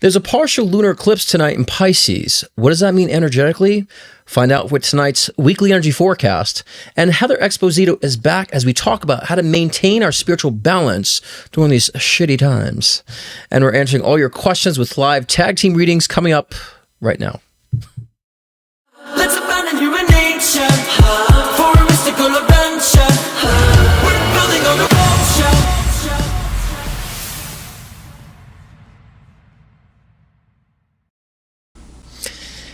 There's a partial lunar eclipse tonight in Pisces. What does that mean energetically? Find out with tonight's weekly energy forecast. And Heather Exposito is back as we talk about how to maintain our spiritual balance during these shitty times. And we're answering all your questions with live tag team readings coming up right now. Let's abandon human nature for a mystical adventure. We're building on a vulture.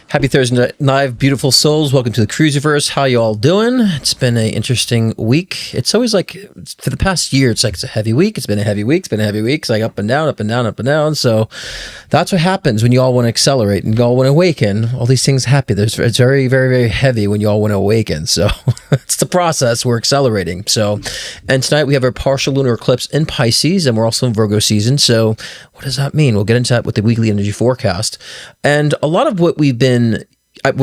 Happy Thursday night, beautiful souls. Welcome to the Cruisiverse. How you all doing? It's been an interesting week. It's always like, for the past year, it's like it's a heavy week. It's been a heavy week. It's been a heavy week. It's like up and down, up and down, up and down. So that's what happens when you all want to accelerate and you all want to awaken. All these things happen. It's very, very, very heavy when you all want to awaken. So it's the process. We're accelerating. So, and tonight we have our partial lunar eclipse in Pisces, and we're also in Virgo season. So what does that mean? We'll get into that with the weekly energy forecast. And a lot of what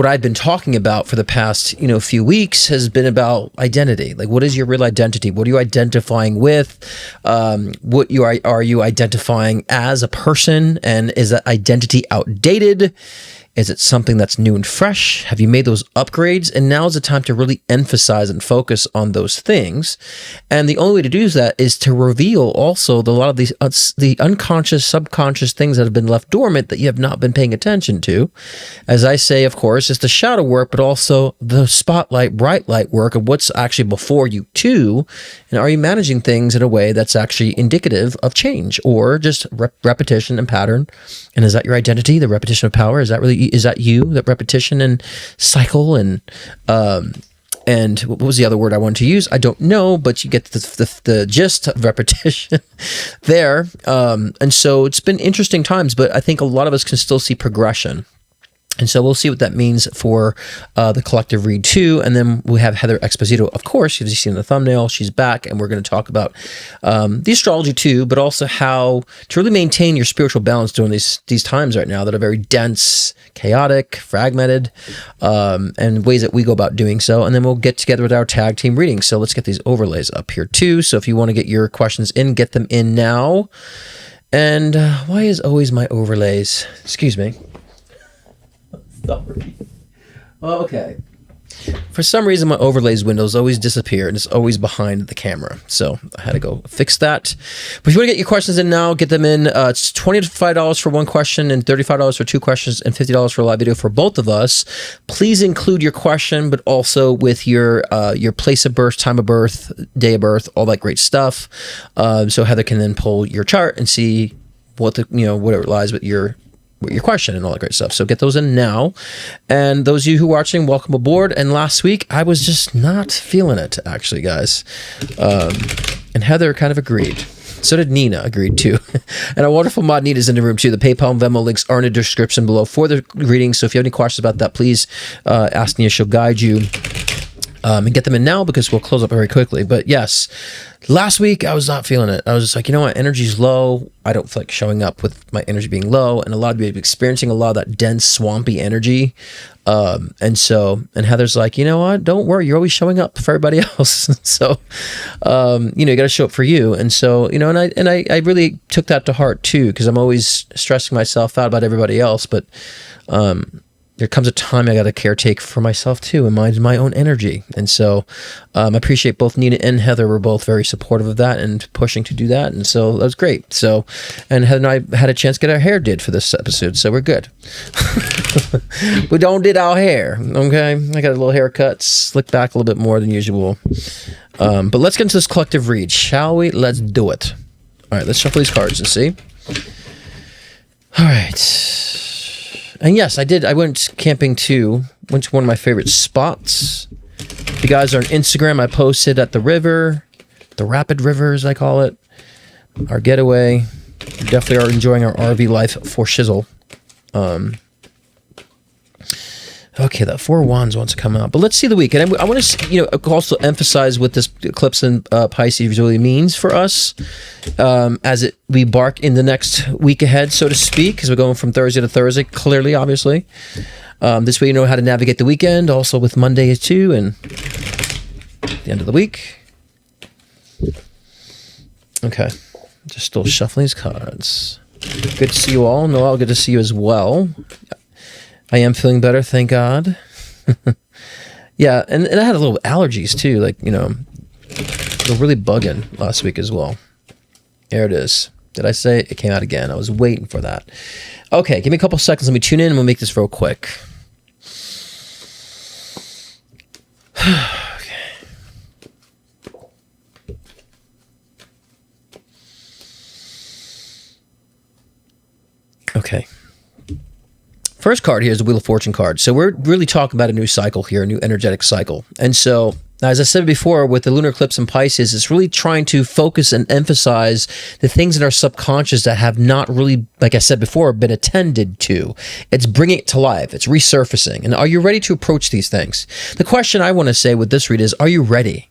I've been talking about for the past, few weeks has been about identity. Like, what is your real identity? What are you identifying with? What are you identifying as a person? And is that identity outdated? Is it something that's new and fresh? Have you made those upgrades? And now is the time to really emphasize and focus on those things. And the only way to do that is to reveal also a lot of these the unconscious, subconscious things that have been left dormant that you have not been paying attention to. As I say, of course, it's the shadow work, but also the spotlight, bright light work of what's actually before you too. And are you managing things in a way that's actually indicative of change or just repetition and pattern? And is that your identity, the repetition of power? Is that you, that repetition and cycle and what was the other word I wanted to use? I don't know, but you get the gist of repetition there. And so it's been interesting times, but I think a lot of us can still see progression. And so we'll see what that means for the collective read too. And then we have Heather Exposito, of course, as you see in the thumbnail, she's back, and we're going to talk about the astrology too, but also how to really maintain your spiritual balance during these times right now that are very dense, chaotic, fragmented, and ways that we go about doing so. And then we'll get together with our tag team reading. So let's get these overlays up here too. So if you want to get your questions in, get them in now. And why is always my overlays? Excuse me. Sorry. Okay. For some reason, my overlays windows always disappear, and it's always behind the camera. So I had to go fix that. But if you want to get your questions in now, get them in. It's $25 for one question, and $35 for two questions, and $50 for a live video for both of us. Please include your question, but also with your place of birth, time of birth, day of birth, all that great stuff. So Heather can then pull your chart and see what whatever lies with your question and all that great stuff. So get those in now. And those of you who are watching, welcome aboard. And last week, I was just not feeling it, actually, guys. And Heather kind of agreed. So did Nina, agreed too. And our wonderful mod Nina's in the room too. The PayPal and Venmo links are in the description below for the reading. So if you have any questions about that, please ask Nina. She'll guide you. And get them in now because we'll close up very quickly. But yes, last week I was not feeling it. I was just like, what, energy's low. I don't feel like showing up with my energy being low. And a lot of people experiencing a lot of that dense, swampy energy. And Heather's like, you know what? Don't worry. You're always showing up for everybody else. So, you got to show up for you. And so, and I really took that to heart too, because I'm always stressing myself out about everybody else. But, there comes a time I got to caretake for myself too and mind my own energy. And so I appreciate both Nina and Heather were both very supportive of that and pushing to do that. And so that was great. So, and Heather and I had a chance to get our hair did for this episode. So we're good. We don't did our hair. Okay. I got a little haircut, slicked back a little bit more than usual. But let's get into this collective read, shall we? Let's do it. All right. Let's shuffle these cards and see. All right. And yes, I did. I went camping too. Went to one of my favorite spots. If you guys are on Instagram, I posted at the river, the Rapid River, as I call it. Our getaway. We definitely are enjoying our RV life for shizzle. Okay, that Four of Wands wants to come out. But let's see the week. And I want to, also emphasize what this eclipse in Pisces really means for us as we embark in the next week ahead, so to speak, because we're going from Thursday to Thursday, clearly, obviously. This way you know how to navigate the weekend, also with Monday too, and the end of the week. Okay, just still shuffling these cards. Good to see you all. Noel, good to see you as well. I am feeling better, thank God. Yeah, and I had a little allergies too, like, you know, they're really bugging last week as well. There it is. Did I say it? It came out again? I was waiting for that. Okay, give me a couple seconds. Let me tune in and we'll make this real quick. Okay. First card here is the Wheel of Fortune card. So we're really talking about a new cycle here, a new energetic cycle. And so, as I said before, with the lunar eclipse in Pisces, it's really trying to focus and emphasize the things in our subconscious that have not really, like I said before, been attended to. It's bringing it to life. It's resurfacing. And are you ready to approach these things? The question I want to say with this read is, are you ready?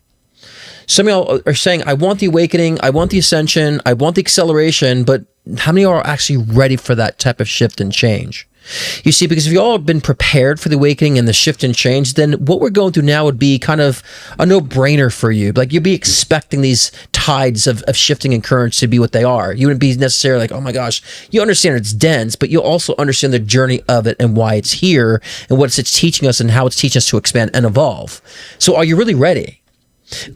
Some of y'all are saying, I want the awakening, I want the ascension, I want the acceleration, but how many are actually ready for that type of shift and change? You see, because if you all have been prepared for the awakening and the shift and change, then what we're going through now would be kind of a no-brainer for you. Like, you'd be expecting these tides of shifting and currents to be what they are. You wouldn't be necessarily like, oh my gosh, you understand it's dense, but you'll also understand the journey of it and why it's here and what it's teaching us and how it's teaching us to expand and evolve. So are you really ready?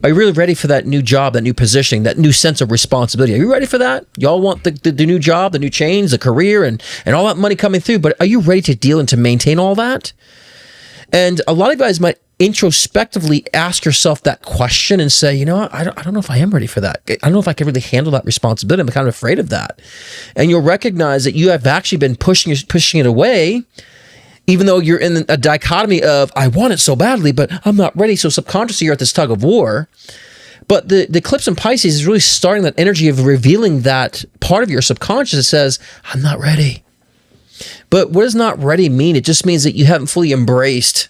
Are you really ready for that new job, that new positioning, that new sense of responsibility? Are you ready for that? Y'all want the new job, the new change, the career, and all that money coming through, but are you ready to deal and to maintain all that? And a lot of guys might introspectively ask yourself that question and say, you know what, I don't know if I am ready for that. I don't know if I can really handle that responsibility. I'm kind of afraid of that. And you'll recognize that you have actually been pushing it away, even though you're in a dichotomy of, I want it so badly, but I'm not ready. So subconsciously, you're at this tug of war. But the eclipse in Pisces is really starting that energy of revealing that part of your subconscious that says, I'm not ready. But what does not ready mean? It just means that you haven't fully embraced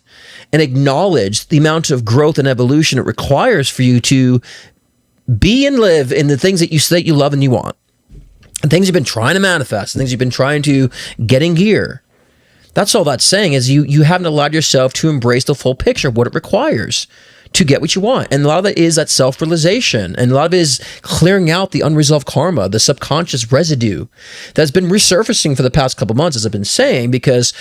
and acknowledged the amount of growth and evolution it requires for you to be and live in the things that you say you love and you want. And things you've been trying to manifest, and things you've been trying to get in gear. That's all that's saying is you haven't allowed yourself to embrace the full picture of what it requires to get what you want. And a lot of it is that self-realization. And a lot of it is clearing out the unresolved karma, the subconscious residue that's been resurfacing for the past couple months, as I've been saying, because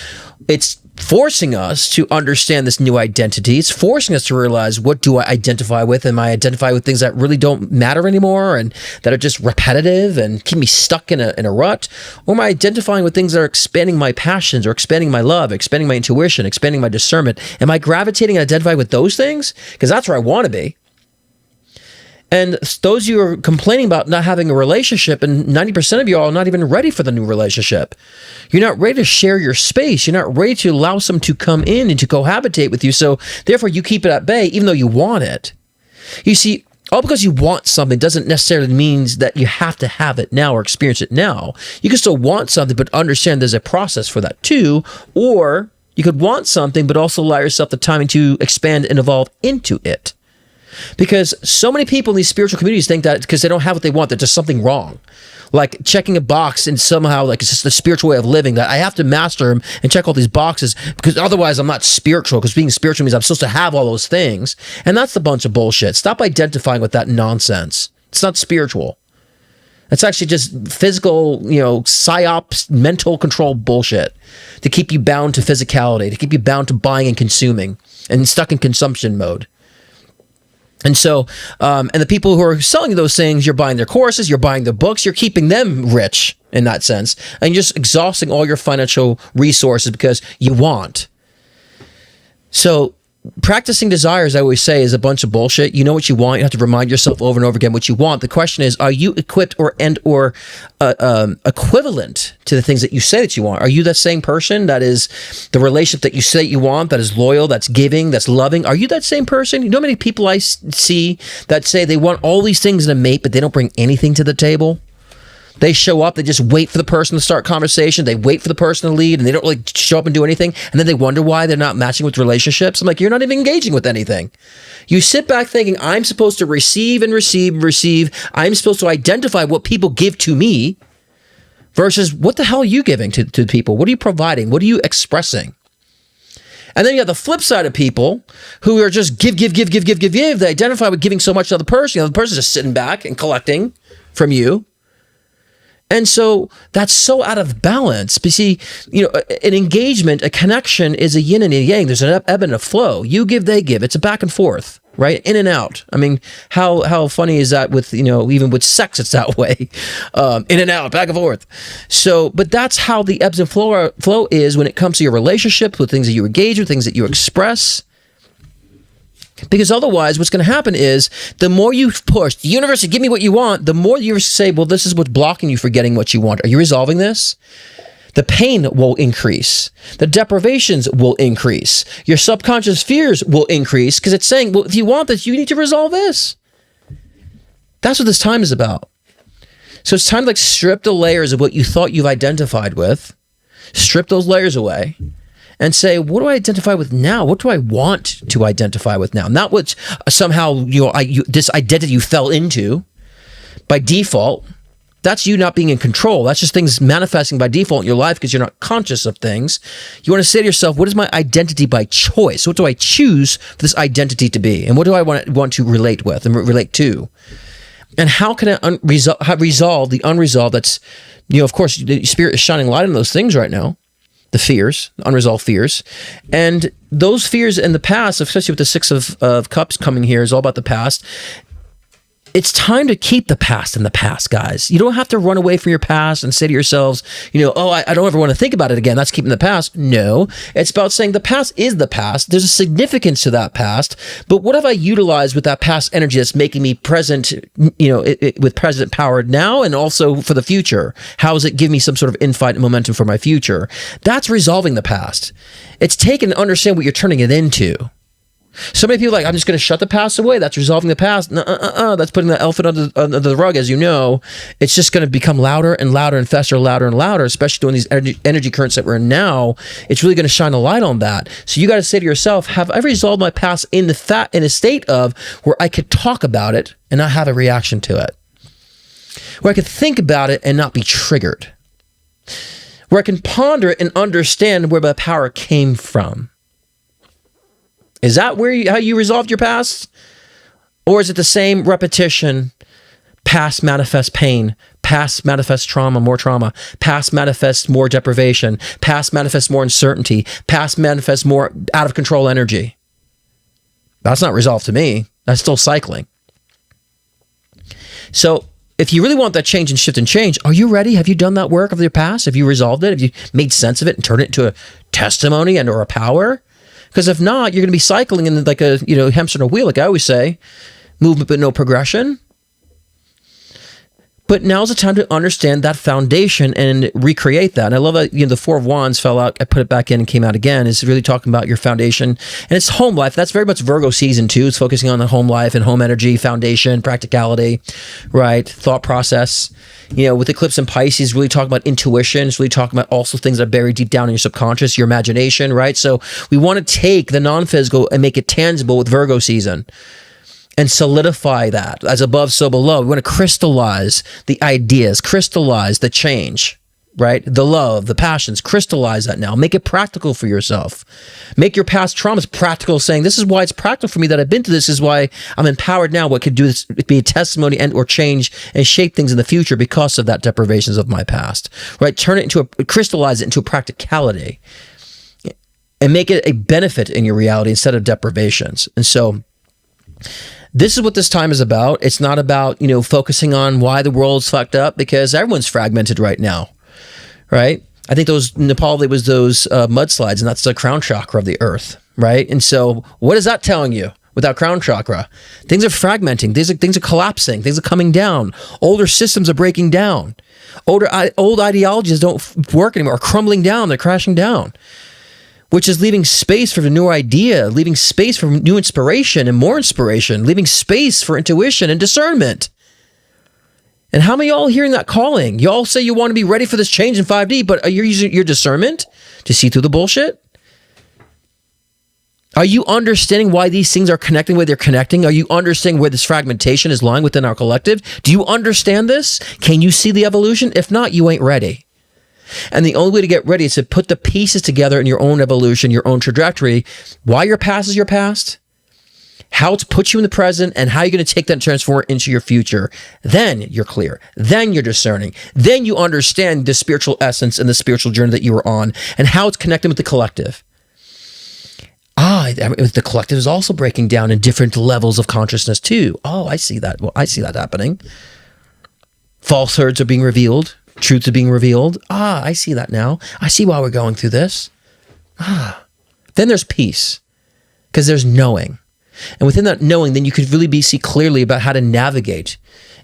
it's forcing us to understand this new identity. It's forcing us to realize, what do I identify with? Am I identify with things that really don't matter anymore and that are just repetitive and keep me stuck in a rut? Or am I identifying with things that are expanding my passions or expanding my love, expanding my intuition, expanding my discernment? Am I gravitating and identifying with those things? Because that's where I want to be. And those of you who are complaining about not having a relationship, and 90% of you all are not even ready for the new relationship. You're not ready to share your space. You're not ready to allow someone to come in and to cohabitate with you. So therefore, you keep it at bay, even though you want it. You see, all because you want something doesn't necessarily mean that you have to have it now or experience it now. You can still want something, but understand there's a process for that too. Or you could want something, but also allow yourself the time to expand and evolve into it. Because so many people in these spiritual communities think that because they don't have what they want, that there's something wrong. Like checking a box and somehow like it's just the spiritual way of living, that I have to master them and check all these boxes because otherwise I'm not spiritual, because being spiritual means I'm supposed to have all those things. And that's a bunch of bullshit. Stop identifying with that nonsense. It's not spiritual. It's actually just physical, psyops, mental control bullshit to keep you bound to physicality, to keep you bound to buying and consuming and stuck in consumption mode. And so, and the people who are selling you those things, you're buying their courses, you're buying their books, you're keeping them rich in that sense, and you're just exhausting all your financial resources because you want. So practicing desires, I always say, is a bunch of bullshit. You know what you want. You have to remind yourself over and over again what you want. The question is, are you equipped or equivalent to the things that you say that you want? Are you that same person that is the relationship that you say you want, that is loyal, that's giving, that's loving? Are you that same person? You know how many people I see that say they want all these things in a mate, but they don't bring anything to the table? They show up, they just wait for the person to start conversation, they wait for the person to lead, and they don't really show up and do anything, and then they wonder why they're not matching with relationships. I'm like, you're not even engaging with anything. You sit back thinking, I'm supposed to receive and receive and receive, I'm supposed to identify what people give to me, versus what the hell are you giving to people? What are you providing? What are you expressing? And then you have the flip side of people who are just give. They identify with giving so much to the other person. The other person's just sitting back and collecting from you. And so that's so out of balance. But see, an engagement, a connection is a yin and a yang. There's an ebb and a flow. You give, they give. It's a back and forth, right? In and out. I mean, how funny is that with, even with sex, it's that way. In and out, back and forth. So, but that's how the ebbs and flow is when it comes to your relationships, with things that you engage with, things that you express. Because otherwise, what's going to happen is the more you push the universe to give me what you want, the more you say, well, this is what's blocking you for getting what you want. Are you resolving this? The pain will increase. The deprivations will increase. Your subconscious fears will increase because it's saying, well, if you want this, you need to resolve this. That's what this time is about. So it's time to strip the layers of what you thought you've identified with, strip those layers away, and say, what do I identify with now? What do I want to identify with now? Not what somehow this identity you fell into by default. That's you not being in control. That's just things manifesting by default in your life because you're not conscious of things. You want to say to yourself, what is my identity by choice? What do I choose for this identity to be? And what do I want to relate with and relate to? And how can I resolve the unresolved? That's, of course, the Spirit is shining light on those things right now. The fears, unresolved fears. And those fears in the past, especially with the Six of Cups coming here, is all about the past. It's time to keep the past in the past, guys. You don't have to run away from your past and say to yourselves, I don't ever want to think about it again. That's keeping the past. No, it's about saying the past is the past. There's a significance to that past. But what have I utilized with that past energy that's making me present, with present power now and also for the future? How does it give me some sort of insight and momentum for my future? That's resolving the past. It's taken to understand what you're turning it into. So many people are like, I'm just going to shut the past away. That's resolving the past. That's putting the elephant under the rug, as you know. It's just going to become louder and louder and faster, louder and louder, especially during these energy currents that we're in now. It's really going to shine a light on that. So you got to say to yourself, have I resolved my past in a state of where I could talk about it and not have a reaction to it? Where I could think about it and not be triggered? Where I can ponder it and understand where my power came from? Is that how you resolved your past? Or is it the same repetition? Past manifests pain. Past manifests more trauma. Past manifests more deprivation. Past manifests more uncertainty. Past manifests more out of control energy. That's not resolved to me. That's still cycling. So if you really want that change and shift and change, are you ready? Have you done that work of your past? Have you resolved it? Have you made sense of it and turned it into a testimony and or a power? Because if not, you're going to be cycling in like a hamster in a wheel, like I always say, movement but no progression. But now's the time to understand that foundation and recreate that. And I love that the Four of Wands fell out. I put it back in and came out again. It's really talking about your foundation. And it's home life. That's very much Virgo season too. It's focusing on the home life and home energy, foundation, practicality, right? Thought process. With Eclipse and Pisces, really talking about intuition. It's really talking about also things that are buried deep down in your subconscious, your imagination, right? So we want to take the non-physical and make it tangible with Virgo season and solidify that. As above, so below. We want to crystallize the ideas, crystallize the change, right? The love, the passions, crystallize that now. Make it practical for yourself. Make your past traumas practical, saying, this is why it's practical for me that I've been to this. This is why I'm empowered now. What could do this be a testimony and or change and shape things in the future because of that deprivations of my past, right? Crystallize it into a practicality and make it a benefit in your reality instead of deprivations. And so this is what this time is about. It's not about, focusing on why the world's fucked up, because everyone's fragmented right now, right? I think Nepal, there was those mudslides, and that's the crown chakra of the earth, right? And so what is that telling you without crown chakra? Things are fragmenting. Things are collapsing. Things are coming down. Older systems are breaking down. Old ideologies don't work anymore, are crumbling down. They're crashing down, which is leaving space for the new idea, leaving space for new inspiration and more inspiration, leaving space for intuition and discernment. And how many of y'all hearing that calling? Y'all say you want to be ready for this change in 5D, but are you using your discernment to see through the bullshit? Are you understanding why these things are connecting where they're connecting? Are you understanding where this fragmentation is lying within our collective? Do you understand this? Can you see the evolution? If not, you ain't ready. And the only way to get ready is to put the pieces together in your own evolution, your own trajectory. Why your past is your past? how to put you in the present, and how you're going to take that and transform it into your future. Then you're clear. Then you're discerning. Then you understand the spiritual essence and the spiritual journey that you were on and how it's connected with the collective. The collective is also breaking down in different levels of consciousness too. Oh, I see that. Well, I see that happening. Falsehoods are being revealed. Truths are being revealed. I see that now. I see why we're going through this. Then there's peace, because there's knowing. And within that knowing, then you could really see clearly about how to navigate.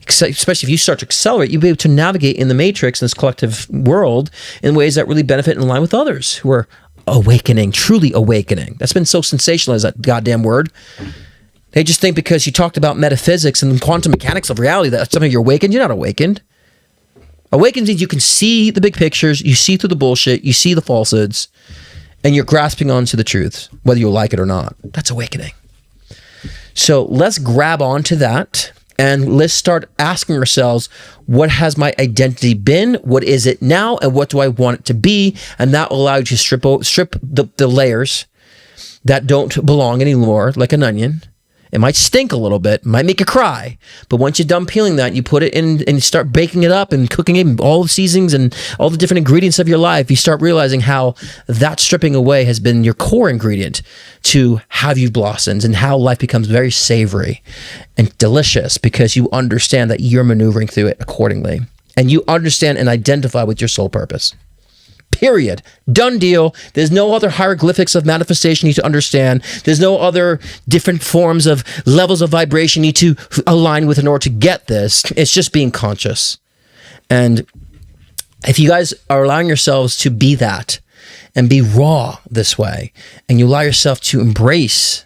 Especially if you start to accelerate, you'll be able to navigate in the matrix, in this collective world, in ways that really benefit and align with others who are awakening, truly awakening. That's been so sensationalized, that goddamn word. They just think because you talked about metaphysics and quantum mechanics of reality that somehow you're awakened. You're not awakened. Awakened means you can see the big pictures, you see through the bullshit, you see the falsehoods, and you're grasping onto the truth, whether you like it or not. That's awakening. So let's grab onto that, and let's start asking ourselves, what has my identity been? What is it now? And what do I want it to be? And that will allow you to strip the layers that don't belong anymore, like an onion. It might stink a little bit, might make you cry, but once you're done peeling that, you put it in and you start baking it up and cooking it, and all the seasonings and all the different ingredients of your life, you start realizing how that stripping away has been your core ingredient to how you've blossomed and how life becomes very savory and delicious, because you understand that you're maneuvering through it accordingly, and you understand and identify with your soul purpose. Period. Done deal. There's no other hieroglyphics of manifestation you need to understand. There's no other different forms of levels of vibration you need to align with in order to get this. It's just being conscious. And if you guys are allowing yourselves to be that and be raw this way, and you allow yourself to embrace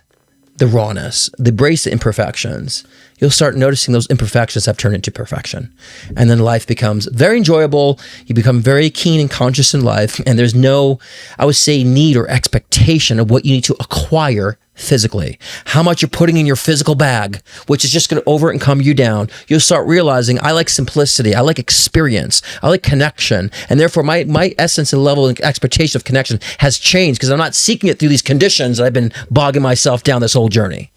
the rawness, embrace the imperfections, you'll start noticing those imperfections have turned into perfection. And then life becomes very enjoyable. You become very keen and conscious in life. And there's no, I would say, need or expectation of what you need to acquire physically. How much you're putting in your physical bag, which is just going to over-encumber you down. You'll start realizing, I like simplicity. I like experience. I like connection. And therefore, my essence and level and expectation of connection has changed, because I'm not seeking it through these conditions that I've been bogging myself down this whole journey.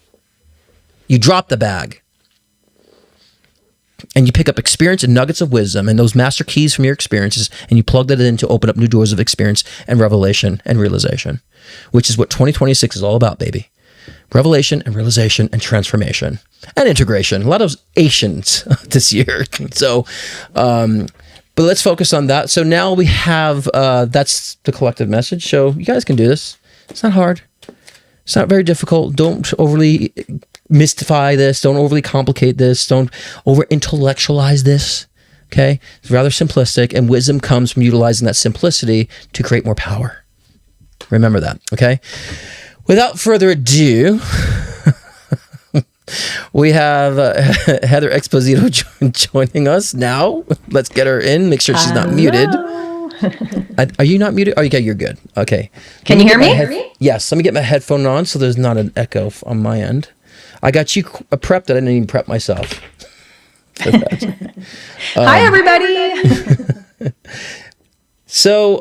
You drop the bag, and you pick up experience and nuggets of wisdom and those master keys from your experiences, and you plug that in to open up new doors of experience and revelation and realization, which is what 2026 is all about, baby. Revelation and realization and transformation and integration. A lot of Asians this year. So, but let's focus on that. So now we have, that's the collective message. So you guys can do this. It's not hard. It's not very difficult. Don't overly mystify this. Don't overly complicate this. Don't over intellectualize this. Okay. It's rather simplistic, and wisdom comes from utilizing that simplicity to create more power. Remember that. Okay. Without further ado, we have Heather Exposito joining us now. Let's get her in. Make sure she's not muted. Are you not muted? Oh, okay, you're good. Okay. Can you hear me? Yes. Let me get my headphone on so there's not an echo on my end. I got you prepped. I didn't even prep myself. Hi, everybody. So,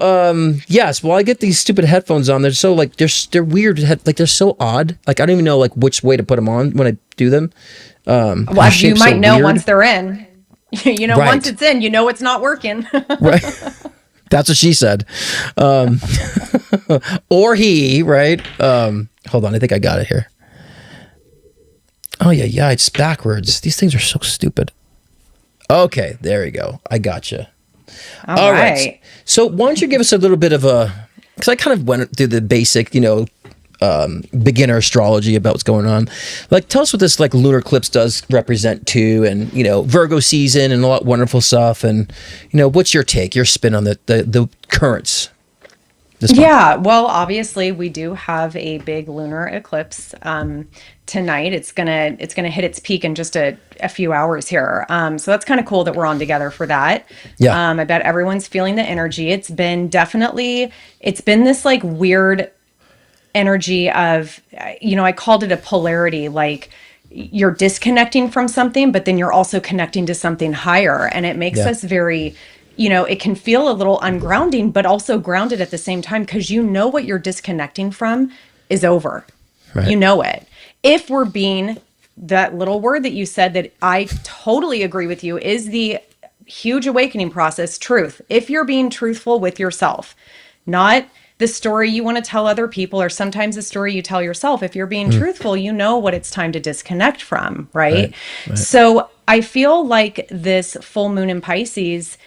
yes, well, I get these stupid headphones on. They're so like, they're weird. Like, they're so odd. Like, I don't even know like which way to put them on when I do them. Well, you might know once they're in. You know, right. Once it's in, you know it's not working. Right. That's what she said. Or he, right? Hold on, I think I got it here. Oh, yeah, it's backwards. These things are so stupid. Okay, there you go. I gotcha. All right. So why don't you give us a little bit of a, because I kind of went through the basic, beginner astrology about what's going on. Like, tell us what this like lunar eclipse does represent to, and Virgo season and a lot of wonderful stuff, and what's your take, your spin on the currents? Yeah, well, obviously we do have a big lunar eclipse tonight. It's gonna hit its peak in just a few hours here. So that's kind of cool that we're on together for that. Yeah. I bet everyone's feeling the energy. It's been this like weird energy of, I called it a polarity, like you're disconnecting from something, but then you're also connecting to something higher. And it makes us very, it can feel a little ungrounding, but also grounded at the same time, because what you're disconnecting from is over. Right. You know it. if we're being, that little word that you said that I totally agree with you, is the huge awakening process, truth. If you're being truthful with yourself, not the story you want to tell other people, or sometimes the story you tell yourself. If you're being truthful, you know what it's time to disconnect from, right? So I feel like this full moon in Pisces,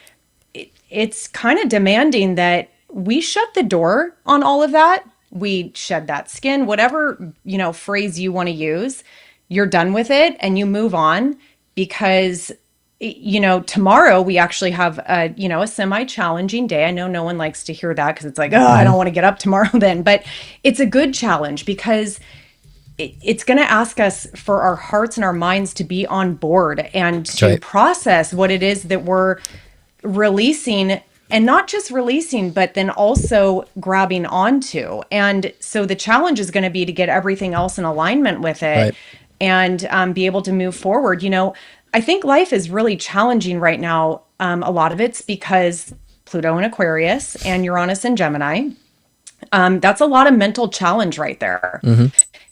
it's kind of demanding that we shut the door on all of that. We shed that skin, whatever, phrase you want to use. You're done with it and you move on, because tomorrow we actually have a semi-challenging day. I know no one likes to hear that because it's like, oh, I don't want to get up tomorrow then. But it's a good challenge because it's going to ask us for our hearts and our minds to be on board and to process what it is that we're releasing, and not just releasing, but then also grabbing onto. And so the challenge is going to be to get everything else in alignment with it and be able to move forward. I think life is really challenging right now. A lot of it's because Pluto in Aquarius and Uranus in Gemini. That's a lot of mental challenge right there.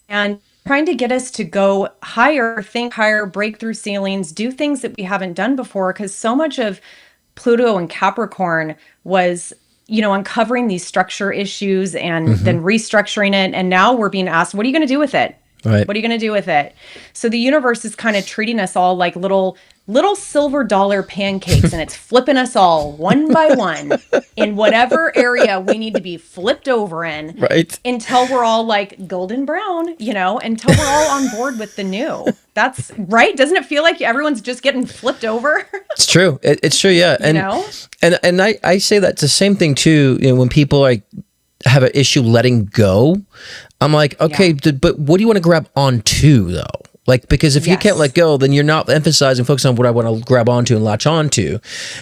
And trying to get us to go higher, think higher, break through ceilings, do things that we haven't done before. Because so much of Pluto and Capricorn was, uncovering these structure issues and then restructuring it. And now we're being asked, what are you going to do with it? What are you going to do with it? So the universe is kind of treating us all like little silver dollar pancakes, and it's flipping us all one by one in whatever area we need to be flipped over in, until we're all like golden brown, until we're all on board with the new. That's right. Doesn't it feel like everyone's just getting flipped over? It's true. It's true. Yeah. And I say that's the same thing too. When people have an issue letting go, I'm like, okay, but what do you want to grab onto though? Like, because if you can't let go, then you're not emphasizing, focusing on what I want to grab onto and latch onto.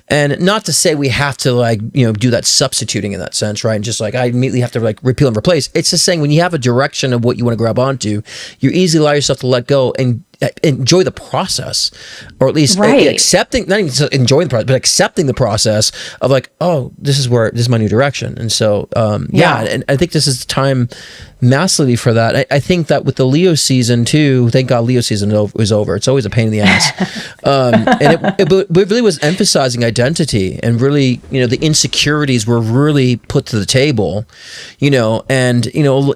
And not to say we have to do that substituting in that sense, right? And just I immediately have to repeal and replace. It's just saying when you have a direction of what you want to grab onto, you easily allow yourself to let go and enjoy the process, or at least accepting, not even enjoying the process, but accepting the process of this is my new direction. And so, and I think this is the time massively for that. I think that with the Leo season too, thank God Leo season is over. It's always a pain in the ass. And it really was emphasizing identity, and really, the insecurities were really put to the table, and,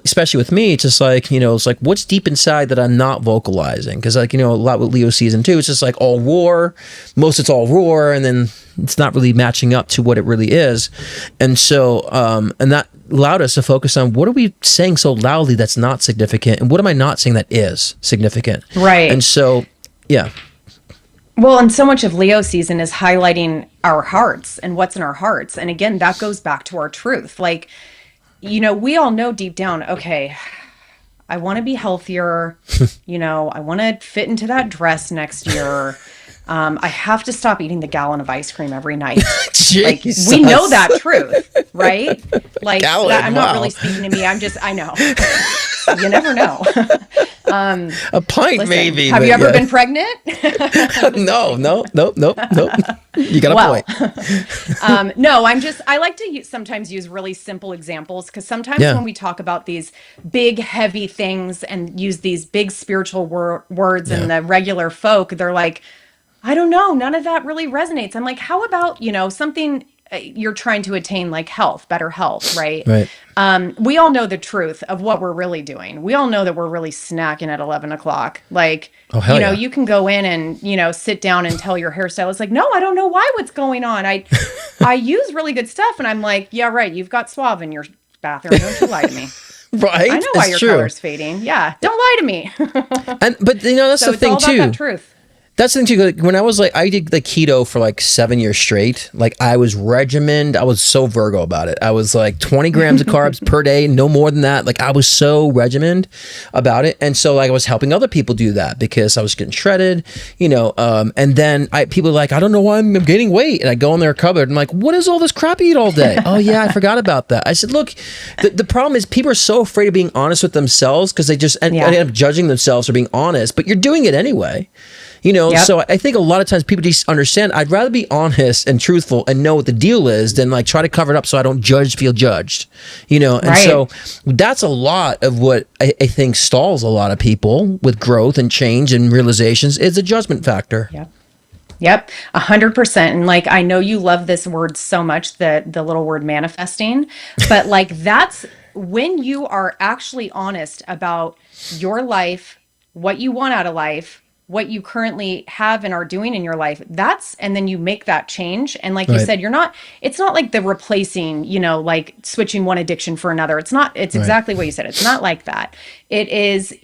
especially with me, it's just it's like, what's deep inside that I'm not vocalizing? Because a lot with Leo season too, it's just all roar. It's all roar, and then it's not really matching up to what it really is. And so, and that allowed us to focus on what are we saying so loudly that's not significant, and what am I not saying that is significant? Right. And so, yeah. Well, and so much of Leo season is highlighting our hearts and what's in our hearts. And again, that goes back to our truth. We all know deep down, okay, I want to be healthier. I want to fit into that dress next year. I have to stop eating the gallon of ice cream every night. We know that truth, right? I'm not really speaking to me. I know. You never know. A pint, maybe. Have you ever been pregnant? No. You got a point. No, I like to sometimes use really simple examples, because sometimes when we talk about these big, heavy things and use these big spiritual words, and the regular folk, they're like, I don't know, none of that really resonates. I'm like, how about, something you're trying to attain, like better health, right? We all know the truth of what we're really doing. We all know that we're really snacking at 11 o'clock. You can go in and, sit down and tell your hairstylist, no, I don't know what's going on. I use really good stuff. And I'm like, yeah, right. You've got Suave in your bathroom. Don't you lie to me. Right. I know why your color's fading. Yeah. Don't lie to me. But that's the thing too. That truth. That's the thing too. When I did the keto for 7 years straight. I was regimented. I was so Virgo about it. I was 20 grams of carbs per day, no more than that. I was so regimented about it, and so I was helping other people do that because I was getting shredded, And then people are I don't know why I'm gaining weight, and I go in their cupboard and I'm like, what is all this crap you eat all day? Oh yeah, I forgot about that. I said, look, the problem is people are so afraid of being honest with themselves because they just end up judging themselves for being honest, but you're doing it anyway. Yep. So I think a lot of times people just understand, I'd rather be honest and truthful and know what the deal is than like try to cover it up so I don't feel judged, and Right. so that's a lot of what I think stalls a lot of people with growth and change and realizations is a judgment factor. Yep. Yep, 100%. And like, I know you love this word so much, the little word manifesting, but like that's when you are actually honest about your life, what you want out of life, what you currently have and are doing in your life. And then you make that change. And like you Right. said, it's not like the replacing, like switching one addiction for another. It's not, it's Right. exactly what you said. It's not like that. It is,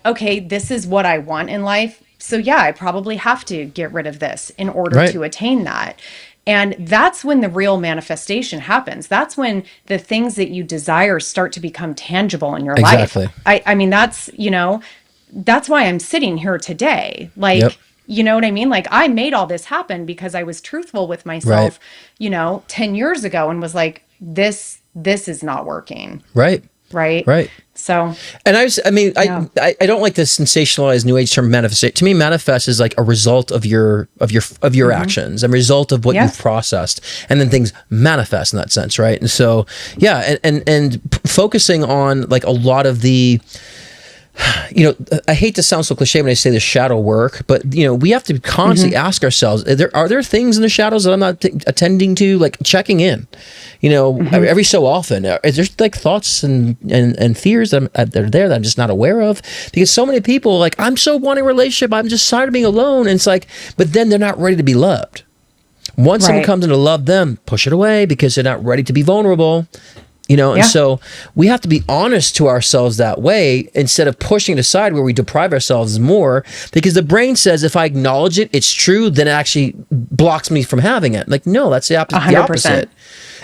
okay, this is what I want in life. So yeah, I probably have to get rid of this in order Right. to attain that. And that's when the real manifestation happens. That's when the things that you desire start to become tangible in your Exactly. life. I mean, that's why I'm sitting here today. Like, Yep. you know what I mean? Like I made all this happen because I was truthful with myself, 10 years ago and was like, this is not working. Right. Right. Right. So, And Yeah. I don't like the sensationalized new age term manifest. To me, manifest is like a result of your actions, a result of what Yes. you've processed, and then things manifest in that sense, right? And so, yeah, and focusing on like a lot of the, I hate to sound so cliche when I say the shadow work, but we have to constantly ask ourselves: are there things in the shadows that I'm not attending to, like checking in? Every so often, is there like thoughts and fears that are there that I'm just not aware of? Because so many people like, I'm so wanting a relationship, I'm just tired of being alone, and it's like, but then they're not ready to be loved. Once someone Right. comes in to love them, push it away because they're not ready to be vulnerable. And Yeah. so we have to be honest to ourselves that way instead of pushing it aside where we deprive ourselves more, because the brain says if I acknowledge it, it's true, then it actually blocks me from having it. Like, no, that's the 100%. opposite.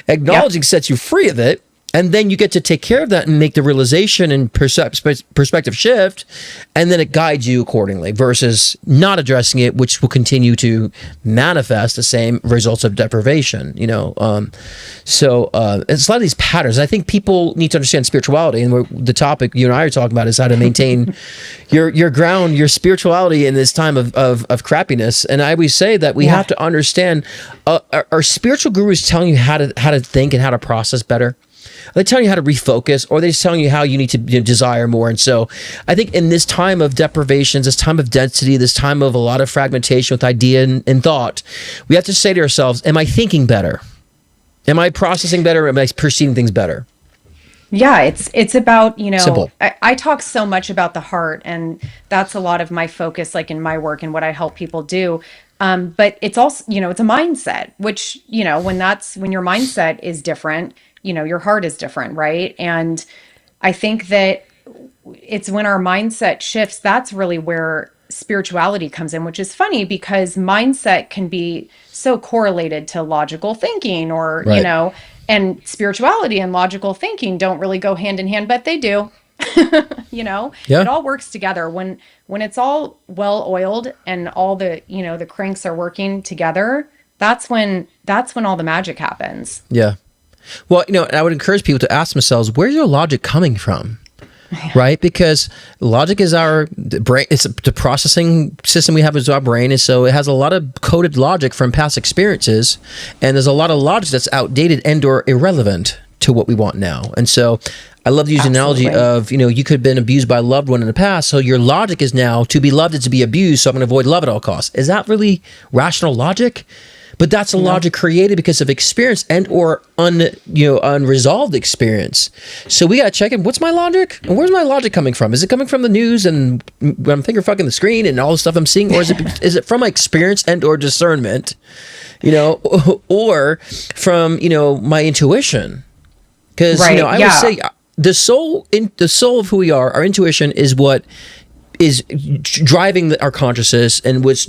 Acknowledging sets you free of it. And then you get to take care of that and make the realization and perspective shift, and then it guides you accordingly versus not addressing it, which will continue to manifest the same results of deprivation. So it's a lot of these patterns. I think people need to understand spirituality, and the topic you and I are talking about is how to maintain your ground, your spirituality in this time of crappiness. And I always say that we Yeah. have to understand: are spiritual gurus telling you how to think and how to process better? Are they telling you how to refocus, or are they just telling you how you need to desire more? And so I think in this time of deprivations, this time of density, this time of a lot of fragmentation with idea and thought, we have to say to ourselves, am I thinking better? Am I processing better? Am I perceiving things better? Yeah, it's about, Simple. I talk so much about the heart, and that's a lot of my focus, like in my work and what I help people do. But it's also, it's a mindset, which, when your mindset is different, your heart is different, right? And I think that it's when our mindset shifts, that's really where spirituality comes in, which is funny because mindset can be so correlated to logical thinking or, Right. and spirituality and logical thinking don't really go hand in hand, but they do. Yeah. It all works together when it's all well oiled and all the, the cranks are working together. That's when all the magic happens. Yeah. Well, I would encourage people to ask themselves, where's your logic coming from? Right? Because logic is our brain. It's the processing system we have is our brain. And so it has a lot of coded logic from past experiences. And there's a lot of logic that's outdated and or irrelevant to what we want now. And so I love to use the analogy of, you could have been abused by a loved one in the past. So your logic is now to be loved is to be abused. So I'm going to avoid love at all costs. Is that really rational logic? But that's a logic created because of experience and or unresolved experience. So we got to check in. What's my logic? And where's my logic coming from? Is it coming from the news and when I'm finger fucking the screen and all the stuff I'm seeing? Or is it from my experience and or discernment, or from, my intuition? Because, Right, I would say the soul of who we are, our intuition is what is driving our consciousness, and what's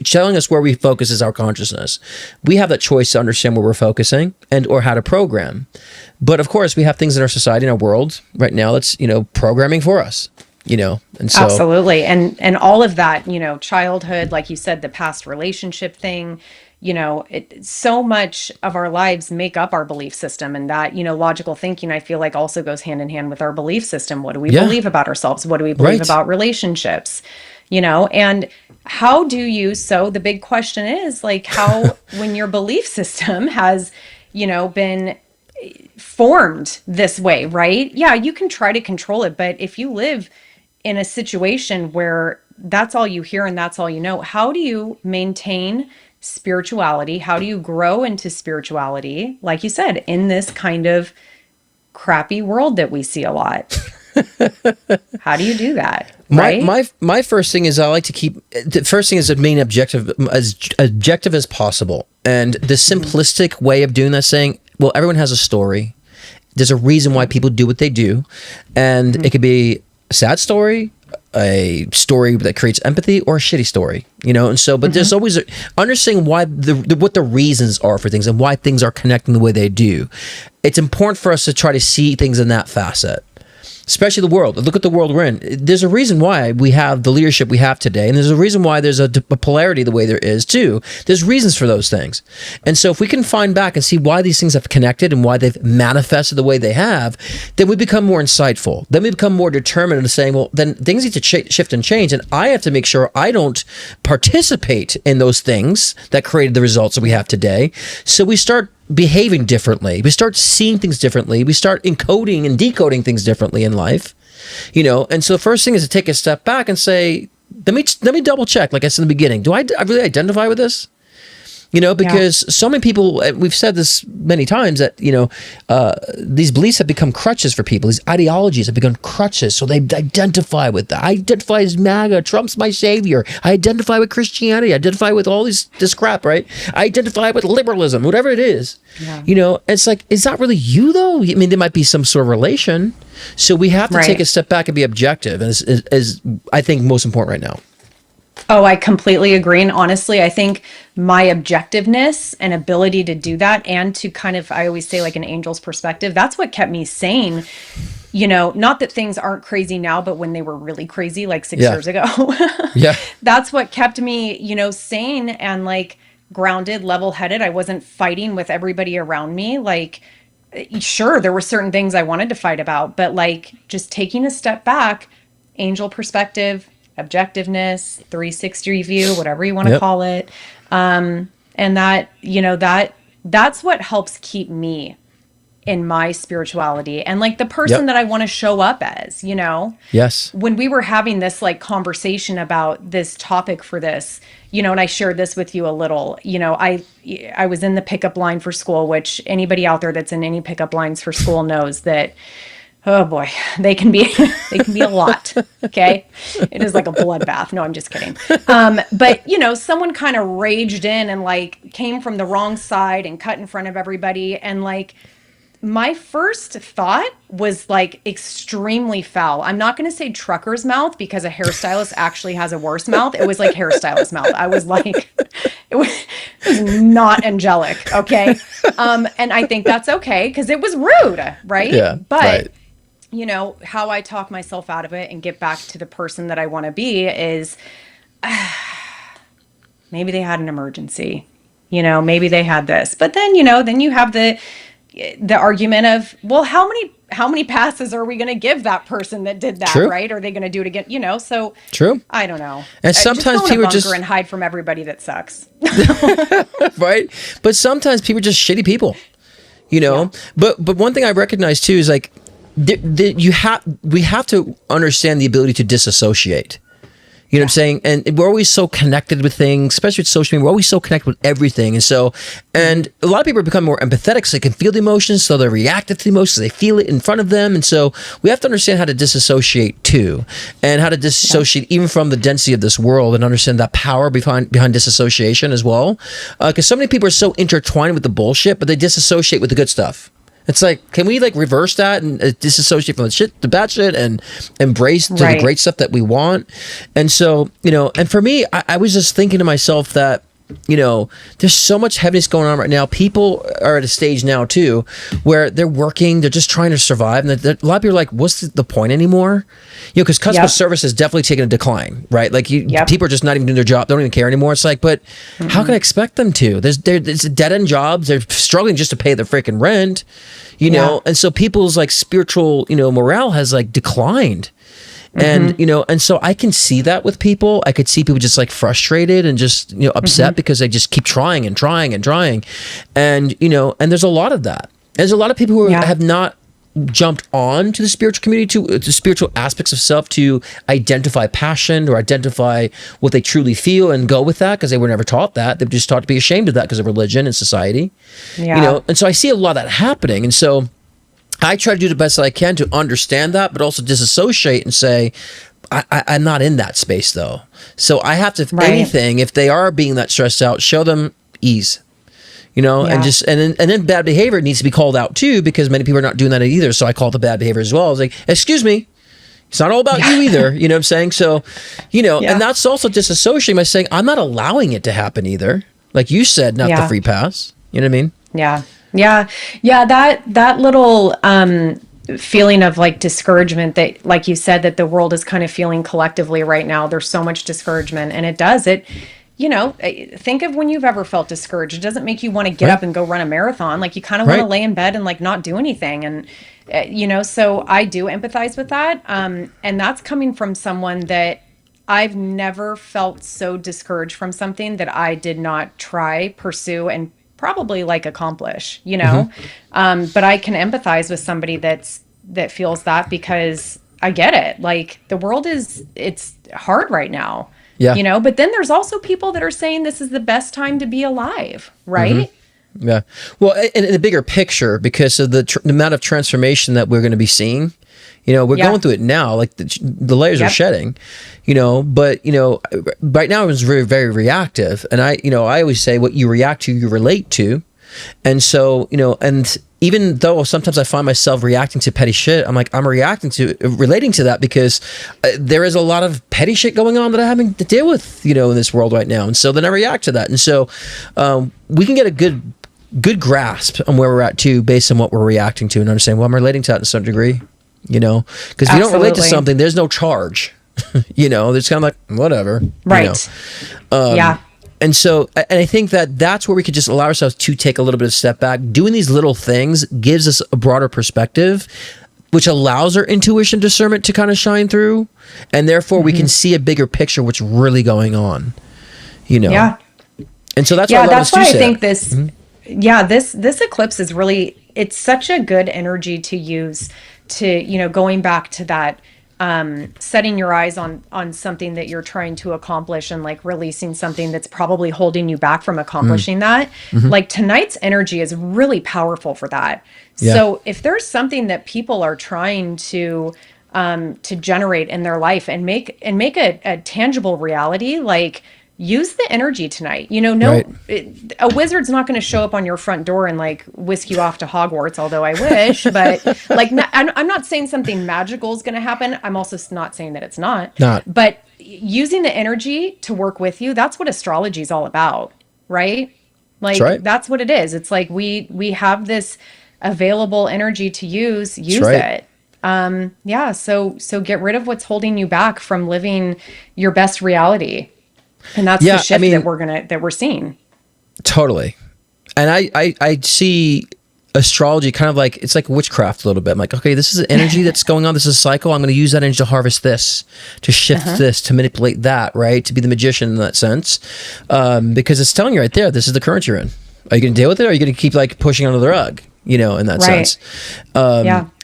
telling us where we focus is our consciousness. We have that choice to understand where we're focusing and or how to program. But of course, we have things in our society, in our world right now that's programming for us. And so Absolutely. And all of that, childhood, like you said, the past relationship thing, so much of our lives make up our belief system, and that, logical thinking, I feel like also goes hand in hand with our belief system. What do we Yeah. believe about ourselves? What do we believe Right. about relationships? And how do you, so the big question is like how, when your belief system has, been formed this way, right? Yeah, you can try to control it, but if you live in a situation where that's all you hear and that's all you know, how do you maintain spirituality? How do you grow into spirituality? Like you said, in this kind of crappy world that we see a lot. How do you do that? Right? My first thing is I like to keep the first thing is the main objective as possible. And the simplistic way of doing that, saying, well, everyone has a story. There's a reason why people do what they do. And it could be a sad story, a story that creates empathy, or a shitty story, and so, but there's always understanding why what the reasons are for things and why things are connecting the way they do. It's important for us to try to see things in that facet, especially the world. Look at the world we're in. There's a reason why we have the leadership we have today, and there's a reason why there's a polarity the way there is too. There's reasons for those things. And so if we can find back and see why these things have connected and why they've manifested the way they have, then we become more insightful. Then we become more determined in saying, well, then things need to shift and change, and I have to make sure I don't participate in those things that created the results that we have today. So we start behaving differently. We start seeing things differently. We start encoding and decoding things differently in life, and so the first thing is to take a step back and say, let me double check, like I said in the beginning, do I really identify with this? Because so many people, we've said this many times, that, these beliefs have become crutches for people. These ideologies have become crutches. So they identify with that. I identify as MAGA. Trump's my savior. I identify with Christianity. I identify with all this crap, right? I identify with liberalism, whatever it is. Yeah. It's like, is that really you though? I mean, there might be some sort of relation. So we have to take a step back and be objective. And is I think most important right now. Oh, I completely agree. And honestly, I think my objectiveness and ability to do that, and to kind of, I always say, like an angel's perspective, that's what kept me sane. Not that things aren't crazy now, but when they were really crazy, like 6 years ago, that's what kept me, sane and like grounded, level-headed. I wasn't fighting with everybody around me. Like, sure, there were certain things I wanted to fight about, but like just taking a step back, angel perspective, objectiveness, 360 view, whatever you want to call it. And that, that's what helps keep me in my spirituality and like the person that I want to show up as, Yes. When we were having this like conversation about this topic for this, and I shared this with you a little, I was in the pickup line for school, which anybody out there that's in any pickup lines for school knows that, oh boy, they can be a lot. Okay. It is like a bloodbath. No, I'm just kidding. But someone kind of raged in and like came from the wrong side and cut in front of everybody. And like, my first thought was like extremely foul. I'm not going to say trucker's mouth because a hairstylist actually has a worse mouth. It was like hairstylist mouth. I was like, it was not angelic. Okay. And I think that's okay because it was rude. Right. Yeah. But how I talk myself out of it and get back to the person that I want to be is maybe they had an emergency, maybe they had this, but then, then you have the argument of, well, how many passes are we going to give that person that did that? True. Right? Are they going to do it again? So true. I don't know. And sometimes people just and hide from everybody that sucks. Right. But sometimes people are just shitty people, but one thing I recognize too is like, we have to understand the ability to disassociate. You know what I'm saying? And we're always so connected with things, especially with social media. We're always so connected with everything. And so, and a lot of people become more empathetic so they can feel the emotions, so they're reactive to the emotions, they feel it in front of them. And so we have to understand how to disassociate too, and how to disassociate even from the density of this world, and understand that power behind disassociation as well. Because so many people are so intertwined with the bullshit, but they disassociate with the good stuff. It's like, can we like reverse that and disassociate from the bad shit, and embrace the great stuff that we want? And so, and for me, I was just thinking to myself that, there's so much heaviness going on right now. People are at a stage now too, where they're working, they're just trying to survive. And a lot of people are like, what's the point anymore? Because customer service has definitely taken a decline, right? Like people are just not even doing their job. They don't even care anymore. It's like, but how can I expect them to? There's dead end jobs. They're struggling just to pay their freaking rent, and so people's like spiritual, morale has like declined. And, and so I can see that with people. I could see people just like frustrated and just, upset because they just keep trying and trying and trying. And, and there's a lot of that. There's a lot of people who have not jumped on to the spiritual community, to the spiritual aspects of self, to identify passion or identify what they truly feel and go with that, because they were never taught that. They're just taught to be ashamed of that because of religion and society. And so I see a lot of that happening. And so I try to do the best that I can to understand that, but also disassociate and say, I'm not in that space though. So I have to, if anything, if they are being that stressed out, show them ease. And just and then bad behavior needs to be called out too, because many people are not doing that either. So I call it the bad behavior as well. I was like, excuse me, it's not all about you either. You know what I'm saying? So, and that's also disassociating by saying I'm not allowing it to happen either. Like you said, not the free pass. You know what I mean? Yeah. That little feeling of like discouragement that, like you said, that the world is kind of feeling collectively right now. There's so much discouragement, and think of when you've ever felt discouraged. It doesn't make you want to get up and go run a marathon. Like you kind of want to lay in bed and like not do anything. And, so I do empathize with that. And that's coming from someone that I've never felt so discouraged from something that I did not try, pursue, and probably like accomplish, but I can empathize with somebody that feels that, because I get it. Like the world it's hard right now. Yeah. But then there's also people that are saying this is the best time to be alive, right? Yeah. Well, in the bigger picture, because of the amount of transformation that we're going to be seeing, we're going through it now. Like the layers are shedding, but, right now it's very, very reactive. And I always say what you react to, you relate to. And so, and even though sometimes I find myself reacting to petty shit, I'm like, I'm relating to that because there is a lot of petty shit going on that I'm having to deal with, in this world right now. And so then I react to that. And so we can get a good grasp on where we're at too, based on what we're reacting to, and understand, well, I'm relating to that to some degree, because if you don't relate to something, there's no charge, it's kind of like, whatever. Right. And so, and I think that that's where we could just allow ourselves to take a little bit of a step back. Doing these little things gives us a broader perspective, which allows our intuition discernment to kind of shine through. And therefore we can see a bigger picture, what's really going on, Yeah. And so that's why that's why I think this, this eclipse is really, it's such a good energy to use to, going back to that, setting your eyes on something that you're trying to accomplish and like releasing something that's probably holding you back from accomplishing that. Like tonight's energy is really powerful for that. So if there's something that people are trying to generate in their life and make a tangible reality, like use the energy tonight. A wizard's not going to show up on your front door and like whisk you off to Hogwarts, although I wish, but like, I'm not saying something magical is going to happen. I'm also not saying that it's not. But using the energy to work with you, that's what astrology is all about, right? Like, that's what it is. It's like, we have this available energy to use it. So get rid of what's holding you back from living your best reality. And that's the shift that we're seeing. Totally. And I see astrology kind of like, it's like witchcraft a little bit. I'm like, okay, this is an energy that's going on. This is a cycle. I'm going to use that energy to harvest this, to shift this, to manipulate that, right? To be the magician in that sense. Because it's telling you right there, this is the current you're in. Are you going to deal with it? Or are you going to keep like pushing under the rug, in that sense?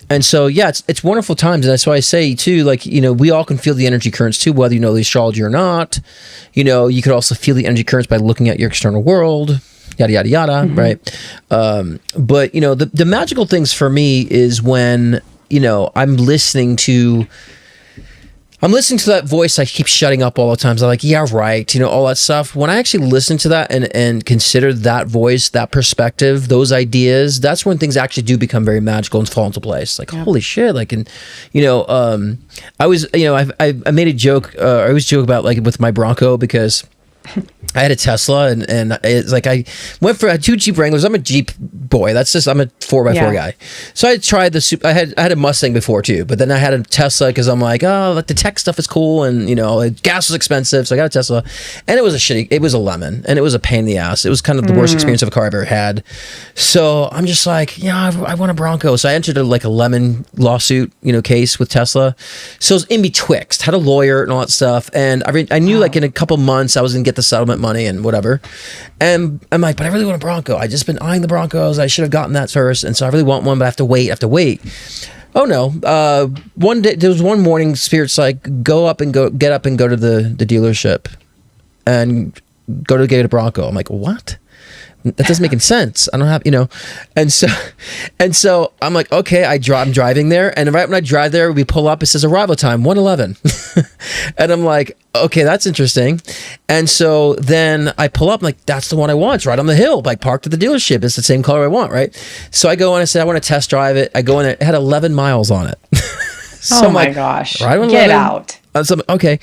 And so, it's wonderful times. And that's why I say too, like, we all can feel the energy currents too, whether you know the astrology or not. You could also feel the energy currents by looking at your external world, yada, yada, yada. Right. But the magical things for me is when, I'm listening to that voice I keep shutting up all the time. So I'm like, yeah, right. All that stuff. When I actually listen to that and consider that voice, that perspective, those ideas, that's when things actually do become very magical and fall into place. Like, holy shit. Like, and, I was, I made a joke, I always joke about like with my Bronco, because I had a Tesla, and it's like I went for 2 Jeep Wranglers. I'm a Jeep boy. I'm a 4x4 guy. So I tried I had a Mustang before too, but then I had a Tesla because I'm like, oh, like the tech stuff is cool, and gas was expensive, so I got a Tesla, and it was a lemon, and it was a pain in the ass. It was kind of the worst experience of a car I've ever had. So I'm just like, I want a Bronco. So I entered a lemon lawsuit, case with Tesla. So it was in betwixt, had a lawyer and all that stuff, and I knew like in a couple months I was gonna get the settlement money and whatever. And I'm like, but I really want a Bronco. I just been eyeing the Broncos. I should have gotten that first. And so I really want one, but I have to wait. Oh no. One day, there was one morning, Spirit's like, get up and go to the dealership and go to get a Bronco. I'm like, what? That doesn't make any sense. I don't have, and so I'm like, okay, I'm driving there, and right when I drive there, we pull up, it says arrival time 1:11, and I'm like, okay, that's interesting. And so then I pull up, I'm like, that's the one I want. It's right on the hill, like parked at the dealership. It's the same color I want, right? So I go in, I said, I want to test drive it. I go in there, it had 11 miles on it. So oh my gosh, right on get 11, out. So, okay,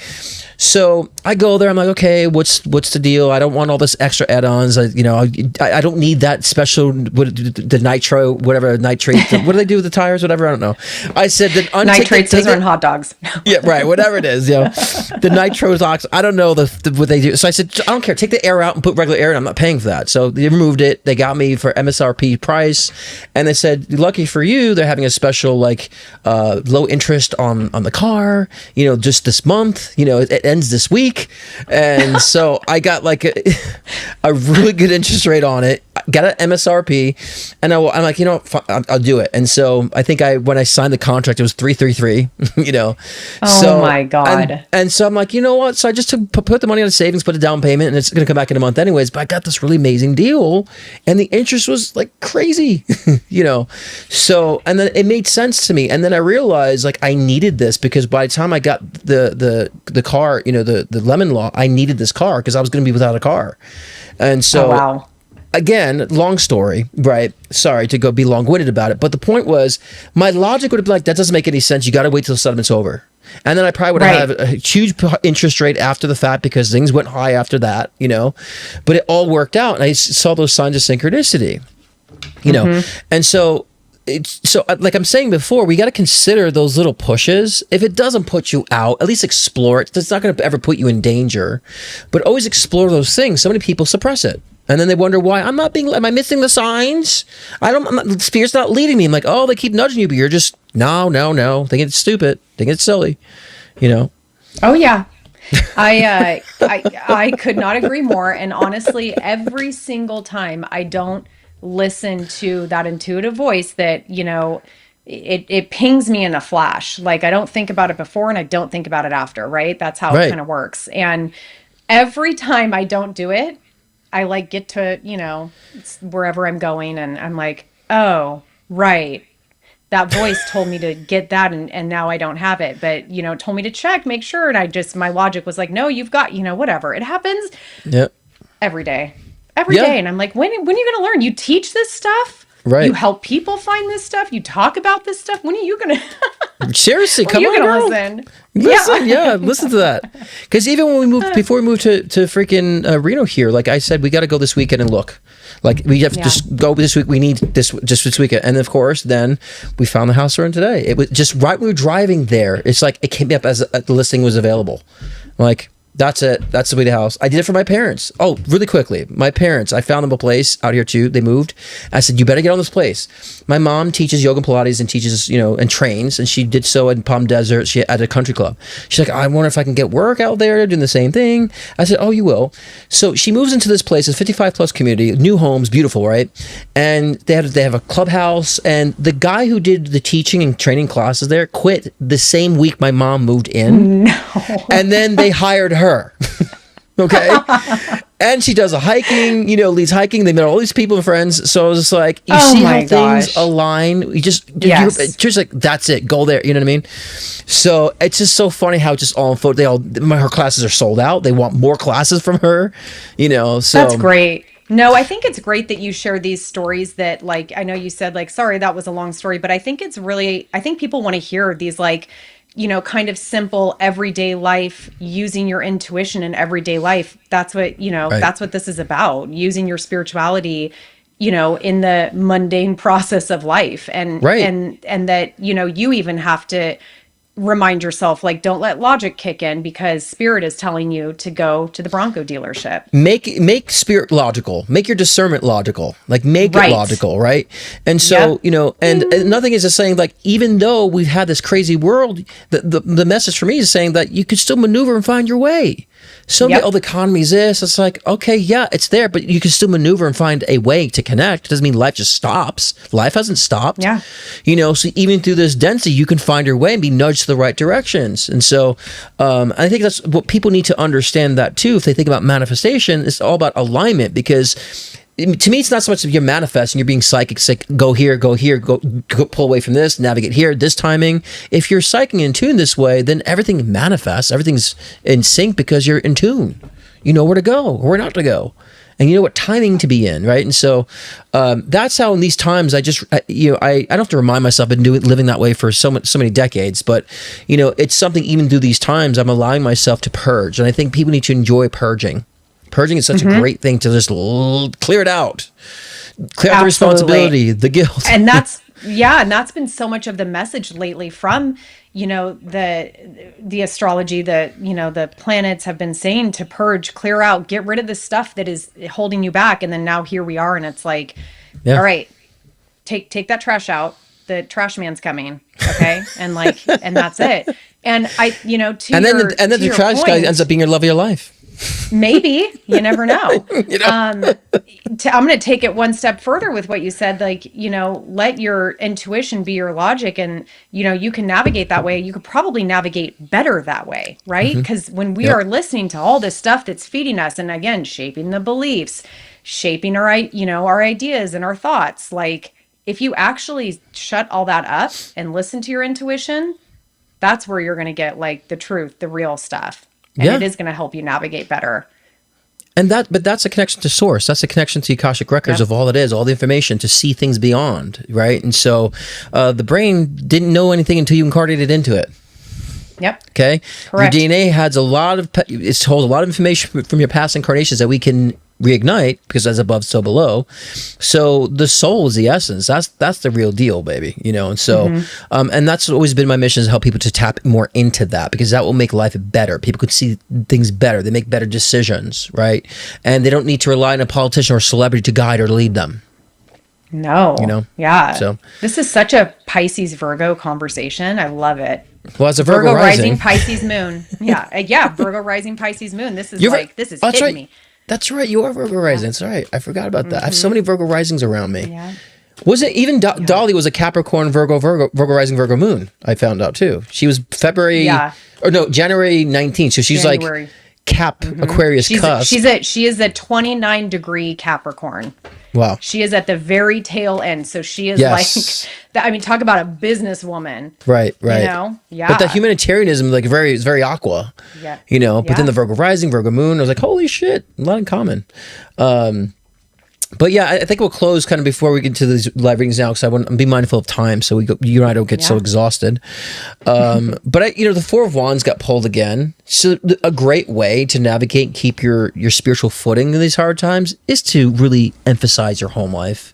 so I go there. I'm like, okay, what's the deal? I don't want all this extra add-ons. I don't need that special the nitro, whatever nitrate. What do they do with the tires? Whatever, I don't know. I said that nitrates are in hot dogs. Yeah, right. Whatever it is, the nitrous ox. I don't know what they do. So I said, I don't care. Take the air out and put regular air in. I'm not paying for that. So they removed it. They got me for MSRP price, and they said, lucky for you, they're having a special low interest on the car. Just this month. It ends this week, and so I got like a really good interest rate on it. Got an MSRP, and I'm like, I'll do it. And so I think when I signed the contract, it was 333. Oh my God. And so I'm like, you know what? So I just put the money on the savings, put a down payment, and it's going to come back in a month anyways. But I got this really amazing deal, and the interest was like crazy, So and then it made sense to me, and then I realized like I needed this because by the time I got the car, the lemon law, I needed this car because I was going to be without a car, and so. Oh, wow. Again, long story, right? Sorry to be long-winded about it, but the point was, my logic would have been like, that doesn't make any sense. You got to wait till the settlement's over, and then I probably would have a huge interest rate after the fact because things went high after that, But it all worked out, and I saw those signs of synchronicity, and so. Like I'm saying before, we got to consider those little pushes. If it doesn't put you out, at least explore it. It's not going to ever put you in danger, but always explore those things. So many people suppress it, and then they wonder why am I missing the signs? Fear's not leading me. I'm like, oh, they keep nudging you, but you're just no, thinking it's stupid, thinking it's silly, Oh yeah. I could not agree more. And honestly, every single time I don't listen to that intuitive voice that, it pings me in a flash. Like I don't think about it before and I don't think about it after, right? That's how it kind of works. And every time I don't do it, I get to, wherever I'm going and I'm like, oh, right. That voice told me to get that and now I don't have it, but told me to check, make sure. And my logic was like, no, you've got, whatever. It happens every day. Every day. And I'm like, when are you going to learn? You teach this stuff? Right. You help people find this stuff? You talk about this stuff? When are you going to... Seriously, come on, girl. Listen, listen to that. Because even when before we moved to freaking Reno here, like I said, we got to go this weekend and look. Like we have to just go this week. We need this just this weekend. And of course, then we found the house we're in today. It was just right when we were driving there. It's like it came up as the listing was available. Like... That's it. That's the way to house. I did it for my parents. Oh, really quickly. My parents, I found them a place out here too. They moved. I said, you better get on this place. My mom teaches yoga and Pilates and teaches, and trains. And she did so in Palm Desert. She at a country club. She's like, I wonder if I can get work out there doing the same thing. I said, oh, you will. So she moves into this place, a 55 plus community, new homes, beautiful, right? And they have a clubhouse. And the guy who did the teaching and training classes there quit the same week my mom moved in. No. And then they hired her. Okay. And she does a hiking, leads hiking. They met all these people and friends. So I was just like, you see how things align. You just, you're just like, that's it. Go there. You know what I mean? So it's just so funny how it just all unfolded. Her classes are sold out. They want more classes from her, so. That's great. No, I think it's great that you share these stories that I know you said sorry, that was a long story, but I think it's really, I think people want to hear these kind of simple everyday life, using your intuition in everyday life. That's what, Right. that's what this is about, using your spirituality, in the mundane process of life. And, Right. and that, you even have to remind yourself, like, don't let logic kick in because spirit is telling you to go to the Bronco dealership. Make spirit logical, make your discernment logical, like make Right. it logical, right? And so and another thing is just saying, like, even though we've had this crazy world, the message for me is saying that you can still maneuver and find your way. So Yep. the economy's this. It's like, okay, yeah, it's there, but you can still maneuver and find a way to connect. It doesn't mean life just stops. Life hasn't stopped. Yeah. So even through this density, you can find your way and be nudged to the right directions. And so I think that's what people need to understand that too. If they think about manifestation, it's all about alignment, because to me, it's not so much if you're manifesting, you're being psychic, go here, go, pull away from this, navigate here, this timing. If you're psyching in tune this way, then everything manifests, everything's in sync because you're in tune. You know where to go, or where not to go. And you know what timing to be in, right? And so that's how in these times I don't have to remind myself. I've been living that way for so many decades, but it's something even through these times I'm allowing myself to purge. And I think people need to enjoy purging. Purging is such a great thing to just clear it out, clear out the responsibility, the guilt. And that's been so much of the message lately from, the astrology, the planets have been saying to purge, clear out, get rid of the stuff that is holding you back. And then now here we are, and it's like, all right, take that trash out. The trash man's coming. Okay. And and that's it. And the trash guy ends up being your love of your life. Maybe, you never know. I'm going to take it one step further with what you said, let your intuition be your logic, and you can navigate that way. You could probably navigate better that way, right? Because when we are listening to all this stuff that's feeding us, and again, shaping the beliefs, shaping our ideas and our thoughts, like, if you actually shut all that up and listen to your intuition, that's where you're going to get the truth, the real stuff. And it is going to help you navigate better. But that's a connection to source. That's a connection to Akashic records of all it is, all the information to see things beyond, right? And so the brain didn't know anything until you incarnated into it. Yep. Okay. Correct. Your DNA has it holds a lot of information from your past incarnations that we can reignite, because as above, so below. So the soul is the essence. That's the real deal, baby. And so, and that's always been my mission, is help people to tap more into that, because that will make life better. People could see things better. They make better decisions, right? And they don't need to rely on a politician or celebrity to guide or lead them. No. Yeah. So this is such a Pisces Virgo conversation. I love it. Well, as a Virgo rising Pisces moon. Yeah. Virgo rising Pisces moon. This is hitting me. That's right. You are Virgo rising. That's right. I forgot about that. I have so many Virgo risings around me. Yeah. Was it even Dolly was a Capricorn Virgo rising Virgo moon? I found out too. She was January 19th. So she's January. Like Aquarius cusp. She is a 29-degree Capricorn. Wow. She is at the very tail end. So she is talk about a businesswoman. Right. Yeah. But that humanitarianism, is very aqua. Yeah. But then the Virgo rising, Virgo moon, I was like, holy shit, a lot in common. But yeah, I think we'll close kind of before we get to these live readings now, because I want to be mindful of time, so you and I don't get so exhausted. But the Four of Wands got pulled again. So a great way to navigate and keep your spiritual footing in these hard times is to really emphasize your home life.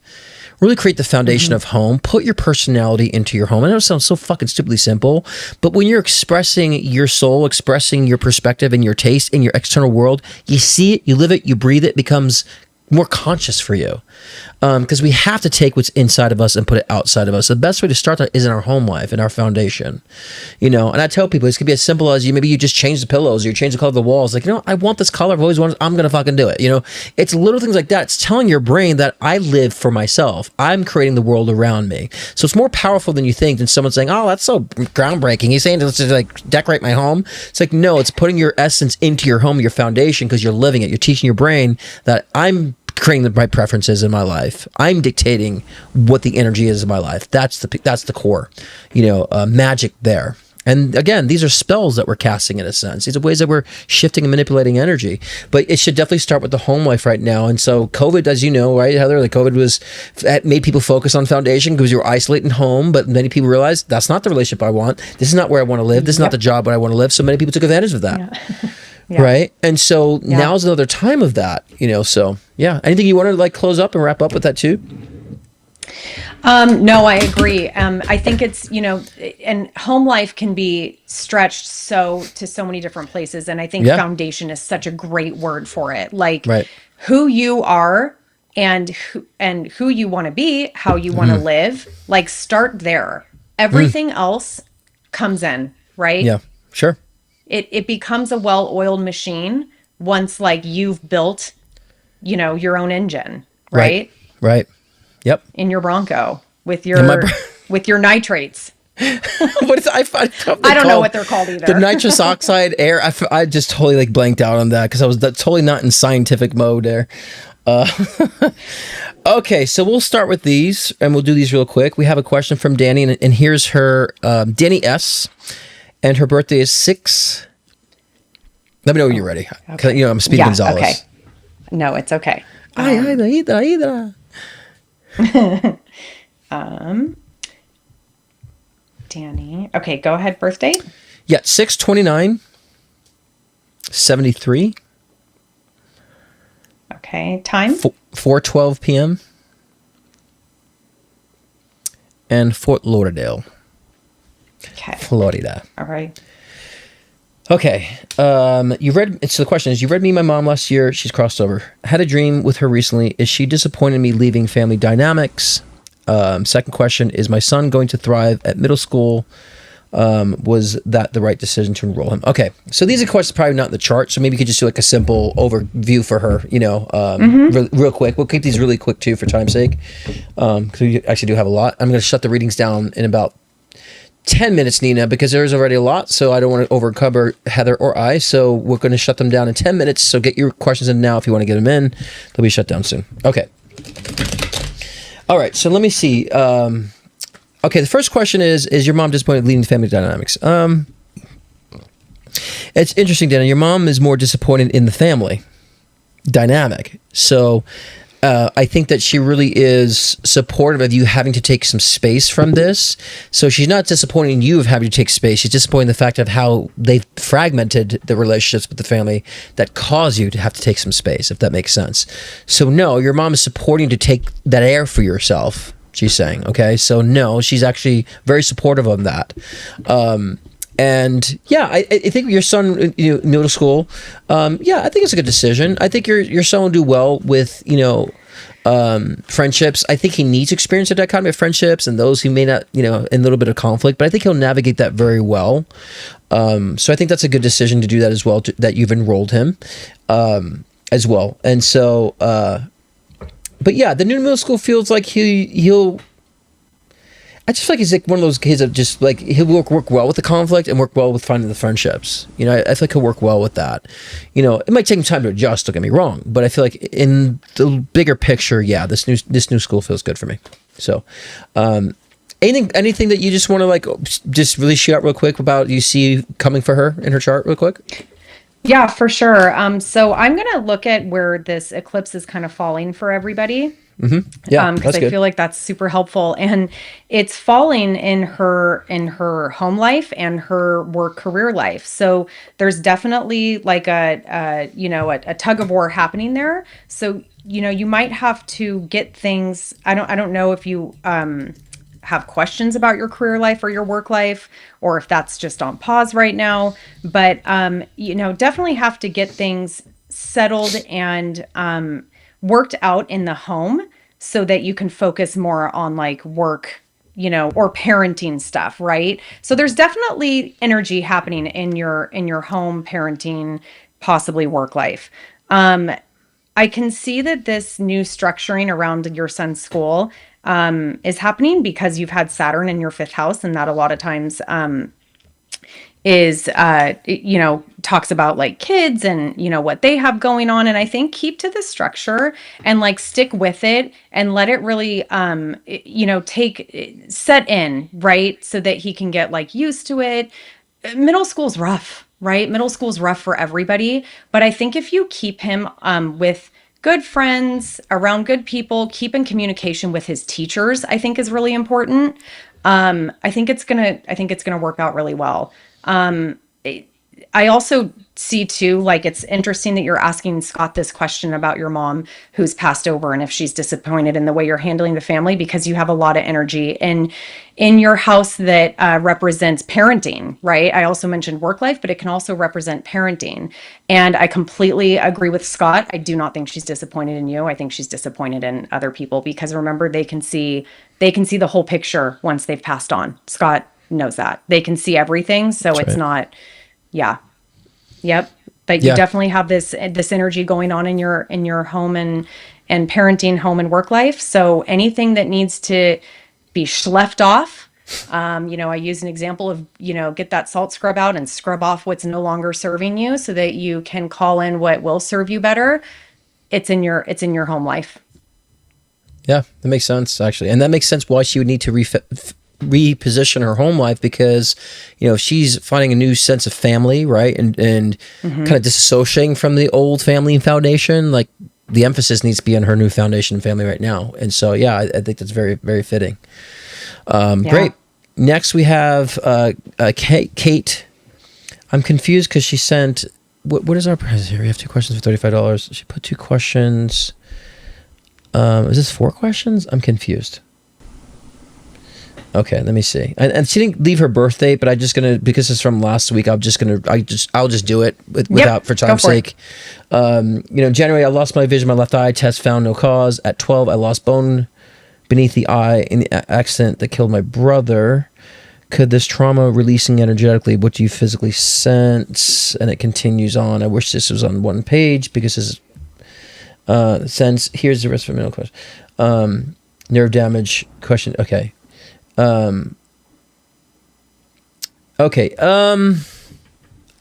Really create the foundation of home. Put your personality into your home. I know it sounds so fucking stupidly simple, but when you're expressing your soul, expressing your perspective and your taste in your external world, you see it, you live it, you breathe it, becomes more conscious for you, because we have to take what's inside of us and put it outside of us. The best way to start that is in our home life, in our foundation, and I tell people this could be as simple as maybe you just change the pillows, or you change the color of the walls. I want this color, I've always wanted, I'm gonna fucking do it. It's little things like that. It's telling your brain that I live for myself. I'm creating the world around me. So it's more powerful than you think, than someone saying, oh, that's so groundbreaking, he's saying to decorate my home. It's like, no, it's putting your essence into your home, your foundation, because you're living it. You're teaching your brain that I'm creating the right preferences in my life. I'm dictating what the energy is in my life. That's the core, magic there. And again, these are spells that we're casting in a sense. These are ways that we're shifting and manipulating energy. But it should definitely start with the home life right now. And so COVID, as you know, right, Heather, like COVID made people focus on foundation because you were isolating home. But many people realized that's not the relationship I want. This is not where I want to live. This is not the job where I want to live. So many people took advantage of that. Yeah. Right. And so now's another time of that, so yeah. Anything you want to like close up and wrap up with that too? No, I agree. I think it's, and home life can be stretched to so many different places. And I think foundation is such a great word for it. Like who you are and who you want to be, how you want to live, like start there. Everything else comes in, right? Yeah, sure. It becomes a well-oiled machine once like you've built, your own engine, right? Right. Yep. In your Bronco with your with your nitrates. What is I don't know what they're called either. The nitrous oxide air. I just totally like blanked out on that because I was totally not in scientific mode there. Okay, so we'll start with these and we'll do these real quick. We have a question from Danny, and here's her Danny S. And her birthday is 6. Let me know when you're ready. Okay. I'm Speedy Gonzalez. Okay. No, it's okay. Danny. Okay, go ahead. Birthday? Yeah, 6/29/73. Okay, time? 4:12 p.m. And Fort Lauderdale. Okay. Florida. All right. Okay. So the question is, you read Me, My Mom last year. She's crossed over. Had a dream with her recently. Is she disappointed in me leaving family dynamics? Second question, is my son going to thrive at middle school? Was that the right decision to enroll him? Okay. So these are questions probably not in the chart. So maybe you could just do like a simple overview for her, real quick. We'll keep these really quick too for time's sake. Because we actually do have a lot. I'm going to shut the readings down in about 10 minutes, Nina, because there's already a lot, so I don't want to overcover Heather or I, so we're going to shut them down in 10 minutes, so get your questions in now if you want to get them in. They'll be shut down soon. Okay. All right, so let me see. Okay, the first question is your mom disappointed leading family dynamics? It's interesting, Dana. Your mom is more disappointed in the family dynamic, so I think that she really is supportive of you having to take some space from this. So she's not disappointed in you of having to take space. She's disappointed in the fact of how they've fragmented the relationships with the family that cause you to have to take some space, if that makes sense. So no, your mom is supporting to take that air for yourself, she's saying. Okay, so no, she's actually very supportive of that. And yeah, I think your son, middle school, I think it's a good decision. I think your son will do well with, friendships. I think he needs experience of that kind of friendships and those who may not, in a little bit of conflict, but I think he'll navigate that very well. So I think that's a good decision to do that as well, that you've enrolled him, as well. And so, but yeah, the new middle school feels like he'll, I just feel like he's like one of those kids that just like he'll work well with the conflict and work well with finding the friendships. I feel like he'll work well with that. It might take him time to adjust. Don't get me wrong, but I feel like in the bigger picture, yeah, this new school feels good for me. So, anything that you just want to like just really shoot out real quick about you see coming for her in her chart real quick? Yeah, for sure. So I'm gonna look at where this eclipse is kind of falling for everybody. Mm-hmm. Yeah, because I feel like that's super helpful, and it's falling in her home life and her work career life. So there's definitely like a tug of war happening there. So you might have to get things. I don't know if you have questions about your career life or your work life, or if that's just on pause right now. But definitely have to get things settled and worked out in the home so that you can focus more on like work, or parenting stuff, right? So there's definitely energy happening in your home, parenting, possibly work life. I can see that this new structuring around your son's school is happening because you've had Saturn in your 5th house, and that a lot of times is talks about like kids and what they have going on, and I think keep to the structure and like stick with it and let it really take set in, right, so that he can get like used to it. Middle school's rough, right? Middle school's rough for everybody, but I think if you keep him with good friends, around good people, keep in communication with his teachers, I think is really important. I think it's gonna work out really well. I also see too, like, it's interesting that you're asking Scott this question about your mom who's passed over and if she's disappointed in the way you're handling the family, because you have a lot of energy in your house that represents parenting, right? I also mentioned work life, but it can also represent parenting. And I completely agree with Scott. I do not think she's disappointed in you. I think she's disappointed in other people, because remember, they can see the whole picture once they've passed on. Scott knows that. They can see everything. So That's it's right. not, yeah. Yep. But you definitely have this energy going on in your home and parenting, home and work life. So anything that needs to be schlepped off, I use an example of, get that salt scrub out and scrub off what's no longer serving you so that you can call in what will serve you better. It's in your home life. Yeah, that makes sense, actually. And that makes sense why she would need to reposition her home life, because she's finding a new sense of family, right, and kind of disassociating from the old family foundation. Like, the emphasis needs to be on her new foundation and family right now. And so I think that's very, very fitting. Great. Next we have Kate. I'm confused because she sent what is our price here? We have 2 questions for $35. She put 2 questions. Is this 4 questions? I'm confused. Okay, let me see. And she didn't leave her birth date, but I'm just gonna, because it's from last week, I'll just do it without, for time's sake. January, I lost my vision in my left eye. Test found no cause. At 12, I lost bone beneath the eye in the accident that killed my brother. Could this trauma releasing energetically? What do you physically sense? And it continues on. I wish this was on one page, because this is sense. Here's the rest of the middle question. Nerve damage question. Okay.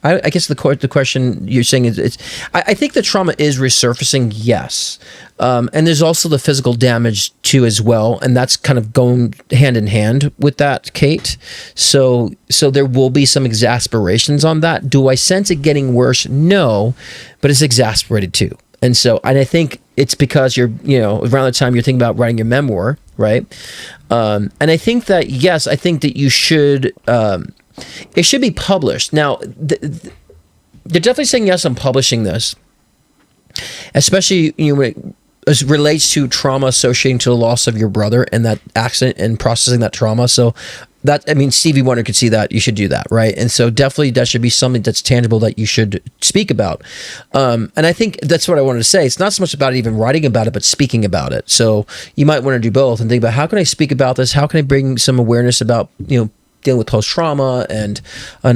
I guess the question you're saying is, I think the trauma is resurfacing, yes. And there's also the physical damage too as well, and that's kind of going hand in hand with that, Kate. So there will be some exasperations on that. Do I sense it getting worse? No, but it's exasperated too. And I think it's because you're, around the time you're thinking about writing your memoir, right? And I think that, yes, I think that you should, it should be published. Now, they're definitely saying yes on publishing this, especially, when it relates to trauma associating to the loss of your brother and that accident and processing that trauma. So Stevie Wonder could see that. You should do that, right? And so definitely that should be something that's tangible that you should speak about. And I think that's what I wanted to say. It's not so much about even writing about it, but speaking about it. So you might want to do both and think about, how can I speak about this? How can I bring some awareness about, dealing with post-trauma and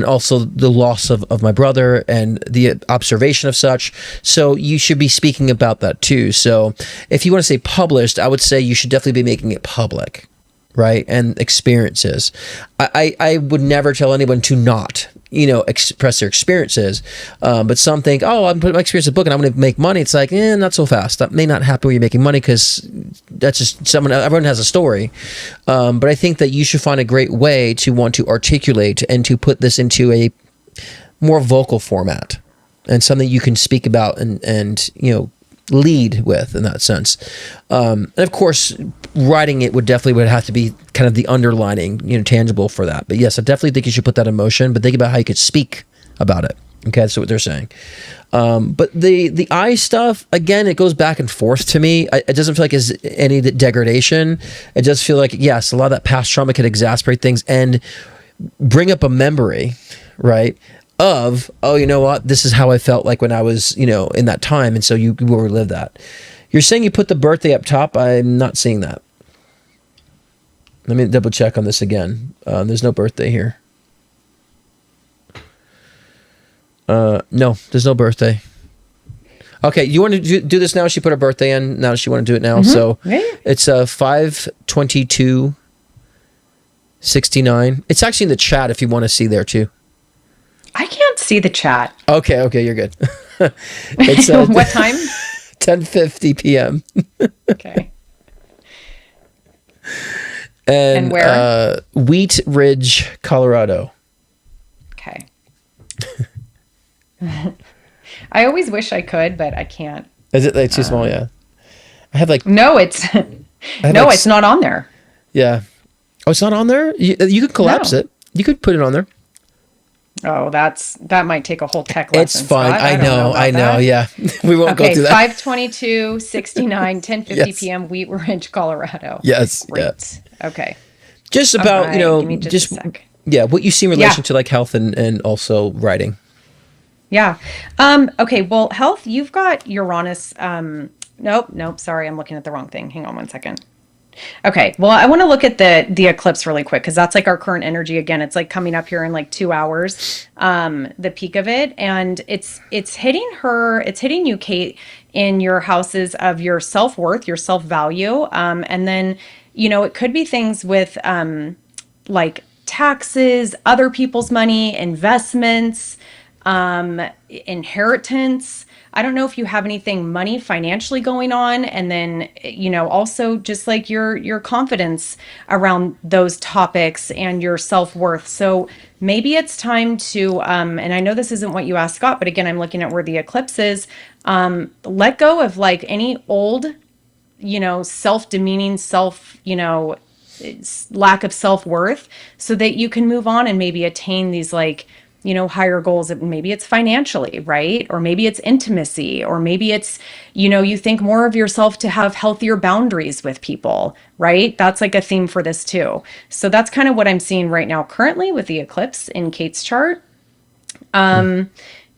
also the loss of my brother and the observation of such. So you should be speaking about that too. So if you want to say published, I would say you should definitely be making it public, right? And experiences. I would never tell anyone to not, express their experiences. But some think, I'm putting my experience in a book and I'm going to make money. It's like, not so fast. That may not happen when you're making money, because that's just everyone has a story. But I think that you should find a great way to want to articulate and to put this into a more vocal format and something you can speak about and lead with in that sense. And of course, writing it would have to be kind of the underlining, tangible for that. But yes, I definitely think you should put that in motion, but think about how you could speak about it. Okay, that's what they're saying. But the eye stuff, again, it goes back and forth to me. It doesn't feel like there's any degradation. It does feel like, yes, a lot of that past trauma could exasperate things and bring up a memory, right? Of, you know what, this is how I felt like when I was, in that time. And so you will relive that. You're saying you put the birthday up top. I'm not seeing that. Let me double check on this again. There's no birthday here. No, there's no birthday. Okay, you want to do this now? She put her birthday in. Now she want to do it now. Mm-hmm. So it's 5/22/69. It's actually in the chat if you want to see there too. see the chat. Okay, you're good. It's What time? 10:50 p.m. Okay. And where? Wheat Ridge, Colorado. Okay. I always wish I could, but I can't. Is it like too small? Yeah. I have like No, it's it's not on there. yeah. Oh, it's not on there. You could collapse No. it. You could put it on there. Oh, that might take a whole tech lesson. It's fine. Scott. I don't know. about I know. that. Yeah, we won't go Okay, through that. 5:22, 69, 10:50 Yes. p.m. Wheat Ridge, Colorado. Yes. Yeah. Great. Okay. Just about All right, give me just a sec. yeah, what you see in relation Yeah. to like health and also writing. Yeah. Okay. Well, health, you've got Uranus. Nope. Sorry. I'm looking at the wrong thing. Hang on one second. Okay. Well, I want to look at the eclipse really quick because that's like our current energy. Again, it's like coming up here in like 2 hours, the peak of it. And it's hitting you, Kate, in your houses of your self-worth, your self-value. And then, it could be things with, like taxes, other people's money, investments, inheritance. I don't know if you have anything money financially going on, and then also just like your confidence around those topics and your self-worth. So maybe it's time to and I know this isn't what you asked, Scott, but again, I'm looking at where the eclipse is. Let go of like any old self-demeaning, lack of self-worth, so that you can move on and maybe attain these like higher goals. Maybe it's financially, right? Or maybe it's intimacy, or maybe it's, you think more of yourself to have healthier boundaries with people, right? That's like a theme for this too. So that's kind of what I'm seeing right now currently with the eclipse in Kate's chart.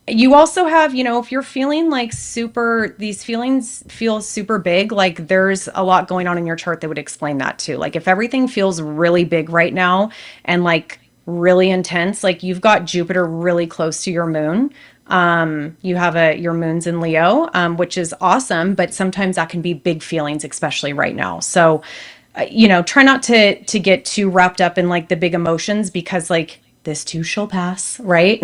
You also have, if you're feeling like these feelings feel super big, like there's a lot going on in your chart that would explain that too. Like if everything feels really big right now and like really intense, like you've got Jupiter really close to your moon. You have your moon's in Leo, which is awesome, but sometimes that can be big feelings, especially right now. So, try not to get too wrapped up in like the big emotions, because like this too shall pass, right?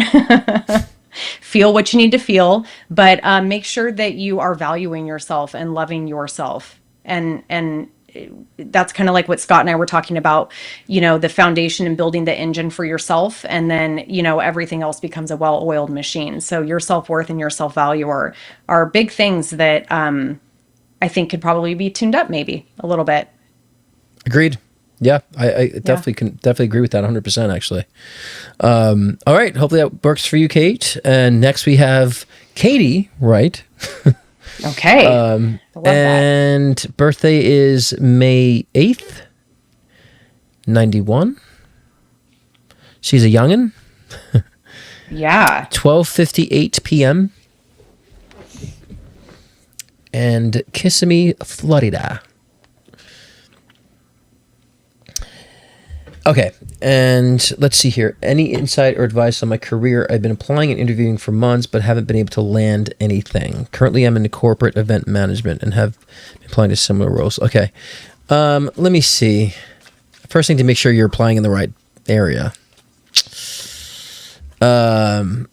Feel what you need to feel, but make sure that you are valuing yourself and loving yourself. And that's kind of like what Scott and I were talking about, the foundation and building the engine for yourself. And then, everything else becomes a well-oiled machine. So your self-worth and your self-value are big things that I think could probably be tuned up maybe a little bit. Agreed. Yeah, I definitely agree with that 100% actually. All right, hopefully that works for you, Kate. And next we have Katie, right? Okay. I love and birthday is May 8th, 91. She's a youngin'. Yeah. 12:58 p.m. and Kissimmee, Florida. Okay, and let's see here. Any insight or advice on my career? I've been applying and interviewing for months, but haven't been able to land anything. Currently, I'm in corporate event management and have been applying to similar roles. Okay, let me see. First thing to make sure you're applying in the right area. No,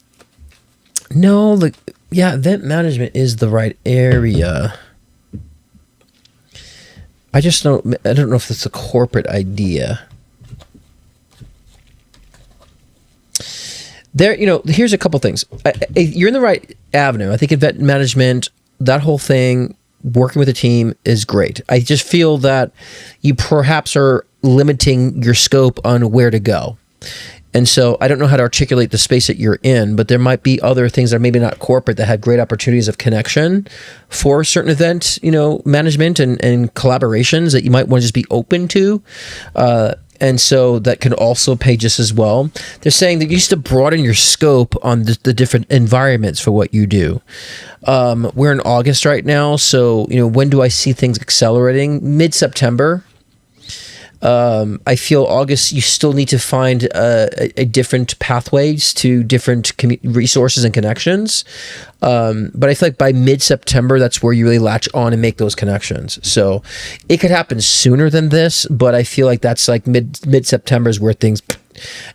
event management is the right area. I don't know if it's a corporate idea. There, here's a couple things. You're in the right avenue. I think event management, that whole thing, working with a team is great. I just feel that you perhaps are limiting your scope on where to go. And so I don't know how to articulate the space that you're in, but there might be other things that are maybe not corporate that have great opportunities of connection for certain event, management and collaborations that you might want to just be open to. And so that can also pay just as well. They're saying that you used to broaden your scope on the different environments for what you do. We're in August right now. So, when do I see things accelerating? Mid-September. I feel August, you still need to find a different pathways to different resources and connections. But I feel like by mid-September, that's where you really latch on and make those connections. So it could happen sooner than this, but I feel like that's like mid-September is where things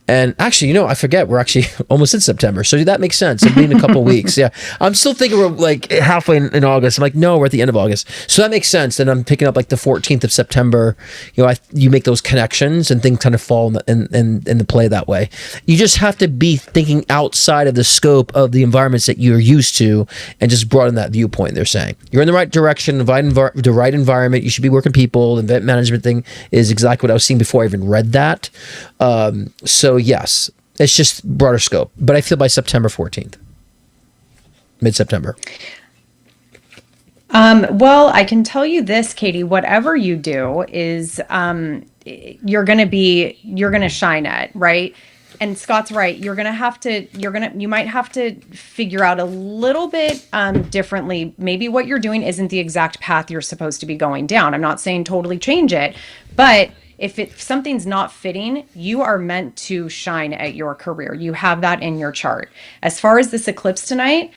And actually, I forget, we're actually almost in September. So that makes sense. It'll be in a couple weeks. Yeah. I'm still thinking we're like halfway in August. I'm like, no, we're at the end of August. So that makes sense. Then I'm picking up like the 14th of September. You make those connections and things kind of fall in the play that way. You just have to be thinking outside of the scope of the environments that you're used to and just broaden that viewpoint. They're saying you're in the right direction, the right environment. You should be working people. The event management thing is exactly what I was seeing before I even read that. So yes, it's just broader scope, but I feel by September 14th, mid-September. Well, I can tell you this, Katie, whatever you do is, you're going to shine at, right? And Scott's right. You might have to figure out a little bit, differently. Maybe what you're doing isn't the exact path you're supposed to be going down. I'm not saying totally change it, but if something's not fitting, you are meant to shine at your career. You have that in your chart. As far as this eclipse tonight,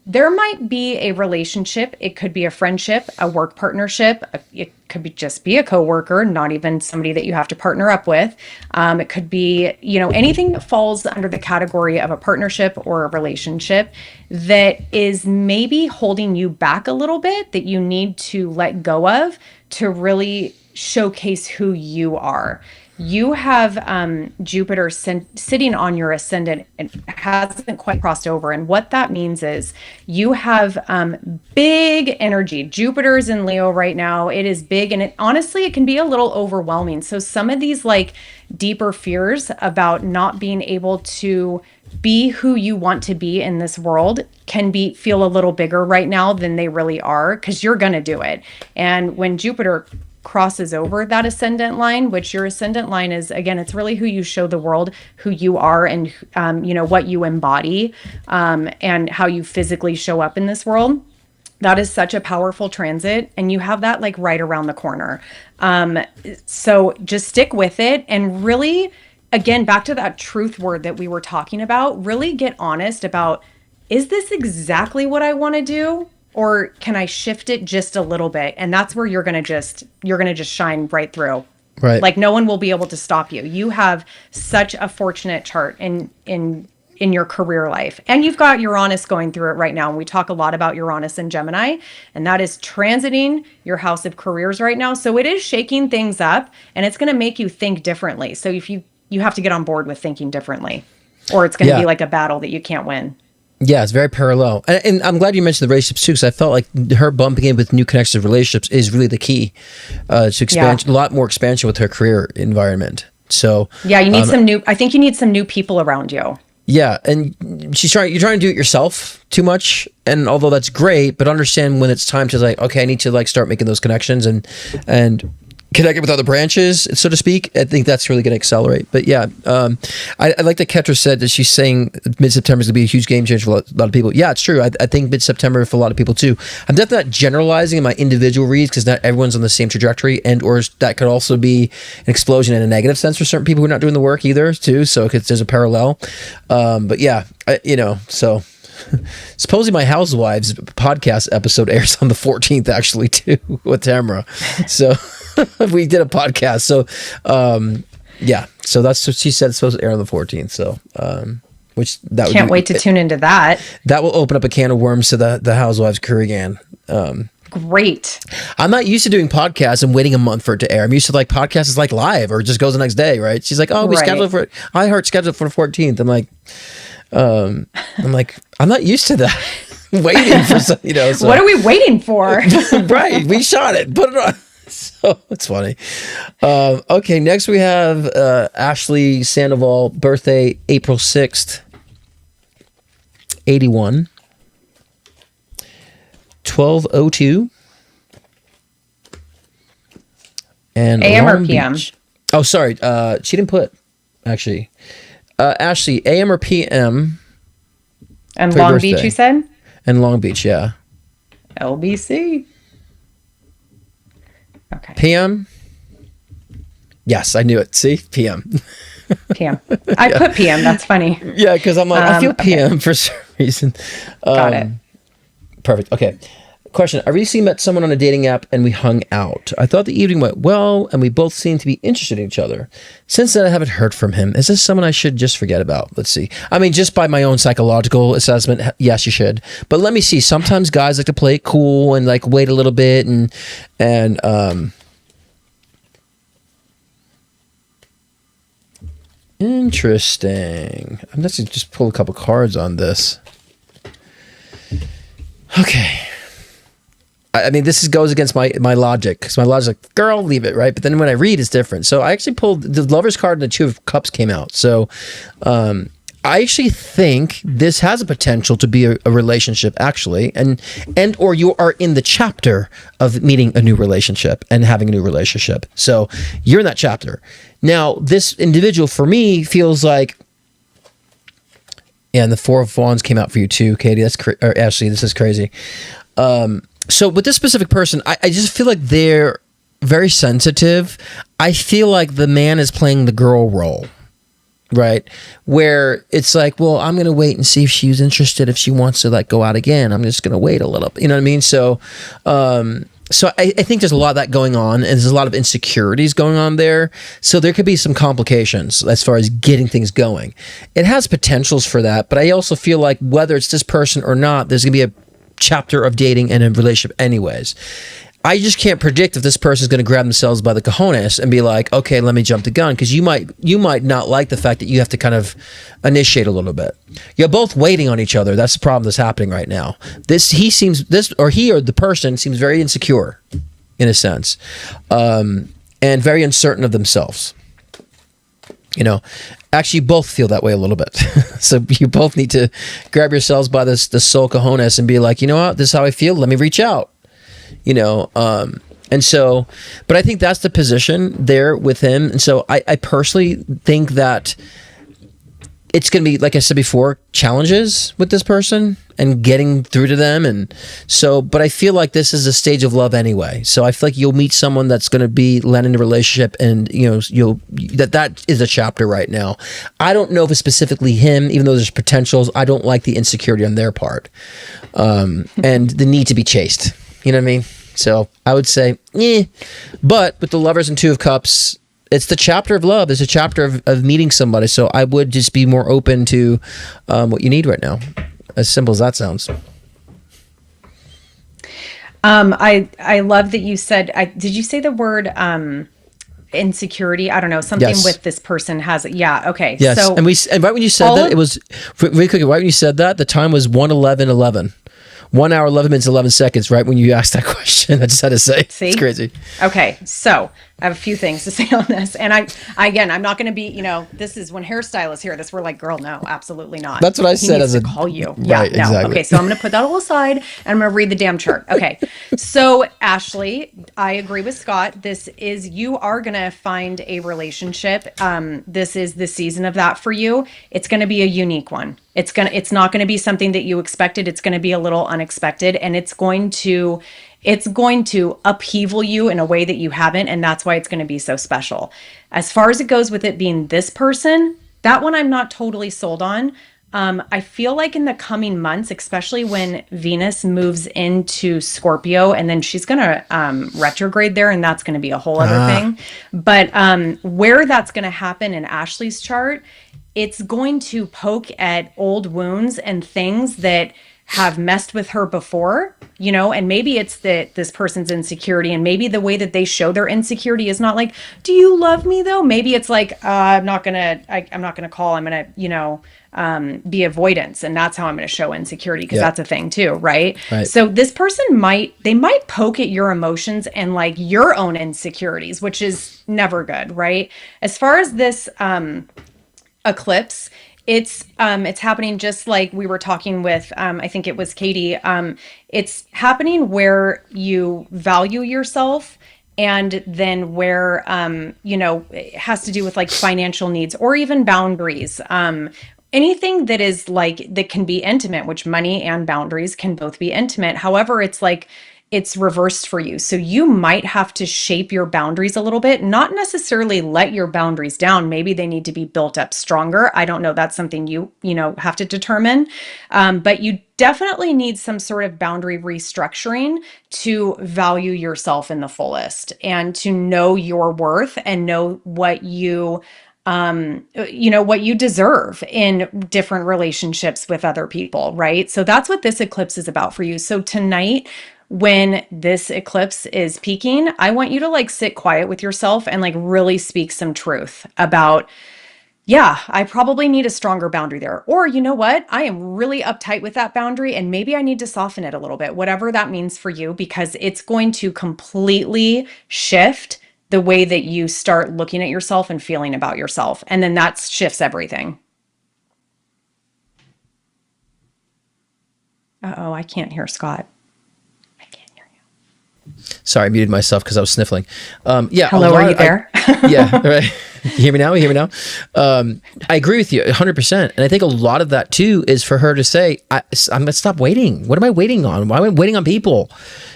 there might be a relationship. It could be a friendship, a work partnership. It could just be a coworker, not even somebody that you have to partner up with. It could be, anything that falls under the category of a partnership or a relationship that is maybe holding you back a little bit, that you need to let go of to really showcase who you are. You have Jupiter sitting on your ascendant and hasn't quite crossed over. And what that means is you have big energy. Jupiter's in Leo right now. It is big. And honestly, it can be a little overwhelming. So some of these like deeper fears about not being able to be who you want to be in this world can feel a little bigger right now than they really are, because you're going to do it. And when Jupiter crosses over that ascendant line, which your ascendant line is, again, it's really who you show the world, who you are, and what you embody, and how you physically show up in this world. That is such a powerful transit, and you have that like right around the corner. So just stick with it, and really, again, back to that truth word that we were talking about, really get honest about, is this exactly what I want to do? Or can I shift it just a little bit? And that's where you're gonna just shine right through. Right. Like no one will be able to stop you. You have such a fortunate chart in your career life. And you've got Uranus going through it right now. And we talk a lot about Uranus and Gemini, and that is transiting your house of careers right now. So it is shaking things up, and it's gonna make you think differently. So if you have to get on board with thinking differently, or it's gonna be like a battle that you can't win. Yeah, it's very parallel. And I'm glad you mentioned the relationships too, because I felt like her bumping in with new connections of relationships is really the key to expansion, a lot more expansion with her career environment. So yeah, you need I think you need some new people around you. Yeah, and you're trying to do it yourself too much, and although that's great, but understand when it's time to like, okay, I need to like start making those connections and connect it with other branches, so to speak. I think that's really going to accelerate. But yeah, I like that Ketra said that she's saying mid-September is going to be a huge game changer for a lot of people. Yeah, it's true. I think mid-September for a lot of people too. I'm definitely not generalizing in my individual reads, because not everyone's on the same trajectory, and or that could also be an explosion in a negative sense for certain people who are not doing the work either too. So there's a parallel. But yeah, so... Supposedly my Housewives podcast episode airs on the 14th actually too with Tamara. So we did a podcast. So yeah, so that's what she said. It's supposed to air on the 14th. So which that would can't wait to tune into that. That will open up a can of worms to the Housewives career again. Great. I'm not used to doing podcasts and waiting a month for it to air. I'm used to like podcasts is like live, or it just goes the next day, right? She's like, oh, we scheduled for iHeart scheduled for the 14th. I'm like, I'm not used to that. Waiting for some, So. What are we waiting for? Right, we shot it. Put it on. So it's funny. Okay, next we have Ashley Sandoval, birthday April 6th, 81, 12:02, and AM or Long PM? Beach. Oh, sorry. She didn't put actually. Ashley, AM or PM? And Long Beach, you said? And Long Beach, yeah. LBC. Okay. PM? Yes, I knew it. See? PM. PM. I put PM. That's funny. Yeah, because I'm like, I feel PM for some reason. Got it. Perfect. Okay. Question. I recently met someone on a dating app and we hung out. I thought the evening went well and we both seemed to be interested in each other. Since then, I haven't heard from him. Is this someone I should just forget about? Let's see. I mean, just by my own psychological assessment, yes, you should. But let me see. Sometimes guys like to play it cool and like wait a little bit and interesting. I'm just gonna just pull a couple cards on this. Okay. I mean, this goes against my logic, because my logic's like, girl, leave it, right? But then when I read, it's different. So I actually pulled the Lover's card and the Two of Cups came out. So I actually think this has a potential to be a relationship, actually, and or you are in the chapter of meeting a new relationship and having a new relationship. So you're in that chapter. Now, this individual, for me, feels like, yeah, and the Four of Wands came out for you too, Katie. Or Ashley, this is crazy. So with this specific person, I just feel like they're very sensitive. I feel like the man is playing the girl role, right? Where it's like, well, I'm going to wait and see if she's interested, if she wants to like go out again. I'm just going to wait a little bit. You know what I mean? So I think there's a lot of that going on, and there's a lot of insecurities going on there. So there could be some complications as far as getting things going. It has potentials for that, but I also feel like whether it's this person or not, there's going to be a chapter of dating and a relationship anyways. I just can't predict if this person is going to grab themselves by the cojones and be like, okay, let me jump the gun, because you might not like the fact that you have to kind of initiate a little bit. You're both waiting on each other. That's the problem that's happening right now. He or the person seems very insecure in a sense, and very uncertain of themselves. You know, actually, you both feel that way a little bit. So you both need to grab yourselves by the soul cojones and be like, you know what, this is how I feel. Let me reach out. You know, and so, but I think that's the position there with him. And so I personally think that it's going to be, like I said before, challenges with this person and getting through to them. And so, but I feel like this is a stage of love anyway. So I feel like you'll meet someone that's going to be led into a relationship, and you know, that is a chapter right now. I don't know if it's specifically him, even though there's potentials. I don't like the insecurity on their part, and the need to be chased. You know what I mean? So I would say, but with the Lovers and Two of Cups, it's the chapter of love. It's a chapter of meeting somebody. So I would just be more open to what you need right now. As simple as that sounds. I love that you said, did you say the word insecurity? I don't know, something Yes. with this person has, yeah, okay. Yes, So and right when you said that, it was really quick. Right when you said that, the time was 1:11:11. 1 hour, 11 minutes, 11 seconds, right when you asked that question. I just had to say. See? It's crazy. Okay, so I have a few things to say on this. And I'm not going to be, you know, this is when hairstylists hear this, we're like, girl, no, absolutely not. That's what I He said needs as to a- call you. Right, Yeah, no. exactly. Okay, so I'm going to put that all aside and I'm going to read the damn chart. Okay, so Ashley, I agree with Scott. You are going to find a relationship. This is the season of that for you. It's going to be a unique one. It's not going to be something that you expected. It's going to be a little unexpected, and it's going to upheaval you in a way that you haven't, and that's why it's going to be so special. As far as it goes with it being this person, that one I'm not totally sold on. I feel like in the coming months, especially when Venus moves into Scorpio, and then she's going to retrograde there, and that's going to be a whole other thing. But where that's going to happen in Ashley's chart, it's going to poke at old wounds and things that have messed with her before, you know, and maybe it's that this person's insecurity, and maybe the way that they show their insecurity is not like, do you love me though? Maybe it's like, I'm not gonna call, I'm gonna, you know, be avoidance. And that's how I'm going to show insecurity, because that's a thing too. Right. So this person might poke at your emotions and like your own insecurities, which is never good. Right. As far as this, eclipse, it's happening just like we were talking with, I think it was Katie. It's happening where you value yourself, and then where, you know, it has to do with like financial needs or even boundaries. Anything that is like, that can be intimate, which money and boundaries can both be intimate. However, it's like, it's reversed for you. So you might have to shape your boundaries a little bit, not necessarily let your boundaries down. Maybe they need to be built up stronger. I don't know. That's something you know, have to determine. But you definitely need some sort of boundary restructuring to value yourself in the fullest and to know your worth and know what you know, what you deserve in different relationships with other people, right? So that's what this eclipse is about for you. So tonight, when this eclipse is peaking, I want you to like sit quiet with yourself and like really speak some truth about, yeah, I probably need a stronger boundary there. Or you know what? I am really uptight with that boundary and maybe I need to soften it a little bit, whatever that means for you, because it's going to completely shift the way that you start looking at yourself and feeling about yourself. And then that shifts everything. Uh-oh, I can't hear Scott. I can't hear you. Sorry, I muted myself because I was sniffling. Yeah. Hello, are you there? Yeah, right. You hear me now? You hear me now? I agree with you 100%. And I think a lot of that too is for her to say, I'm going to stop waiting. What am I waiting on? Why am I waiting on people?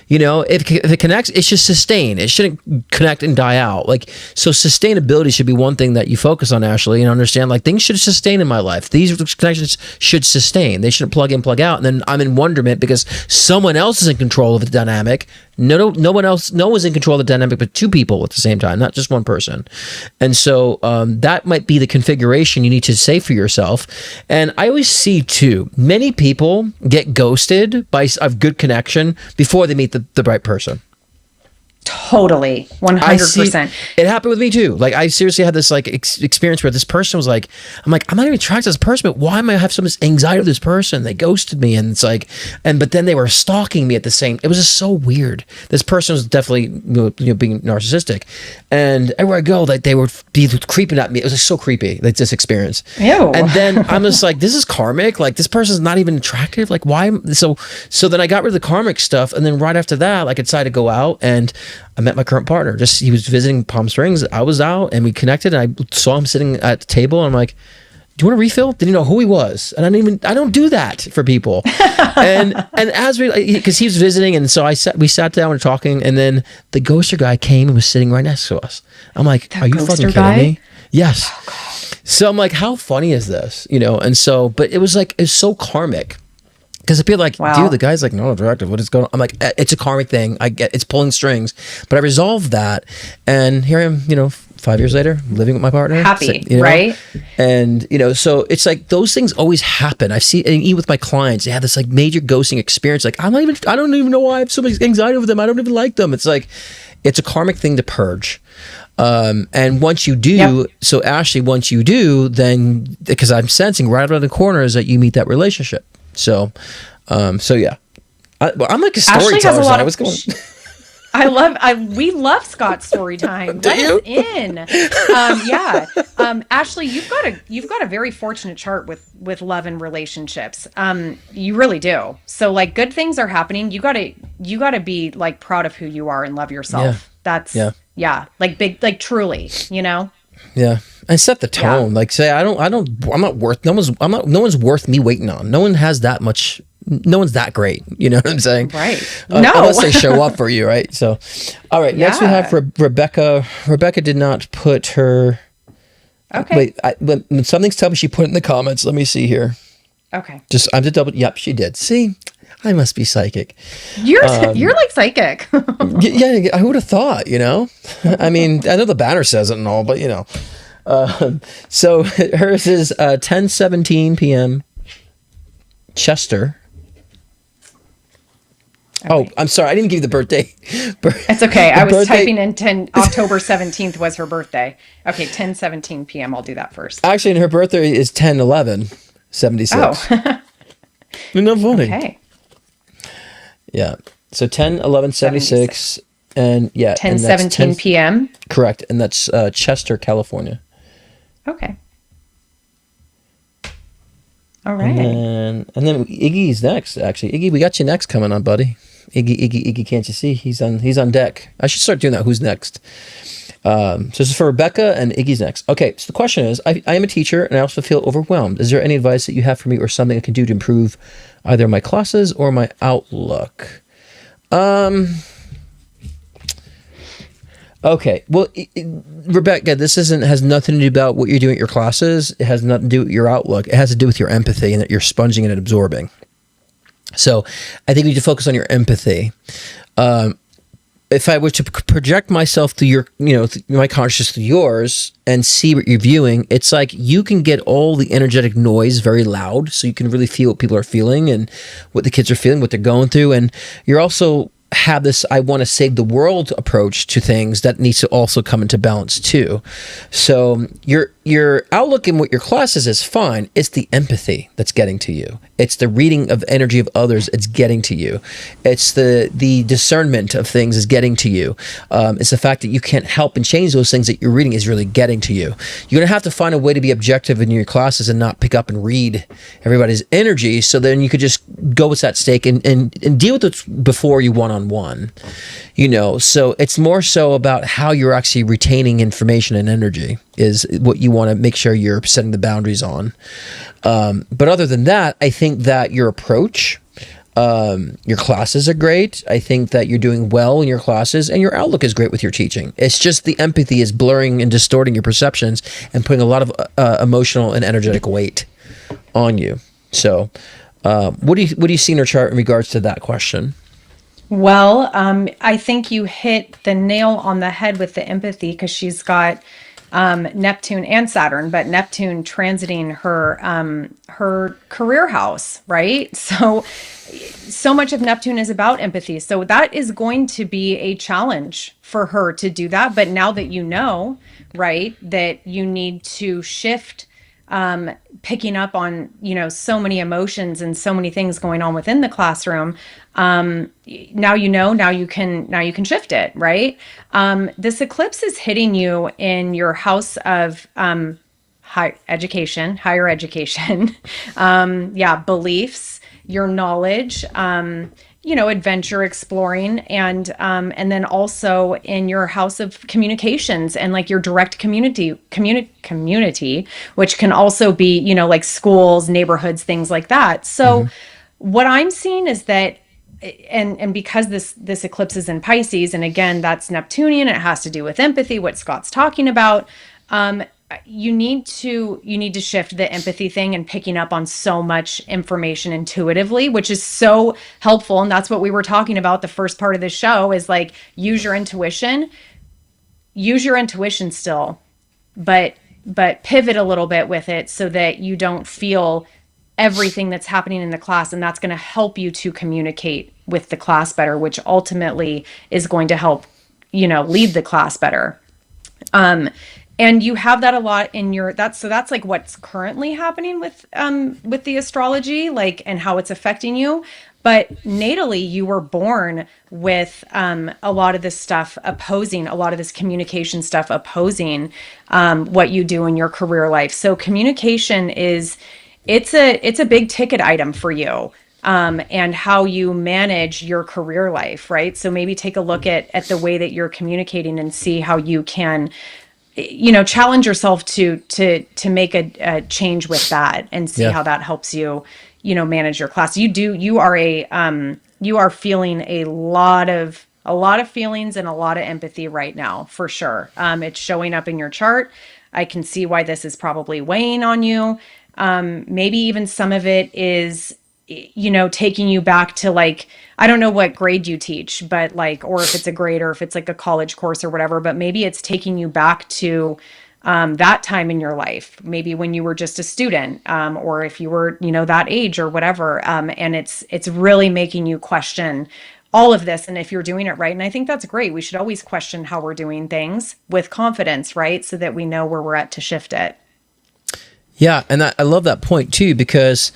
You know, if it connects, it should sustain. It shouldn't connect and die out. Like, so sustainability should be one thing that you focus on, Ashley, and understand like things should sustain in my life. These connections should sustain. They shouldn't plug in, plug out. And then I'm in wonderment because someone else is in control of the dynamic. No one's in control of the dynamic, but two people at the same time, not just one person. And so that might be the configuration you need to say for yourself. And I always see too, many people get ghosted by a good connection before they meet the right person. Totally. 100%. It happened with me too. Like I seriously had this like experience where this person was like, I'm not even attracted to this person, but why am I have so much anxiety with this person? They ghosted me. And it's like, but then they were stalking me at the same, it was just so weird. This person was definitely being narcissistic. And everywhere I go, like they would be creeping at me. It was just so creepy, like this experience. Ew. And then I'm just like, this is karmic. Like this person's not even attractive. Like why? So then I got rid of the karmic stuff. And then right after that, like I decided to go out and I met my current partner. He was visiting Palm Springs. I was out and we connected and I saw him sitting at the table and I'm like, do you want a refill? Didn't know who he was. And I don't do that for people. and as because he was visiting and so we sat down and talking and then the ghoster guy came and was sitting right next to us. I'm like, are you fucking kidding me? Yes. Oh, so I'm like, how funny is this? You know? And so, but it was like, it's so karmic. Because if you're like, wow, dude, the guy's like, no, attractive. What is going on? I'm like, it's a karmic thing. I get it's pulling strings. But I resolved that. And here I am, 5 years later, living with my partner. Happy, right? And, so it's like those things always happen. I've seen, and even with my clients, they have this like major ghosting experience. Like, I don't even know why I have so much anxiety over them. I don't even like them. It's like, it's a karmic thing to purge. And once you do, yep. So Ashley, once you do, then, because I'm sensing right around the corner is that you meet that relationship. So yeah, I'm like a storyteller. What's going on? We love Scott's story time. Let us in. Yeah. Ashley, you've got a very fortunate chart with love and relationships. You really do. So like good things are happening. You gotta be like proud of who you are and love yourself. Yeah. That's like big, like truly, Yeah. And set the tone. Yeah. Like say, I'm not worth, no one's worth me waiting on. No one has that much, no one's that great. You know what I'm saying? Right. No. Unless they show up for you, right? So, all right. Next we have Rebecca. Rebecca did not put her. Okay. Wait, when something's telling me she put it in the comments. Let me see here. Okay. I'm to double. Yep, she did. See, I must be psychic. You're like psychic. Yeah, I would have thought, I mean, I know the banner says it and all, but so hers is 10:17 p.m. Chester. Okay. Oh, I'm sorry. I didn't give you the birthday. It's okay. I was typing in October 17th was her birthday. Okay, 10:17 p.m. I'll do that first. Actually, and her birthday is 10/11/76. Oh. Isn't that funny? Okay. Yeah. So 10/11/76 and 10:17 p.m. Correct. And that's Chester, California. Okay. All right. And then Iggy's next, actually. Iggy, we got you next coming on, buddy. Iggy, can't you see? He's on deck. I should start doing that. Who's next? So this is for Rebecca and Iggy's next. Okay, so the question is, I am a teacher and I also feel overwhelmed. Is there any advice that you have for me or something I can do to improve either my classes or my outlook? Okay. Well, Rebecca, this has nothing to do about what you're doing at your classes. It has nothing to do with your outlook. It has to do with your empathy and that you're sponging and absorbing. So I think you need to focus on your empathy. If I were to project myself through your, my consciousness through yours and see what you're viewing, it's like you can get all the energetic noise very loud, so you can really feel what people are feeling and what the kids are feeling, what they're going through. And you're also have this I want to save the world approach to things that needs to also come into balance too. So your outlook in what your class is fine. It's the empathy that's getting to you. It's the reading of energy of others. It's getting to you. It's the discernment of things is getting to you. It's the fact that you can't help and change those things that you're reading is really getting to you. You're going to have to find a way to be objective in your classes and not pick up and read everybody's energy. So then you could just go with that stake and deal with it before you one-on-one, so it's more so about how you're actually retaining information and energy is what you want to make sure you're setting the boundaries on. But other than that, I think that your approach, your classes are great. I think that you're doing well in your classes and your outlook is great with your teaching. It's just the empathy is blurring and distorting your perceptions and putting a lot of emotional and energetic weight on you. So what do you see in her chart in regards to that question? Well, I think you hit the nail on the head with the empathy because she's got Neptune and Saturn, but Neptune transiting her career house, right? So much of Neptune is about empathy. So that is going to be a challenge for her to do that. But now that you know, right, that you need to shift picking up on, so many emotions and so many things going on within the classroom. Now you can shift it, right? This eclipse is hitting you in your house of higher education, beliefs, your knowledge, adventure exploring, and then also in your house of communications and like your direct community, which can also be, like schools, neighborhoods, things like that. So what I'm seeing is that, and because this eclipse is in Pisces, and again, that's Neptunian, it has to do with empathy, what Scott's talking about. You need to shift the empathy thing and picking up on so much information intuitively, which is so helpful. And that's what we were talking about. The first part of the show is like, use your intuition still, but pivot a little bit with it so that you don't feel everything that's happening in the class. And that's going to help you to communicate with the class better, which ultimately is going to help, lead the class better. And you have that a lot in that's like what's currently happening with the astrology, like, and how it's affecting you. But natally, you were born with a lot of this stuff opposing, a lot of this communication stuff opposing what you do in your career life. So communication it's a big ticket item for you. And how you manage your career life, right? So maybe take a look at the way that you're communicating and see how you can challenge yourself to make a change with that and see how that helps you, manage your class. You are feeling a lot of feelings and a lot of empathy right now, for sure. It's showing up in your chart. I can see why this is probably weighing on you. Maybe even some of it is, taking you back to like, I don't know what grade you teach, but like, or if it's a grade or if it's like a college course or whatever, but maybe it's taking you back to that time in your life, maybe when you were just a student, or if you were, that age or whatever. And it's really making you question all of this. And if you're doing it right, and I think that's great. We should always question how we're doing things with confidence, right? So that we know where we're at to shift it. Yeah. And I love that point too, because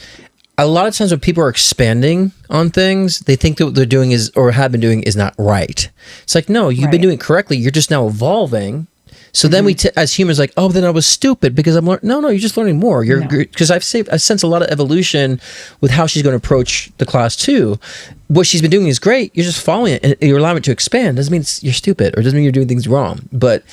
a lot of times when people are expanding on things, they think that what they're doing is, or have been doing, is not right. It's like, no, you've been doing it correctly. You're just now evolving So then as humans, like, oh, then I was stupid because I'm learning. No, you're just learning more. Because I sense a lot of evolution with how she's going to approach the class too. What she's been doing is great. You're just following it, and you're allowing it to expand. Doesn't mean you're stupid, or doesn't mean you're doing things wrong. But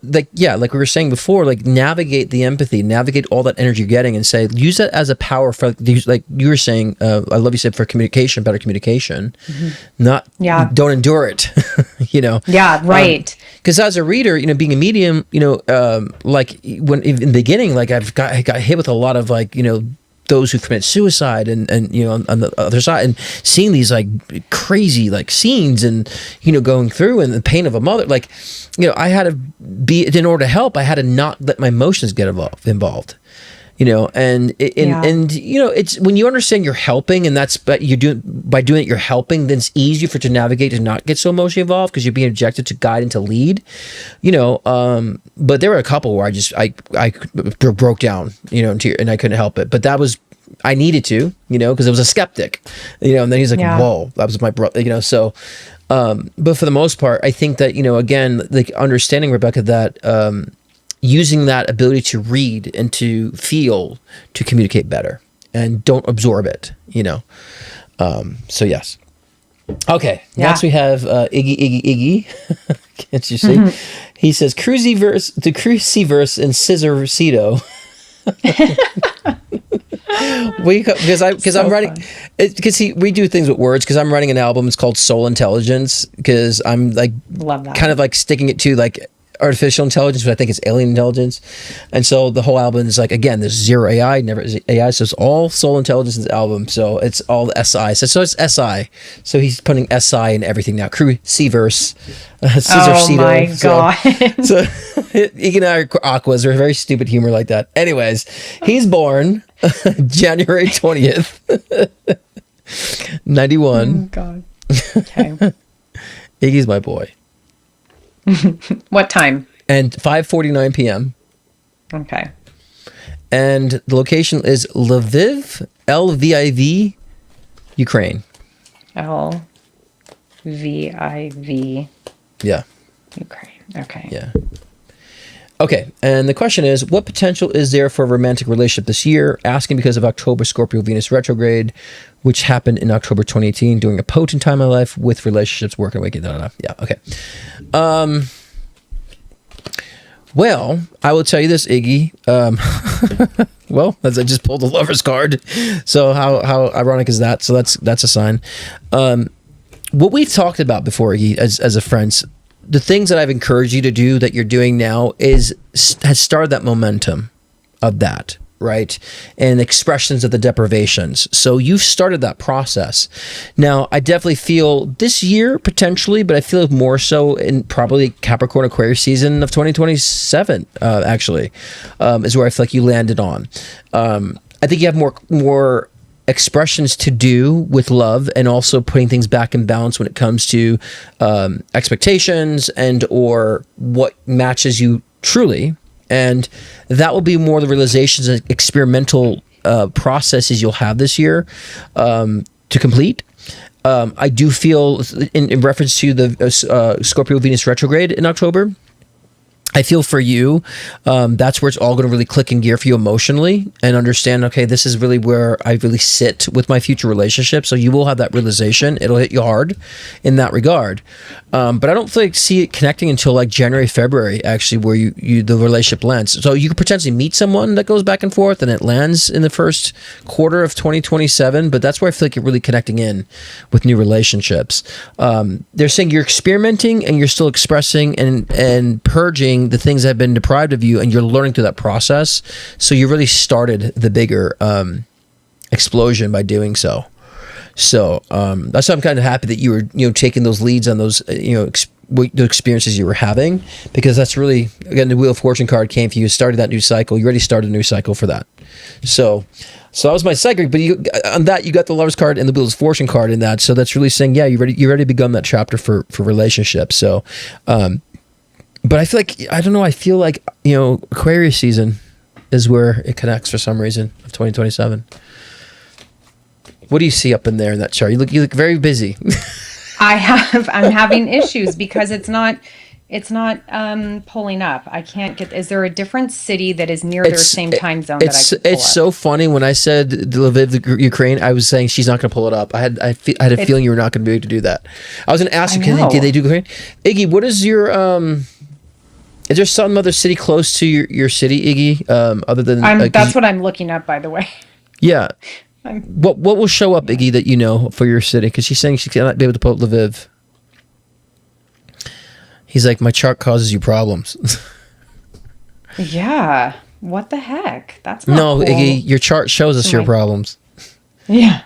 like we were saying before, like navigate the empathy, navigate all that energy you're getting, and say use that as a power for, like you were saying. I love you said for communication, better communication. Not don't endure it. Yeah, right. Because as a reader, being a medium, like when in the beginning, like I got hit with a lot of like those who commit suicide and on the other side, and seeing these like crazy like scenes and going through, and the pain of a mother, like I had to be, in order to help, I had to not let my emotions get involved. And it's when you understand you're helping, and that's by doing it, you're helping, then it's easier for it to navigate, to not get so emotionally involved, because you're being objected to guide and to lead, but there were a couple where I broke down, and I couldn't help it, but that was, I needed to, because it was a skeptic, and then he's like, whoa, that was my brother, so, but for the most part, I think that, again, like understanding, Rebecca, that, using that ability to read and to feel to communicate better, and don't absorb it, so yes. Okay. Next we have Iggy. Can't you see? He says Cruciverse, the Cruciverse and Exposito. Because I'm writing, because we do things with words, because I'm writing an album. It's called Soul Intelligence, because I'm like, love that, kind of like sticking it to like artificial intelligence, but I think it's alien intelligence. And so the whole album is like, again, there's zero AI, never is AI, so it's all Soul Intelligence in the album. So it's all the SI. So it's SI. So he's putting SI in everything now. Cruciverse. Oh my God. So he and I are aquas. They're very stupid humor like that. Anyways, he's born January 20th, 91. Oh God. Okay. Iggy's my boy. What time? And 5:49 p.m. Okay. And the location is Lviv, Lviv, Ukraine. Lviv. Yeah. Ukraine. Okay. Yeah. Okay, and the question is, what potential is there for a romantic relationship this year? Asking because of October Scorpio Venus retrograde, which happened in October 2018, during a potent time in my life with relationships, work, and waking. Yeah, okay. Well, I will tell you this, Iggy. Well, as I just pulled the Lover's card, so how ironic is that? So that's a sign. What we've talked about before, Iggy, as a friend, the things that I've encouraged you to do that you're doing now has started that momentum of that, right? And expressions of the deprivations. So you've started that process. Now, I definitely feel this year, potentially, but I feel more so in probably Capricorn Aquarius season of 2027, actually, is where I feel like you landed on. I think you have more expressions to do with love, and also putting things back in balance when it comes to expectations and or what matches you truly. And that will be more the realizations and experimental processes you'll have this year to complete. I do feel in reference to the Scorpio Venus retrograde in October, I feel for you, that's where it's all going to really click in gear for you emotionally, and understand, okay, this is really where I really sit with my future relationship. So you will have that realization. It'll hit you hard in that regard. But I don't see it connecting until like January, February, actually, where the relationship lands. So you could potentially meet someone that goes back and forth, and it lands in the first quarter of 2027. But that's where I feel like you're really connecting in with new relationships. They're saying you're experimenting, and you're still expressing and purging the things that have been deprived of you, and you're learning through that process. So you really started the bigger explosion by doing so. So that's why I'm kind of happy that you were taking those leads on those the experiences you were having, because that's really, again, the Wheel of Fortune card came for you. Started that new cycle. You already started a new cycle for that. So that was my segment. But on that, you got the Lover's card and the Wheel of Fortune card in that. So that's really saying, yeah, you already begun that chapter for relationships. So. But I feel like, I don't know, I feel like, Aquarius season is where it connects for some reason of 2027. What do you see up in there in that chart? You look very busy. I'm having issues because it's not, It's not pulling up. I can't get. Is there a different city that is near their same time zone that I could pull it's up? so funny when I said Lviv, Ukraine. I was saying she's not going to pull it up. I had a feeling you were not going to be able to do that. I was going to ask you, know. did they do Ukraine? Iggy, what is your Is there some other city close to your city, Iggy? Other than that's what I'm looking up, by the way. Yeah. What will show up, Iggy, that you know for your city? Because she's saying she cannot be able to pull up Lviv. He's like, my chart causes you problems. Yeah. What the heck? That's not No, cool. Iggy, your chart shows us your problems. Yeah.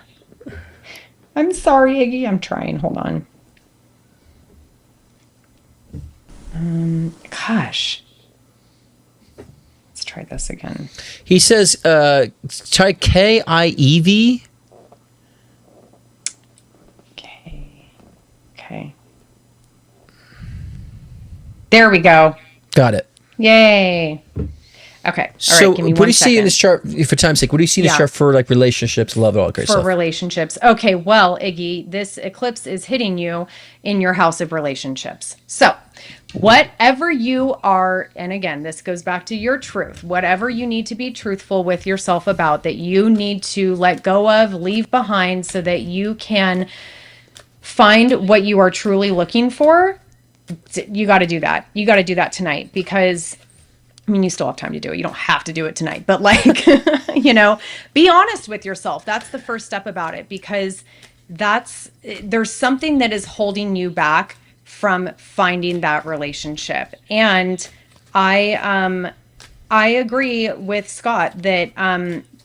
I'm sorry, Iggy. I'm trying. Hold on. Gosh. Let's try this again. He says, try KIEV. Okay. There we go. Got it. Yay. Okay. All So right. Give me what do one you see in second. this chart, for time's sake, what do you see in this Yeah. chart for like relationships, love, all that great For stuff? relationships. Okay, well, Iggy, this eclipse is hitting you in your house of relationships. So, whatever you are, and again, this goes back to your truth, whatever you need to be truthful with yourself about, that you need to let go of, leave behind, so that you can find what you are truly looking for, you got to do that. You got to do that tonight, because I mean, you still have time to do it. You don't have to do it tonight, but like, be honest with yourself. That's the first step about it, because there's something that is holding you back from finding that relationship. And I agree with Scott that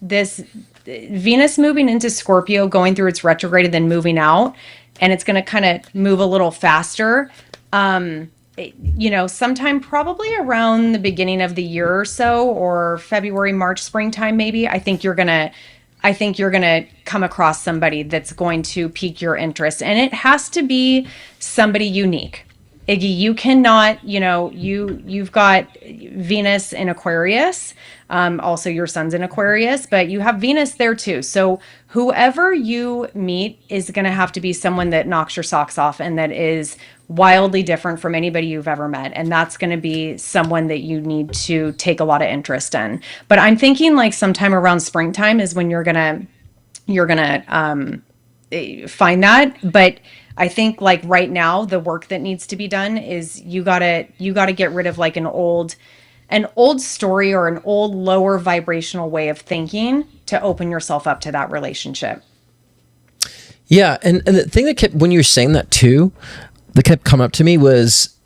this Venus moving into Scorpio, going through its retrograde and then moving out, and it's going to kind of move a little faster. Sometime probably around the beginning of the year or so, or February, March, springtime, maybe. I think you're gonna come across somebody that's going to pique your interest, and it has to be somebody unique. Iggy, you cannot, you've got Venus in Aquarius. Also your sun's in Aquarius, but you have Venus there too. So whoever you meet is going to have to be someone that knocks your socks off and that is wildly different from anybody you've ever met. And that's going to be someone that you need to take a lot of interest in. But I'm thinking like sometime around springtime is when you're going to find that. But I think like right now, the work that needs to be done is you gotta get rid of like an old story or an old lower vibrational way of thinking to open yourself up to that relationship. Yeah, and the thing that kept, when you were saying that too, that kept coming up to me was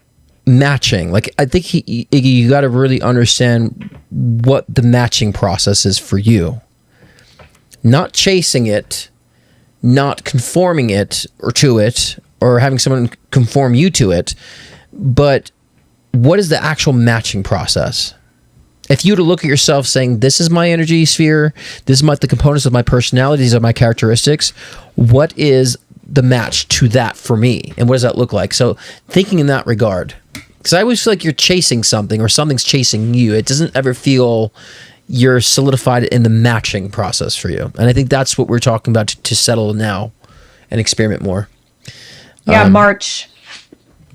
matching. Like, I think you got to really understand what the matching process is for you. Not chasing it, not conforming it or to it, or having someone conform you to it, but what is the actual matching process? If you were to look at yourself saying, this is my energy sphere, this is the components of my personality, these are my characteristics, what is the match to that for me? And what does that look like? So thinking in that regard, because I always feel like you're chasing something or something's chasing you. It doesn't ever feel you're solidified in the matching process for you. And I think that's what we're talking about to settle now and experiment more. Yeah, March.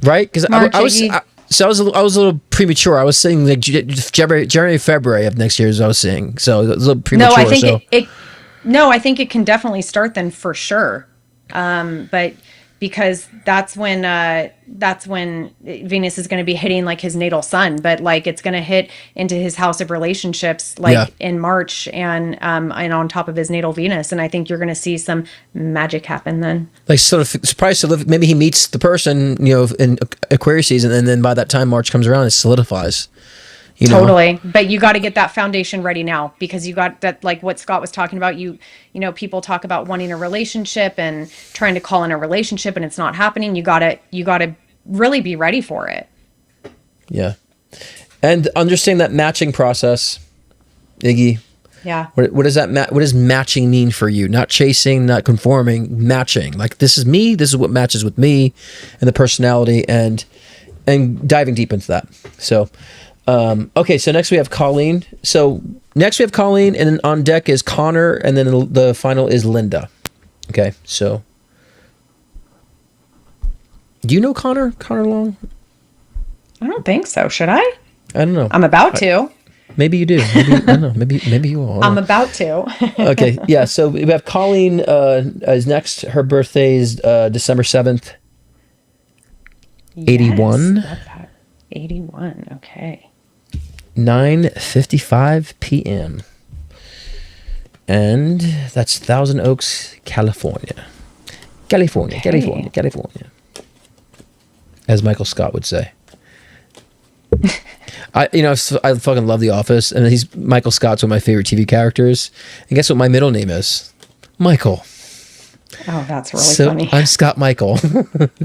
Right? Because I was... Iggy. So I was a little premature. I was saying like January, February of next year, as I was saying. So it was a little premature. No, I think it can definitely start then for sure. But because that's when Venus is going to be hitting like his natal sun, but like it's going to hit into his house of relationships in March and on top of his natal Venus. And I think you're going to see some magic happen then. Like sort of surprised to live. Maybe he meets the person, in Aquarius season, and then by that time March comes around, it solidifies. Totally. But you got to get that foundation ready now, because you got that, like what Scott was talking about. People talk about wanting a relationship and trying to call in a relationship and it's not happening. You got to really be ready for it. Yeah. And understand that matching process, Iggy. Yeah. What does that what does matching mean for you? Not chasing, not conforming, matching. Like, this is me, this is what matches with me and the personality, and diving deep into that. So okay, so next we have Colleen. And then on deck is Connor, and then the final is Linda. Okay, so do you know Connor Long? I don't think so. Should I? I don't know. I'm about to. Maybe you do. Maybe, I don't know. Maybe you will. I'm about to. Okay. Yeah. So we have Colleen is next. Her birthday is December 7th. 81. Yes, love that. 81. Okay. 9:55 p.m. And that's Thousand Oaks, California. California. As Michael Scott would say. I fucking love The Office, and Michael Scott's one of my favorite TV characters. And guess what my middle name is? Michael. Oh, that's really funny. I'm Scott Michael.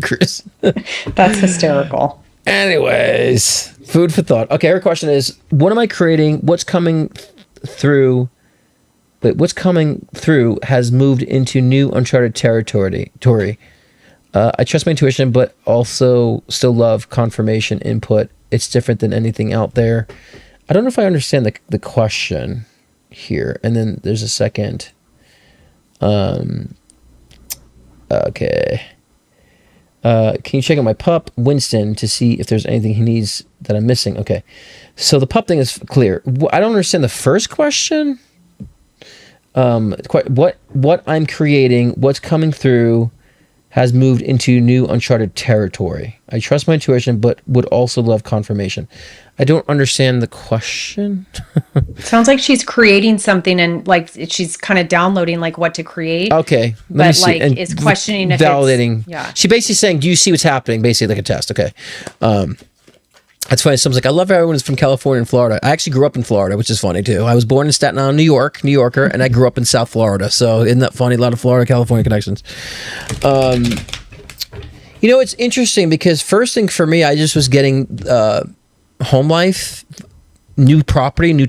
Chris. That's hysterical. Anyways, food for thought. Okay, her question is, what am I creating? What's coming through has moved into new uncharted territory. I trust my intuition, but also still love confirmation input. It's different than anything out there. I don't know if I understand the question here. And then there's a second. Okay. Can you check out my pup, Winston, to see if there's anything he needs that I'm missing? Okay. So the pup thing is clear. I don't understand the first question. What I'm creating, what's coming through, has moved into new uncharted territory. I trust my intuition, but would also love confirmation. I don't understand the question. Sounds like she's creating something and like she's kind of downloading like what to create. Okay. But like is questioning if validating. It's, yeah. She basically saying, do you see what's happening? Basically like a test. Okay. That's funny. Someone's like, I love everyone who's from California and Florida. I actually grew up in Florida, which is funny too. I was born in Staten Island, New Yorker, and I grew up in South Florida. So isn't that funny? A lot of Florida, California connections. It's interesting because first thing for me, I just was getting home life, new property, new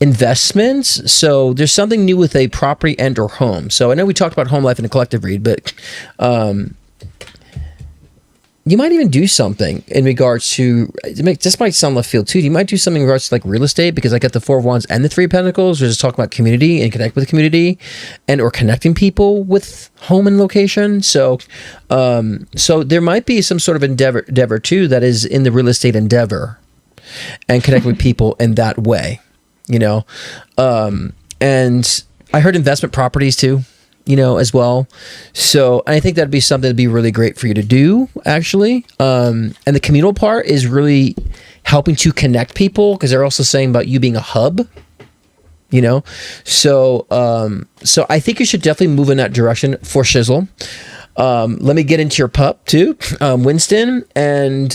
investments. So there's something new with a property and or home. So I know we talked about home life in a collective read, but you might even do something in regards to, this might sound left field too, you might do something in regards to like real estate, because I got the Four of Wands and the Three of Pentacles. We're just talking about community and connect with the community and or connecting people with home and location. So there might be some sort of endeavor too that is in the real estate endeavor and connect with people in that way, and I heard investment properties too, as well. So I think that'd be something that'd be really great for you to do, actually. And the communal part is really helping to connect people, because they're also saying about you being a hub, So I think you should definitely move in that direction for shizzle. Let me get into your pup too, Winston. And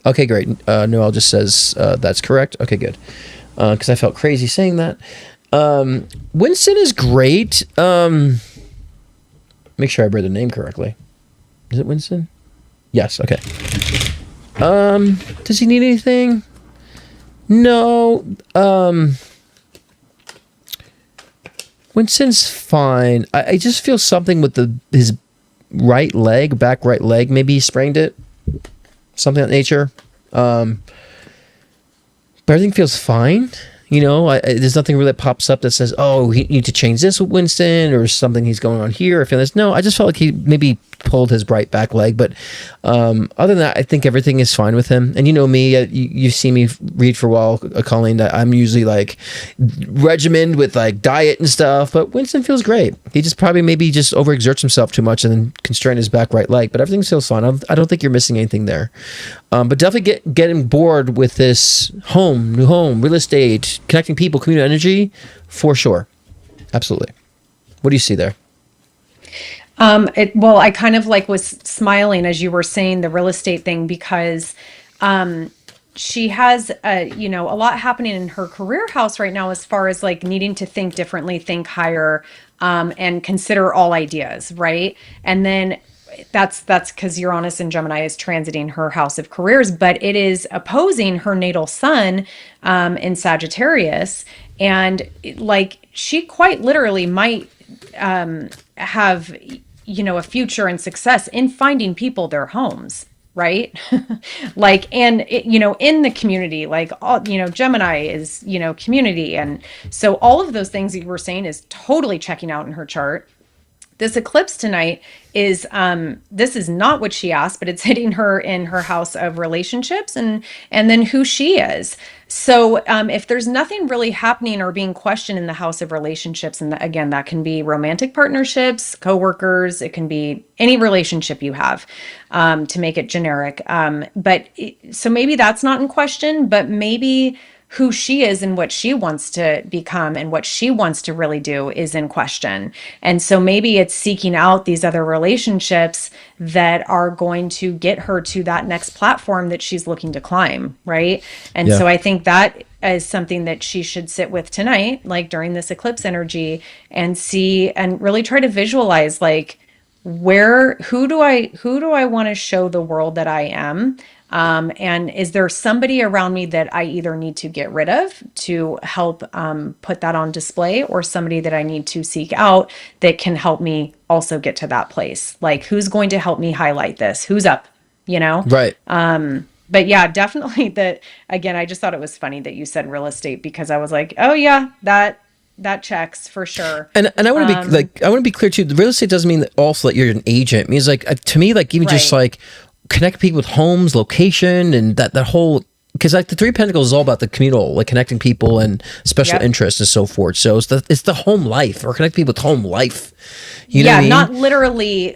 okay, great. Noel just says that's correct. Okay, good. Because I felt crazy saying that. Winston is great. Make sure I read the name correctly. Is it Winston? Yes. Okay. Does he need anything? No. Winston's fine. I just feel something with his back right leg. Maybe he sprained it. Something of that nature. But everything feels fine. There's nothing really that pops up that says, oh, you need to change this with Winston or something he's going on here. I feel this. No, I just felt like he maybe pulled his right back leg. But other than that, I think everything is fine with him. And me, you've seen me read for a while, Colleen, that I'm usually like regimented with like diet and stuff. But Winston feels great. He just probably maybe just overexerts himself too much and then constrain his back right leg. But everything feels fine. I don't think you're missing anything there. But definitely getting bored with this new home, real estate, connecting people, community energy, for sure. Absolutely. What do you see there? I kind of like was smiling as you were saying the real estate thing, because she has a lot happening in her career house right now, as far as like needing to think differently, think higher, and consider all ideas, right? And then that's because Uranus and Gemini is transiting her house of careers, but it is opposing her natal sun in Sagittarius. And like she quite literally might have a future and success in finding people their homes, right? Like, and in the community, like all, Gemini is, community. And so all of those things that you were saying is totally checking out in her chart. this eclipse tonight is this is not what she asked, but it's hitting her in her house of relationships and then who she is. So if there's nothing really happening or being questioned in the house of relationships, and again, that can be romantic partnerships, coworkers, it can be any relationship you have, to make it generic. So maybe that's not in question, but maybe who she is and what she wants to become and what she wants to really do is in question. And so maybe it's seeking out these other relationships that are going to get her to that next platform that she's looking to climb, right? And so I think that is something that she should sit with tonight, like during this eclipse energy, and see and really try to visualize, like, who do I want to show the world that I am? And is there somebody around me that I either need to get rid of to help put that on display, or somebody that I need to seek out that can help me also get to that place? Like, who's going to help me highlight this? Who's up, Right. But yeah, definitely that, again, I just thought it was funny that you said real estate, because I was like, oh yeah, that checks for sure. And I want to be I want to be clear too. The real estate doesn't mean that also that you're an agent. It means, like, to me, like, even just like connect people with homes, location, and that whole, because like the Three of Pentacles is all about the communal, like connecting people and special interests and so forth. So it's the home life, or connect people with home life. You know what I mean?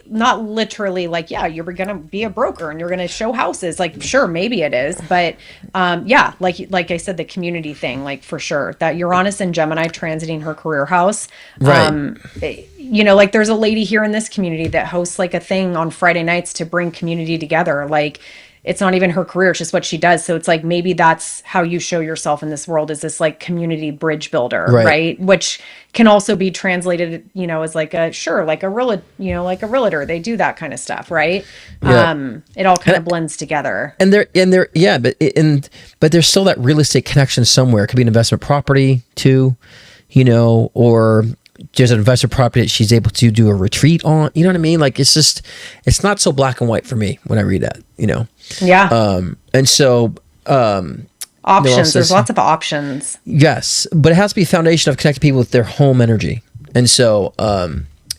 not literally like, yeah, you're gonna be a broker and you're gonna show houses. Like, sure, maybe it is, but yeah, like I said, the community thing, like, for sure, that Uranus and Gemini transiting her career house. Right. Like, there's a lady here in this community that hosts like a thing on Friday nights to bring community together. Like, it's not even her career, it's just what she does. So it's like, maybe that's how you show yourself in this world, is this like community bridge builder, right? Which can also be translated, as like a realtor. They do that kind of stuff, right? Yeah. It all kind of blends together. But there's still that real estate connection somewhere. It could be an investment property too, or just an investment property that she's able to do a retreat on. You know what I mean? Like, it's not so black and white for me when I read that, Yeah. And so, options. There's lots of options. Yes, but it has to be a foundation of connecting people with their home energy. And so,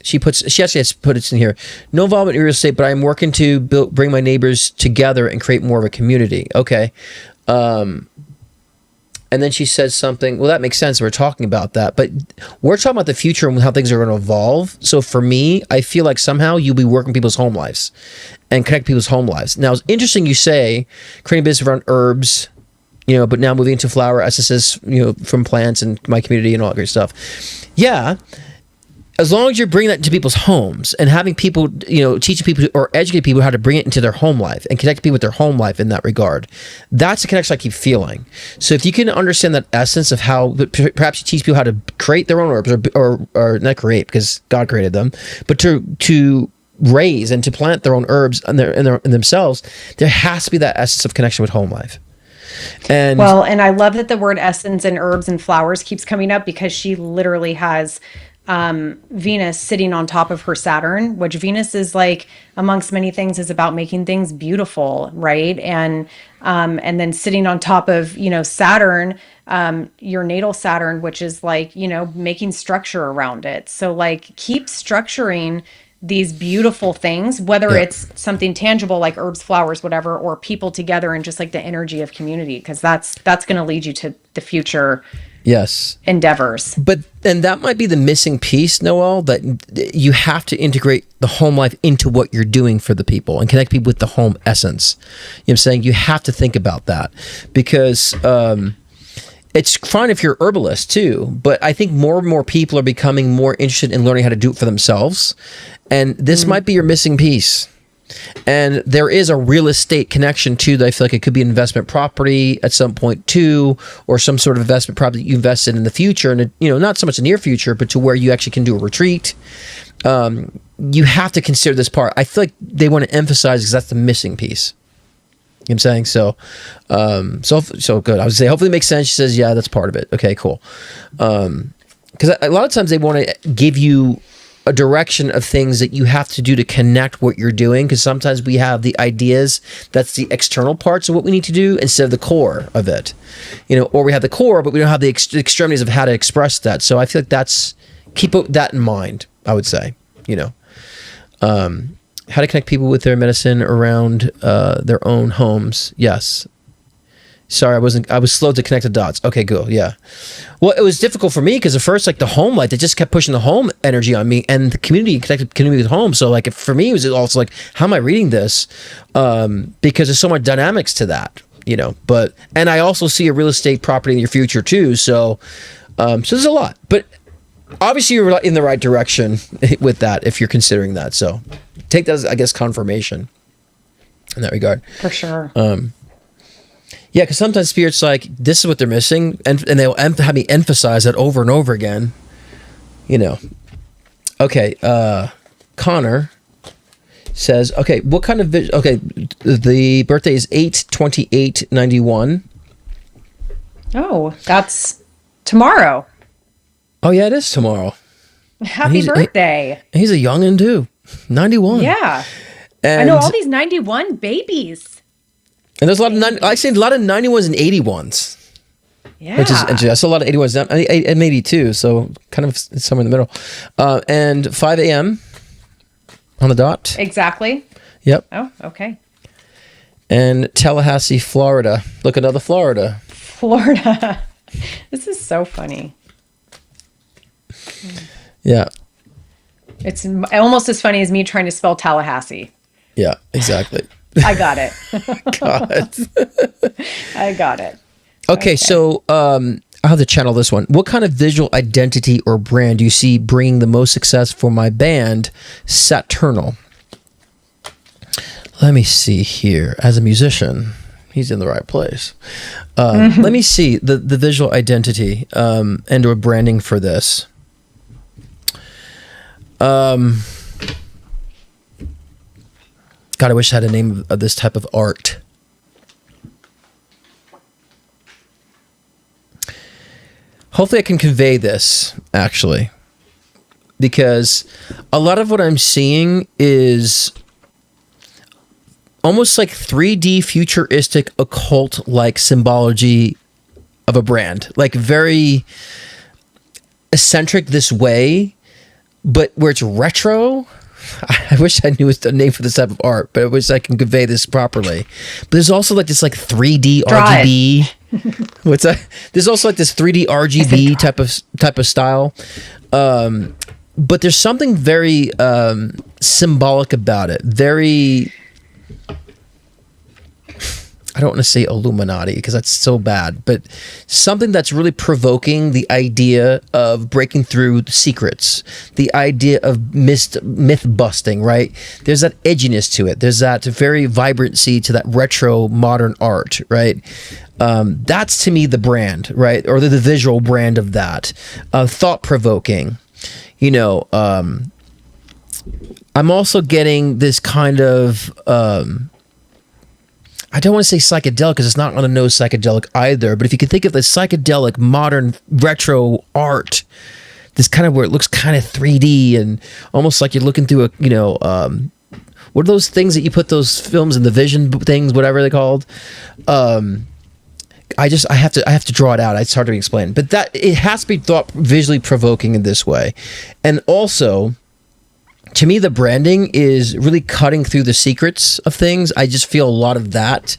she actually has put it in here. No involvement in real estate, but I'm working to bring my neighbors together and create more of a community. Okay. And then she says something, well, that makes sense. We're talking about that, but we're talking about the future and how things are going to evolve. So for me, I feel like somehow you'll be working people's home lives and connect people's home lives. Now, it's interesting you say creating a business around herbs, but now moving into flower essences, from plants and my community and all that great stuff. Yeah. As long as you're bringing that to people's homes and having people, teaching people or educating people how to bring it into their home life and connect people with their home life in that regard, that's the connection I keep feeling. So if you can understand that essence of how, perhaps you teach people how to create their own herbs or not create, because God created them, but to raise and to plant their own herbs in themselves, there has to be that essence of connection with home life. And I love that the word essence and herbs and flowers keeps coming up, because she literally has Venus sitting on top of her Saturn, which Venus is, like, amongst many things, is about making things beautiful, right? And then sitting on top of, Saturn, your natal Saturn, which is like, making structure around it. So, like, keep structuring these beautiful things, whether it's something tangible like herbs, flowers, whatever, or people together, and just like the energy of community, because that's going to lead you to the future. Yes. Endeavors. And that might be the missing piece, Noelle, that you have to integrate the home life into what you're doing for the people and connect people with the home essence. You know what I'm saying? You have to think about that, because it's fine if you're a herbalist too, but I think more and more people are becoming more interested in learning how to do it for themselves. And this might be your missing piece. And there is a real estate connection too, that I feel like it could be an investment property at some point too, or some sort of investment property that you invested in the future, and not so much the near future, but to where you actually can do a retreat. You have to consider this part. I feel like they want to emphasize, because that's the missing piece. You know what I'm saying? So good. I would say hopefully it makes sense. She says, yeah, that's part of it. Okay, cool. Because a lot of times they want to give you a direction of things that you have to do to connect what you're doing, because sometimes we have the ideas, that's the external parts of what we need to do, instead of the core of it, or we have the core but we don't have the extremities of how to express that. So I feel like keep that in mind, I would say. you know. How to connect people with their medicine around their own homes. Yes. Sorry, I was slow to connect the dots. Okay, cool. Yeah. Well, it was difficult for me because at first, like the home light, they just kept pushing the home energy on me, and the connected community with home. So like for me, it was also like, how am I reading this? Because there's so much dynamics to that, you know, and I also see a real estate property in your future too. So there's a lot, but obviously you're in the right direction with that if you're considering that. So take that as, I guess, confirmation in that regard. For sure. Yeah, because sometimes spirits like, this is what they're missing, and they'll have me emphasize that over and over again, you know. Okay, Connor says, okay, what kind of the birthday is 8/28/91. Oh, that's tomorrow. Oh yeah, it is tomorrow. Happy birthday. He's a youngin' too, 91. Yeah. And I know all these 91 babies. And there's a lot of I say a lot of 91s and 81s. Yeah. Which is interesting. I saw a lot of 81s and 82, so kind of somewhere in the middle. And 5 a.m. on the dot. Exactly. Yep. Oh, okay. And Tallahassee, Florida. Look, another Florida. Florida. This is so funny. Yeah. It's almost as funny as me trying to spell Tallahassee. Yeah, exactly. I got it. God. I got it. Okay, so I'll have to channel this one. What kind of visual identity or brand do you see bringing the most success for my band, Saturnal? Let me see here. As a musician, he's in the right place. Let me see the visual identity and or branding for this. God, I wish I had a name of this type of art. Hopefully I can convey this, actually. Because a lot of what I'm seeing is almost like 3D futuristic occult-like symbology of a brand. Like very eccentric this way, but where it's retro. I wish I knew the name for this type of art, but I wish I can convey this properly. But there's also like this like 3D RGB. What's that? There's also like this 3D RGB type of style. But there's something very symbolic about it. Very, I don't want to say Illuminati because that's so bad, but something that's really provoking the idea of breaking through secrets, the idea of myth busting, right? There's that edginess to it. There's that very vibrancy to that retro modern art, right? That's to me the brand, right? Or the visual brand of that. Thought provoking, you know. I'm also getting this kind of, I don't want to say psychedelic because it's not on the nose psychedelic either, but if you can think of the psychedelic modern retro art, this kind of where it looks kind of 3D and almost like you're looking through a, you know, what are those things that you put those films in the vision things, whatever they're called? I have to draw it out. It's hard to explain, but that it has to be thought visually provoking in this way. And also, to me, the branding is really cutting through the secrets of things. I just feel a lot of that,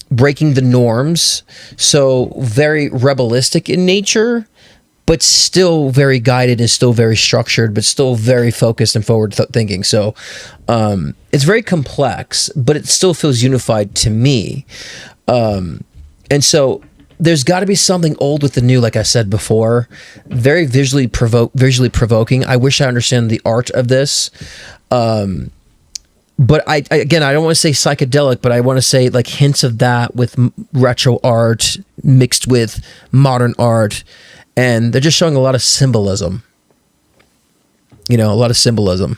breaking the norms. So very rebelistic in nature, but still very guided and still very structured, but still very focused and forward thinking. So it's very complex, but it still feels unified to me. And so there's got to be something old with the new, like I said before, very visually provoking. I wish I understand the art of this. But I don't want to say psychedelic, but I want to say like hints of that with retro art mixed with modern art. And they're just showing a lot of symbolism, you know, a lot of symbolism.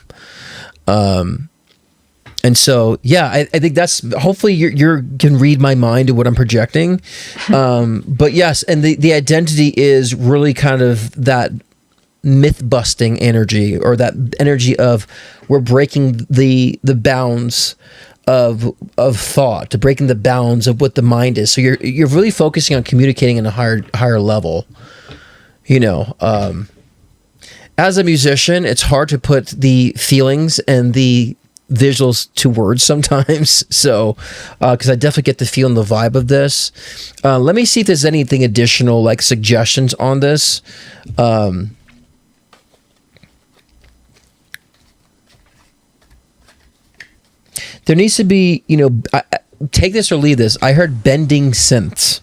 And so, yeah, I think that's, hopefully you can read my mind and what I'm projecting. But yes, and the identity is really kind of that myth busting energy, or that energy of we're breaking the bounds of thought, to breaking the bounds of what the mind is. So you're really focusing on communicating on a higher level, you know. as a musician, it's hard to put the feelings and the visuals to words sometimes. So, because I definitely get the feel and the vibe of this. Let me see if there's anything additional, like suggestions on this. There needs to be, take this or leave this. I heard bending synths.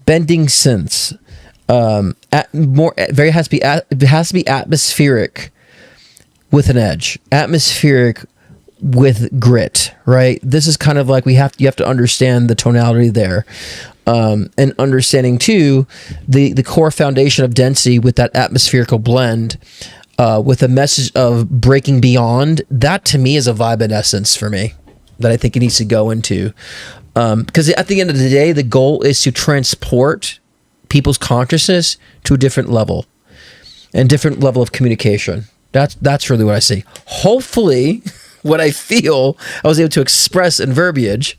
Bending synths. It has to be atmospheric with an edge. Atmospheric with grit, right? This is kind of like you have to understand the tonality there. And understanding too the core foundation of density with that atmospherical blend. With a message of breaking beyond, that to me is a vibe in essence for me that I think it needs to go into. Because at the end of the day, the goal is to transport people's consciousness to a different level and different level of communication. That's really what I see. Hopefully, what I feel I was able to express in verbiage.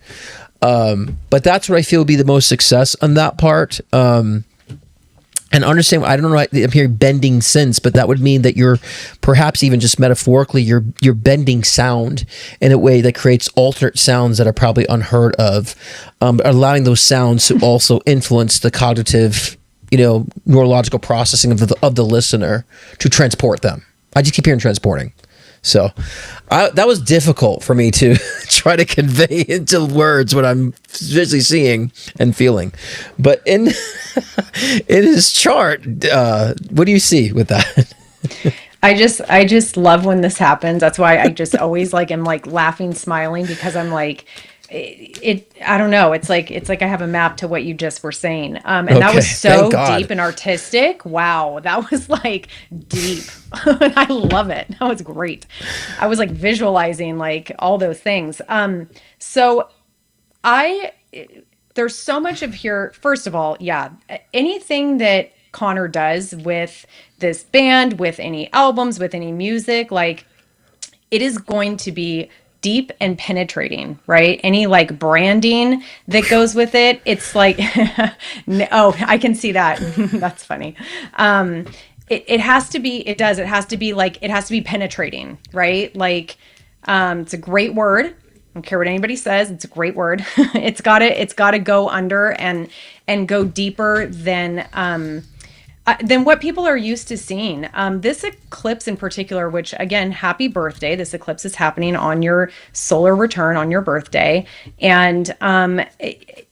But that's what I feel would be the most success on that part. And understand, I don't know, I'm hearing bending synths, but that would mean that you're perhaps even just metaphorically, you're bending sound in a way that creates alternate sounds that are probably unheard of, allowing those sounds to also influence the cognitive, neurological processing of the listener to transport them. I just keep hearing transporting. So that was difficult for me to try to convey into words what I'm visually seeing and feeling. But in his chart, what do you see with that? I just love when this happens. That's why I just always am laughing, smiling, because I'm like, I don't know. It's like I have a map to what you just were saying. And that was so deep and artistic. Wow. That was deep. I love it. That was great. I was visualizing all those things. So there's so much of here. First of all, yeah, anything that Connor does with this band, with any albums, with any music, it is going to be deep and penetrating, right? Any branding that goes with it, it's oh, I can see that. That's funny. It has to be, it has to be penetrating, right? It's a great word. I don't care what anybody says. It's a great word. It's gotta go under and go deeper than what people are used to seeing. This eclipse in particular, which again, happy birthday. This eclipse is happening on your solar return on your birthday. And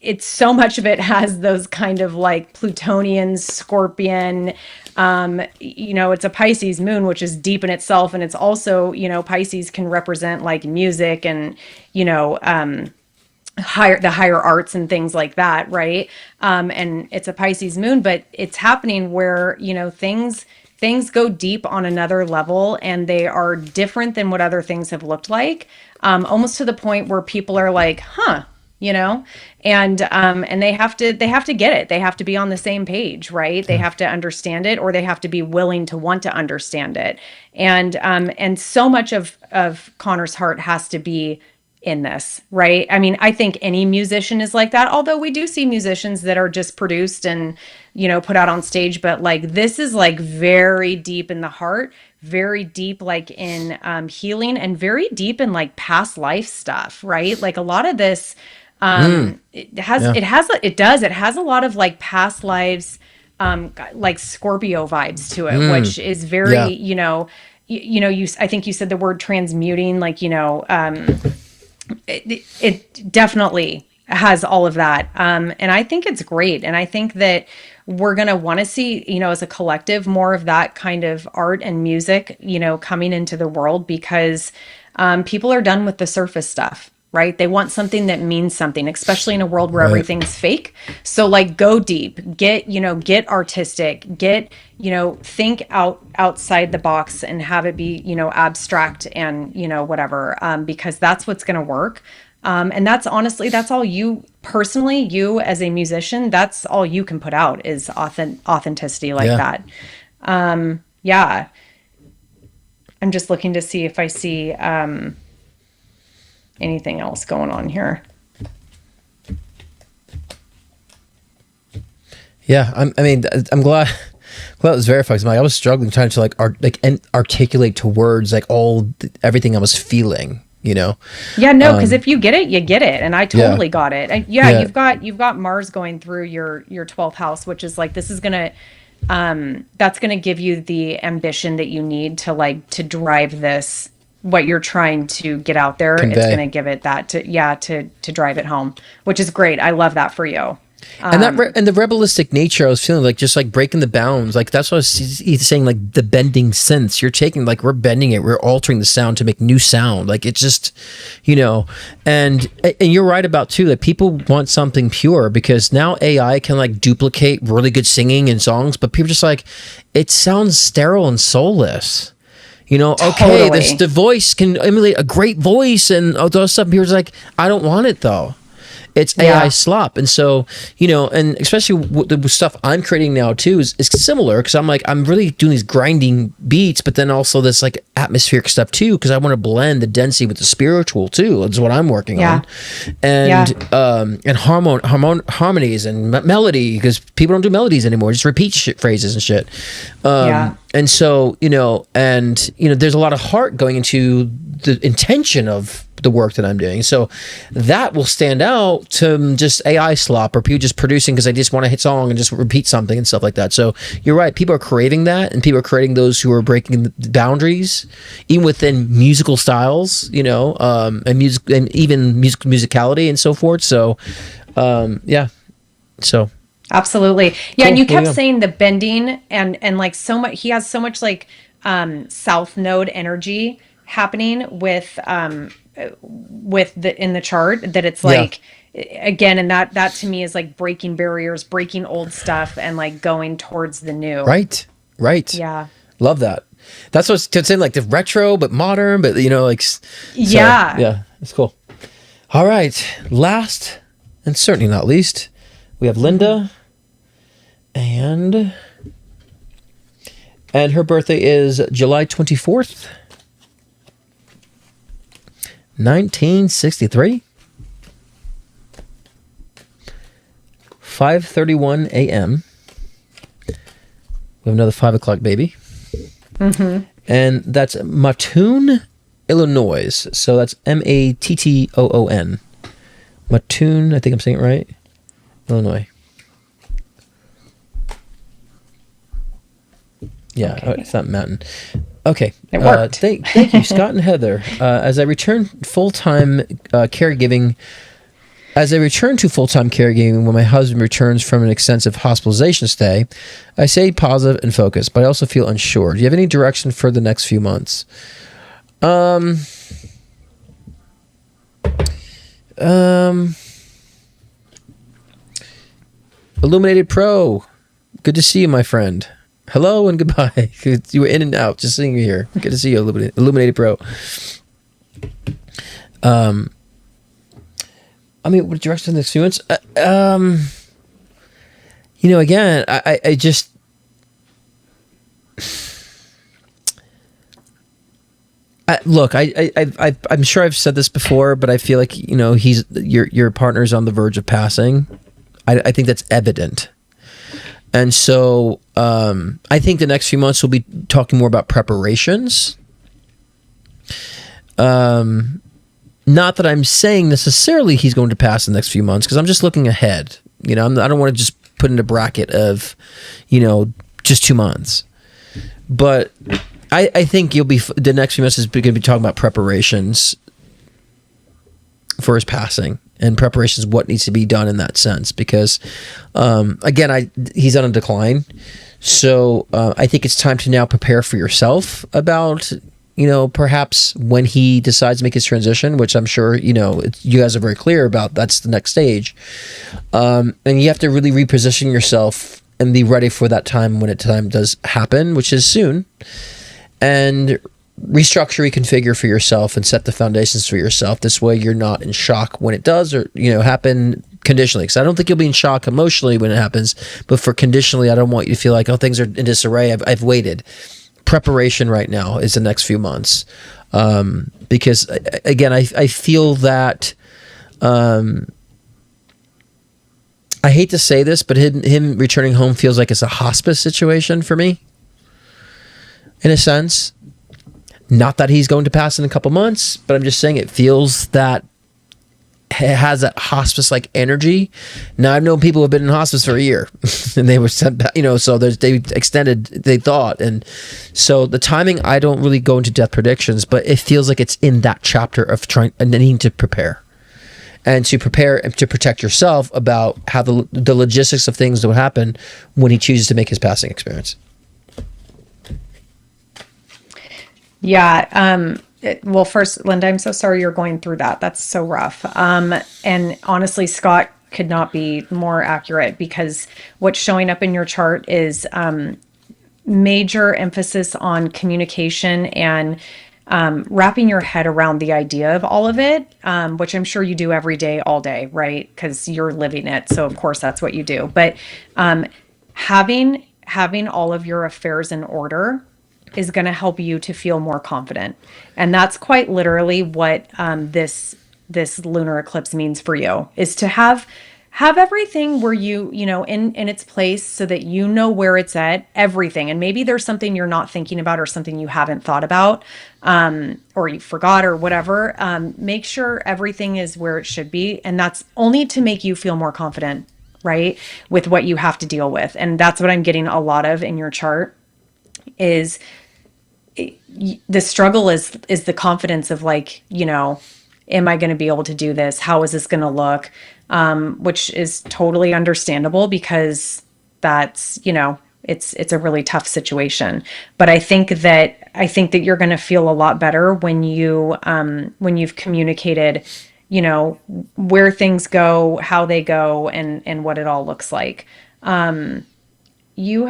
it's so much of it has those kind of Plutonian, Scorpion, it's a Pisces moon, which is deep in itself. And it's also, Pisces can represent music and, the higher arts and things like that, right? And it's a Pisces moon, but it's happening where things go deep on another level, and they are different than what other things have looked like, almost to the point where people are like, huh, and they have to get it. They have to be on the same page, right? They have to understand it, or they have to be willing to want to understand it. And so much of Connor's heart has to be in this, right? I mean, I think any musician is like that, although we do see musicians that are just produced and, put out on stage, but this is very deep in the heart, very deep in healing, and very deep in past life stuff, right? A lot of this it has a lot of past lives, Scorpio vibes to it, which is very, I think you said the word transmuting, it definitely has all of that. And I think it's great. And I think that we're going to want to see, as a collective, more of that kind of art and music, coming into the world, because people are done with the surface stuff, right? They want something that means something, especially in a world where everything's fake. So go deep, get artistic, think outside the box and have it be, abstract and, whatever, because that's what's going to work. And that's honestly, that's all you personally, you as a musician, that's all you can put out is authenticity that. Yeah. I'm just looking to see if I see, anything else going on here. Yeah, I'm glad. Well, it was very fun. I was struggling trying to articulate to words like everything I was feeling. Yeah, no, because if you get it, you get it, and I totally got it. And Yeah. you've got Mars going through your 12th house, which is like, this is gonna that's gonna give you the ambition that you need to drive this, what you're trying to get out there. Convey. It's gonna give it that to drive it home, which is great. I love that for you. And and the rebellistic nature, I was feeling like just like breaking the bounds. Like that's what I was saying, like the bending sense. You're taking, like, we're bending it, we're altering the sound to make new sound. Like it's just, and you're right about too, that people want something pure, because now AI can like duplicate really good singing and songs, but people just like, it sounds sterile and soulless. Okay, Totally. the voice can emulate a great voice and all those stuff. People are like, I don't want it though. It's AI slop. And so, and especially the stuff I'm creating now too is similar, because I'm really doing these grinding beats, but then also this like atmospheric stuff too, because I want to blend the density with the spiritual too. That's what I'm working on. And harmonies and melody, because people don't do melodies anymore, just repeat phrases and shit. And so, there's a lot of heart going into the intention of the work that I'm doing. So that will stand out to just AI slop, or people just producing because I just want to hit song and just repeat something and stuff like that. So you're right. People are craving that, and people are creating those who are breaking the boundaries, even within musical styles, and music, and even musicality and so forth. So, So. Absolutely. Yeah, Cool. and you Well, kept yeah. saying the bending and like so much, he has so much like south node energy happening with the in the chart, that it's like, again, and that to me is like breaking barriers, breaking old stuff, and like going towards the new. Right. Yeah. Love that. That's what it's saying, like the retro but modern, but Yeah. it's cool. All right, last and certainly not least, we have Linda, and her birthday is July 24th, 1963, 5:31 a.m. We have another 5 o'clock baby. And that's Mattoon, Illinois. So that's Mattoon. Mattoon, I think I'm saying it right. Illinois. Yeah, Okay. it's not Mountain. Okay. It worked. Thank you, Scott and Heather. As I return to full-time caregiving when my husband returns from an extensive hospitalization stay, I stay positive and focused, but I also feel unsure. Do you have any direction for the next few months? Illuminated Pro, good to see you, my friend. Hello and goodbye. You were in and out, just seeing you here. Good to see you, Illuminated Pro. What direction the next few months? Again, I just. I'm sure I've said this before, but I feel like your partner's on the verge of passing. I think that's evident, and so I think the next few months we'll be talking more about preparations. Not that I'm saying necessarily he's going to pass the next few months, because I'm just looking ahead. I don't want to just put in a bracket of, just 2 months. But I think the next few months is going to be talking about preparations for his passing, and preparations, what needs to be done in that sense. Because, again, he's on a decline. So I think it's time to now prepare for yourself about, perhaps when he decides to make his transition, which I'm sure, you guys are very clear about, that's the next stage. And you have to really reposition yourself and be ready for that time when time does happen, which is soon. And restructure, reconfigure for yourself, and set the foundations for yourself. This way you're not in shock when it does, or, happen conditionally. Because I don't think you'll be in shock emotionally when it happens, but for conditionally, I don't want you to feel like, oh, things are in disarray. I've waited. Preparation right now is the next few months, because again, I feel that I hate to say this, but him returning home feels like it's a hospice situation for me, in a sense. Not that he's going to pass in a couple months, but I'm just saying it feels that it has that hospice-like energy. Now, I've known people who have been in hospice for a year, and they were sent back, so they extended, they thought. And so the timing, I don't really go into death predictions, but it feels like it's in that chapter of trying and needing to prepare. And to prepare and to protect yourself about how the logistics of things that would happen when he chooses to make his passing experience. Yeah. Well, first, Linda, I'm so sorry you're going through that. That's so rough. And honestly, Scott could not be more accurate, because what's showing up in your chart is major emphasis on communication and wrapping your head around the idea of all of it, which I'm sure you do every day, all day, right? Because you're living it. So of course that's what you do. But having all of your affairs in order is going to help you to feel more confident. And that's quite literally what this lunar eclipse means for you, is to have everything where in its place, so that you know where it's at, everything. And maybe there's something you're not thinking about, or something you haven't thought about, or you forgot, or whatever. Make sure everything is where it should be. And that's only to make you feel more confident, right? With what you have to deal with. And that's what I'm getting a lot of in your chart, is the struggle is the confidence of like, am I going to be able to do this? How is this going to look? Which is totally understandable, because that's, it's a really tough situation. But I think that you're going to feel a lot better when you've communicated, where things go, how they go, and what it all looks like. You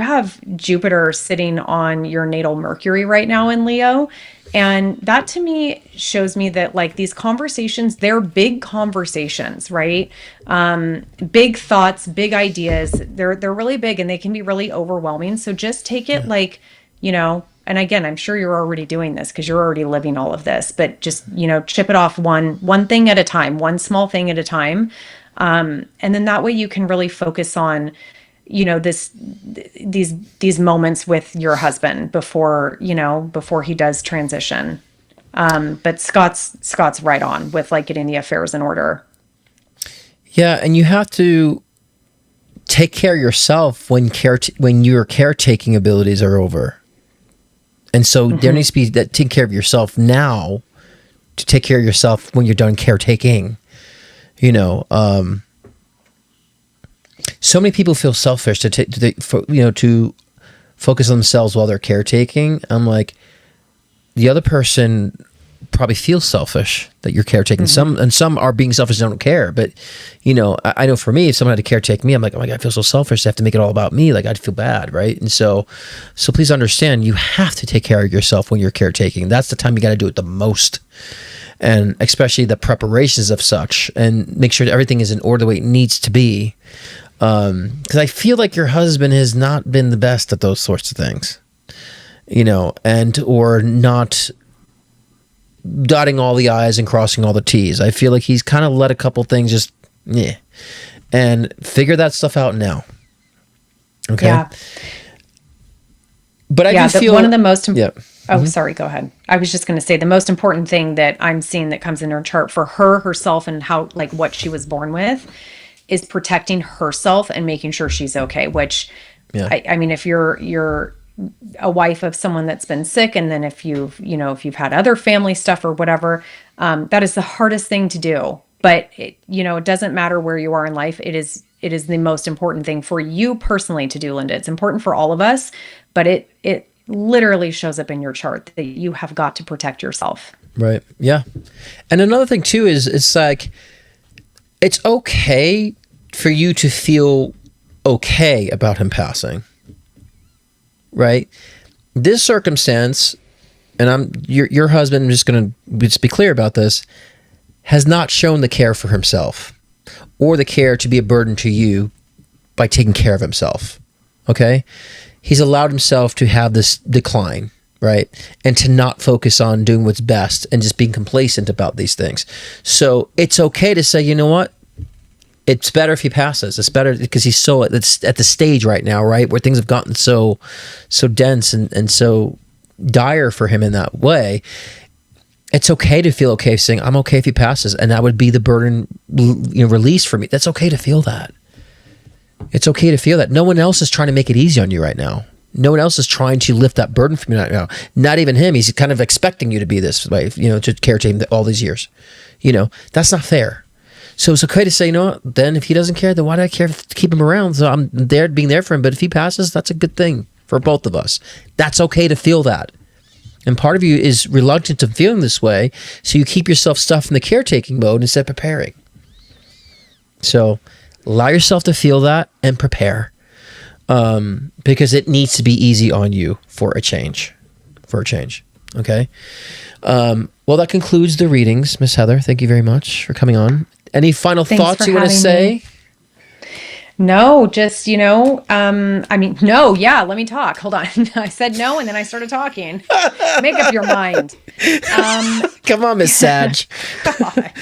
have Jupiter sitting on your natal Mercury right now in Leo. And that to me shows me that like these conversations, they're big conversations, right? Big thoughts, big ideas. They're really big, and they can be really overwhelming. So just take it like, and again, I'm sure you're already doing this because you're already living all of this, but just, chip it off one thing at a time, one small thing at a time. And then that way you can really focus on, these moments with your husband before he does transition. But Scott's right on with like getting the affairs in order. Yeah. And you have to take care of yourself when your caretaking abilities are over. And so there needs to be that take care of yourself now to take care of yourself when you're done caretaking, so many people feel selfish to focus on themselves while they're caretaking. I'm like, the other person probably feels selfish that you're caretaking. Some are being selfish and don't care. But, I know for me, if someone had to caretake me, I'm like, oh my God, I feel so selfish. I have to make it all about me. Like, I'd feel bad, right? And so please understand, you have to take care of yourself when you're caretaking. That's the time you got to do it the most. And especially the preparations of such, and make sure that everything is in order the way it needs to be. Because I feel like your husband has not been the best at those sorts of things, or not dotting all the I's and crossing all the T's. I feel like he's kind of let a couple things just, and figure that stuff out now. Okay. Yeah. But I do feel one of the most, yeah. Sorry, go ahead. I was just going to say the most important thing that I'm seeing that comes in her chart for herself and how, like what she was born with, is protecting herself and making sure she's okay, which I mean, if you're a wife of someone that's been sick, and then if you've had other family stuff or whatever, that is the hardest thing to do. But it doesn't matter where you are in life. It is the most important thing for you personally to do, Linda. It's important for all of us, but it literally shows up in your chart that you have got to protect yourself. Right. Yeah. And another thing too is it's like, it's okay for you to feel okay about him passing, right? This circumstance, and your husband, I'm just going to be clear about this, has not shown the care for himself or the care to be a burden to you by taking care of himself, okay? He's allowed himself to have this decline, right? And to not focus on doing what's best and just being complacent about these things. So it's okay to say, you know what? it's better if he passes. It's better because he's so at the stage right now, right, where things have gotten so dense and so dire for him in that way. It's okay to feel okay saying, I'm okay if he passes, and that would be the burden, release for me. That's okay to feel that. It's okay to feel that. No one else is trying to make it easy on you right now. No one else is trying to lift that burden from you right now. Not even him. He's kind of expecting you to be this way, to caretake him all these years. That's not fair. So it's okay to say, then if he doesn't care, then why do I care to keep him around? So I'm there, being there for him. But if he passes, that's a good thing for both of us. That's okay to feel that. And part of you is reluctant to feeling this way, so you keep yourself stuffed in the caretaking mode instead of preparing. So allow yourself to feel that and prepare, because it needs to be easy on you for a change. Okay? Well, that concludes the readings, Miss Heather. Thank you very much for coming on. Any final thoughts you want to say? Me. No, just, no, yeah, let me talk. Hold on. I said no, and then I started talking. Make up your mind. Come on, Miss Sag. God.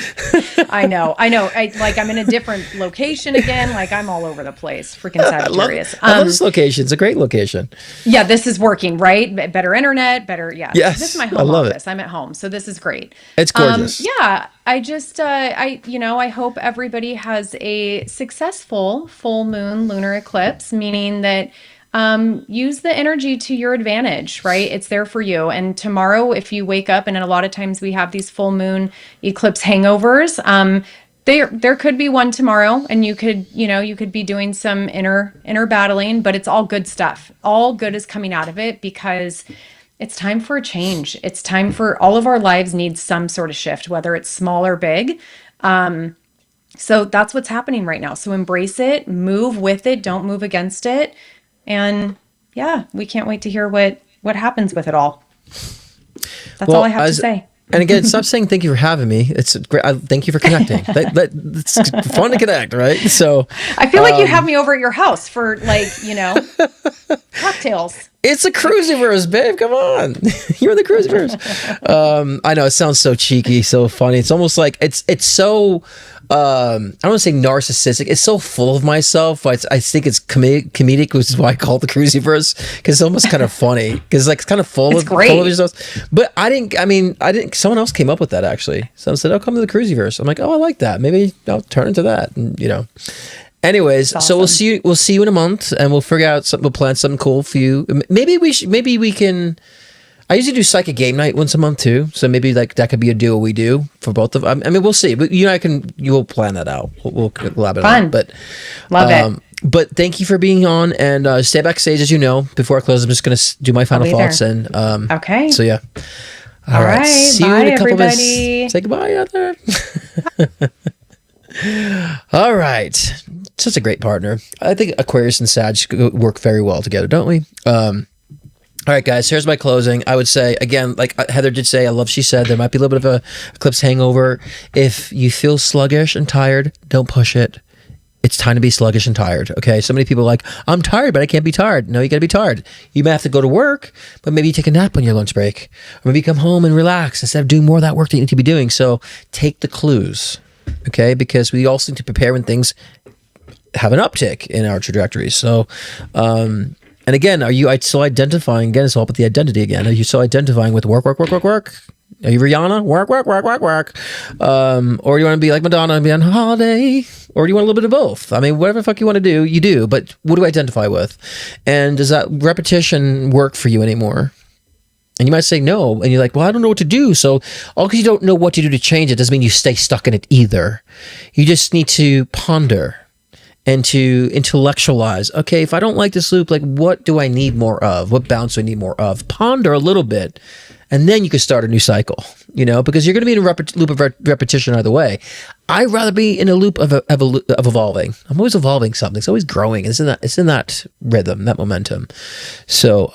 I know. I'm in a different location again. I'm all over the place. Freaking Sagittarius. I love this location. It's a great location. Yeah, this is working, right? Better internet, better, yeah. Yes, this is my home I love office. it. I'm at home, so this is great. It's gorgeous. Yeah, I just, I hope everybody has a successful full moon lunar eclipse, meaning that use the energy to your advantage, right? It's there for you. And tomorrow, if you wake up, and a lot of times we have these full moon eclipse hangovers, there could be one tomorrow, and you could be doing some inner battling, but it's all good stuff. All good is coming out of it, because it's time for a change. It's time for all of our lives need some sort of shift, whether it's small or big. So that's what's happening right now. So embrace it, move with it, don't move against it. And yeah, we can't wait to hear what happens with it all. That's all I have to say. And again, stop saying thank you for having me. It's great. Thank you for connecting. It's fun to connect, right? So I feel like you have me over at your house for cocktails. It's a cruisiverse, babe. Come on. You're in the cruisiverse. I know it sounds so cheeky, so funny. It's almost like it's so I don't want to say narcissistic. It's so full of myself. I think it's comedic, which is why I call it the cruisiverse, because it's almost kind of funny, because it's kind of full of yourself. But I didn't. Someone else came up with that, actually. Someone said, "Oh, come to the cruisiverse." I'm like, "Oh, I like that. Maybe I'll turn into that." And Anyways, awesome. So we'll see you in a month, and we'll figure out something. We'll plan something cool for you. Maybe we can. I usually do psychic game night once a month too, so maybe that could be a deal we do for both of. We'll see. But you'll plan that out. We'll collab it out. But love it. But thank you for being on, and stay backstage. As you know, before I close, I'm just going to do my final thoughts. And okay. So yeah. All right. See you in a couple minutes. Say goodbye out there. All right. Such a great partner. I think Aquarius and Sag work very well together, don't we? All right, guys, here's my closing. I would say, again, like Heather did say, she said, there might be a little bit of a eclipse hangover. If you feel sluggish and tired, don't push it. It's time to be sluggish and tired, okay? So many people are like, I'm tired, but I can't be tired. No, you got to be tired. You may have to go to work, but maybe you take a nap on your lunch break. Or maybe you come home and relax instead of doing more of that work that you need to be doing. So take the clues, okay? Because we also need to prepare when things have an uptick in our trajectories. So, and again, are you still identifying? Again, it's all about the identity again. Are you still identifying with work? Are you Rihanna? Work. Or do you want to be like Madonna and be on holiday? Or do you want a little bit of both? Whatever the fuck you want to do, you do. But what do you identify with? And does that repetition work for you anymore? And you might say no. And you're like, well, I don't know what to do. So all because you don't know what to do to change it doesn't mean you stay stuck in it either. You just need to ponder and to intellectualize. Okay, if I don't like this loop, what do I need more of? What bounce do I need more of? Ponder a little bit, and then you can start a new cycle, because you're going to be in a loop of repetition either way. I'd rather be in a loop of evolving. I'm always evolving something. It's always growing. It's in that rhythm, that momentum. So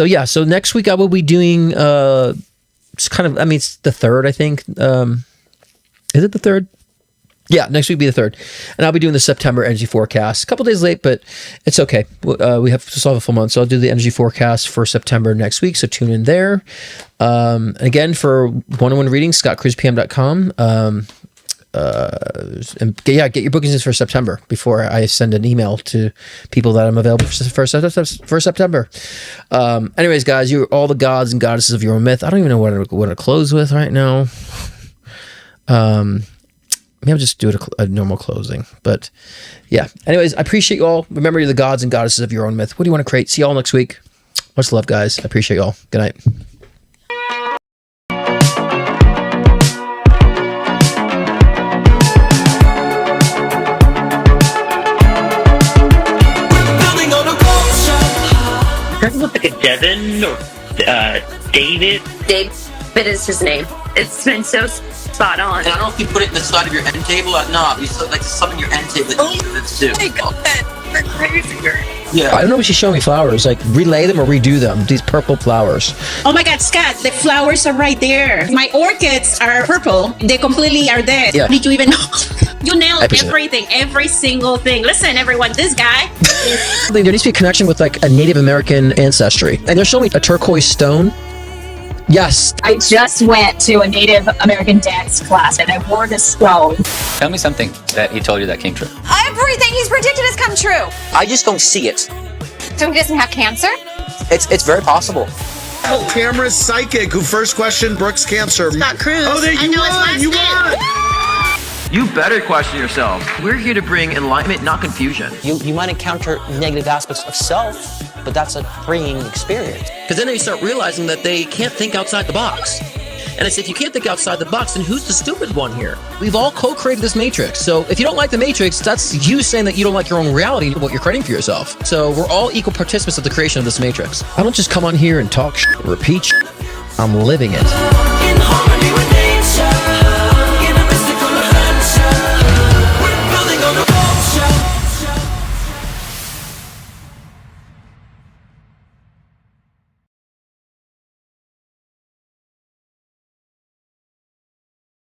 yeah. So next week I will be doing, it's it's the 3rd, I think. Is it the 3rd? Yeah, next week will be the 3rd. And I'll be doing the September energy forecast. A couple days late, but it's okay. We have to solve a full month. So I'll do the energy forecast for September next week. So tune in there. Again, for one-on-one readings, scottcruisepm.com. and get your bookings in for September before I send an email to people that I'm available for September. Anyways, guys, you're all the gods and goddesses of your own myth. I don't even know what to close with right now. Maybe I'll just do a normal closing. But yeah. Anyways, I appreciate you all. Remember, you're the gods and goddesses of your own myth. What do you want to create? See you all next week. Much love, guys. I appreciate you all. Good night. Building on a culture. Does it look like a Devin or David? David is his name. It's been so spot on. And I don't know if you put it in the side of your end table or not. You still like something your end table that you use too. my God, we're crazy. Yeah. I don't know what she's showing me flowers. Like, relay them or redo them. These purple flowers. Oh my God, Scott, the flowers are right there. My orchids are purple. They completely are dead. Yeah. Did you even know? You nailed Episode. everything, every single thing. Listen, everyone, this guy is... There needs to be a connection with like a Native American ancestry. And they're showing me a turquoise stone. Yes. I just went to a Native American dance class and I wore this stone. Tell me something that he told you that came true. Everything he's predicted has come true. I just don't see it. So he doesn't have cancer? It's very possible. Camera's psychic who first questioned Brooke's cancer. Scott Cruz. Oh, there you won! You won! You better question yourself. We're here to bring enlightenment, not confusion. You might encounter negative aspects of self, but that's a freeing experience. Because then they start realizing that they can't think outside the box. And I say, if you can't think outside the box, then who's the stupid one here? We've all co-created this matrix. So if you don't like the matrix, that's you saying that you don't like your own reality, what you're creating for yourself. So we're all equal participants of the creation of this matrix. I don't just come on here and talk shit, repeat shit. I'm living it.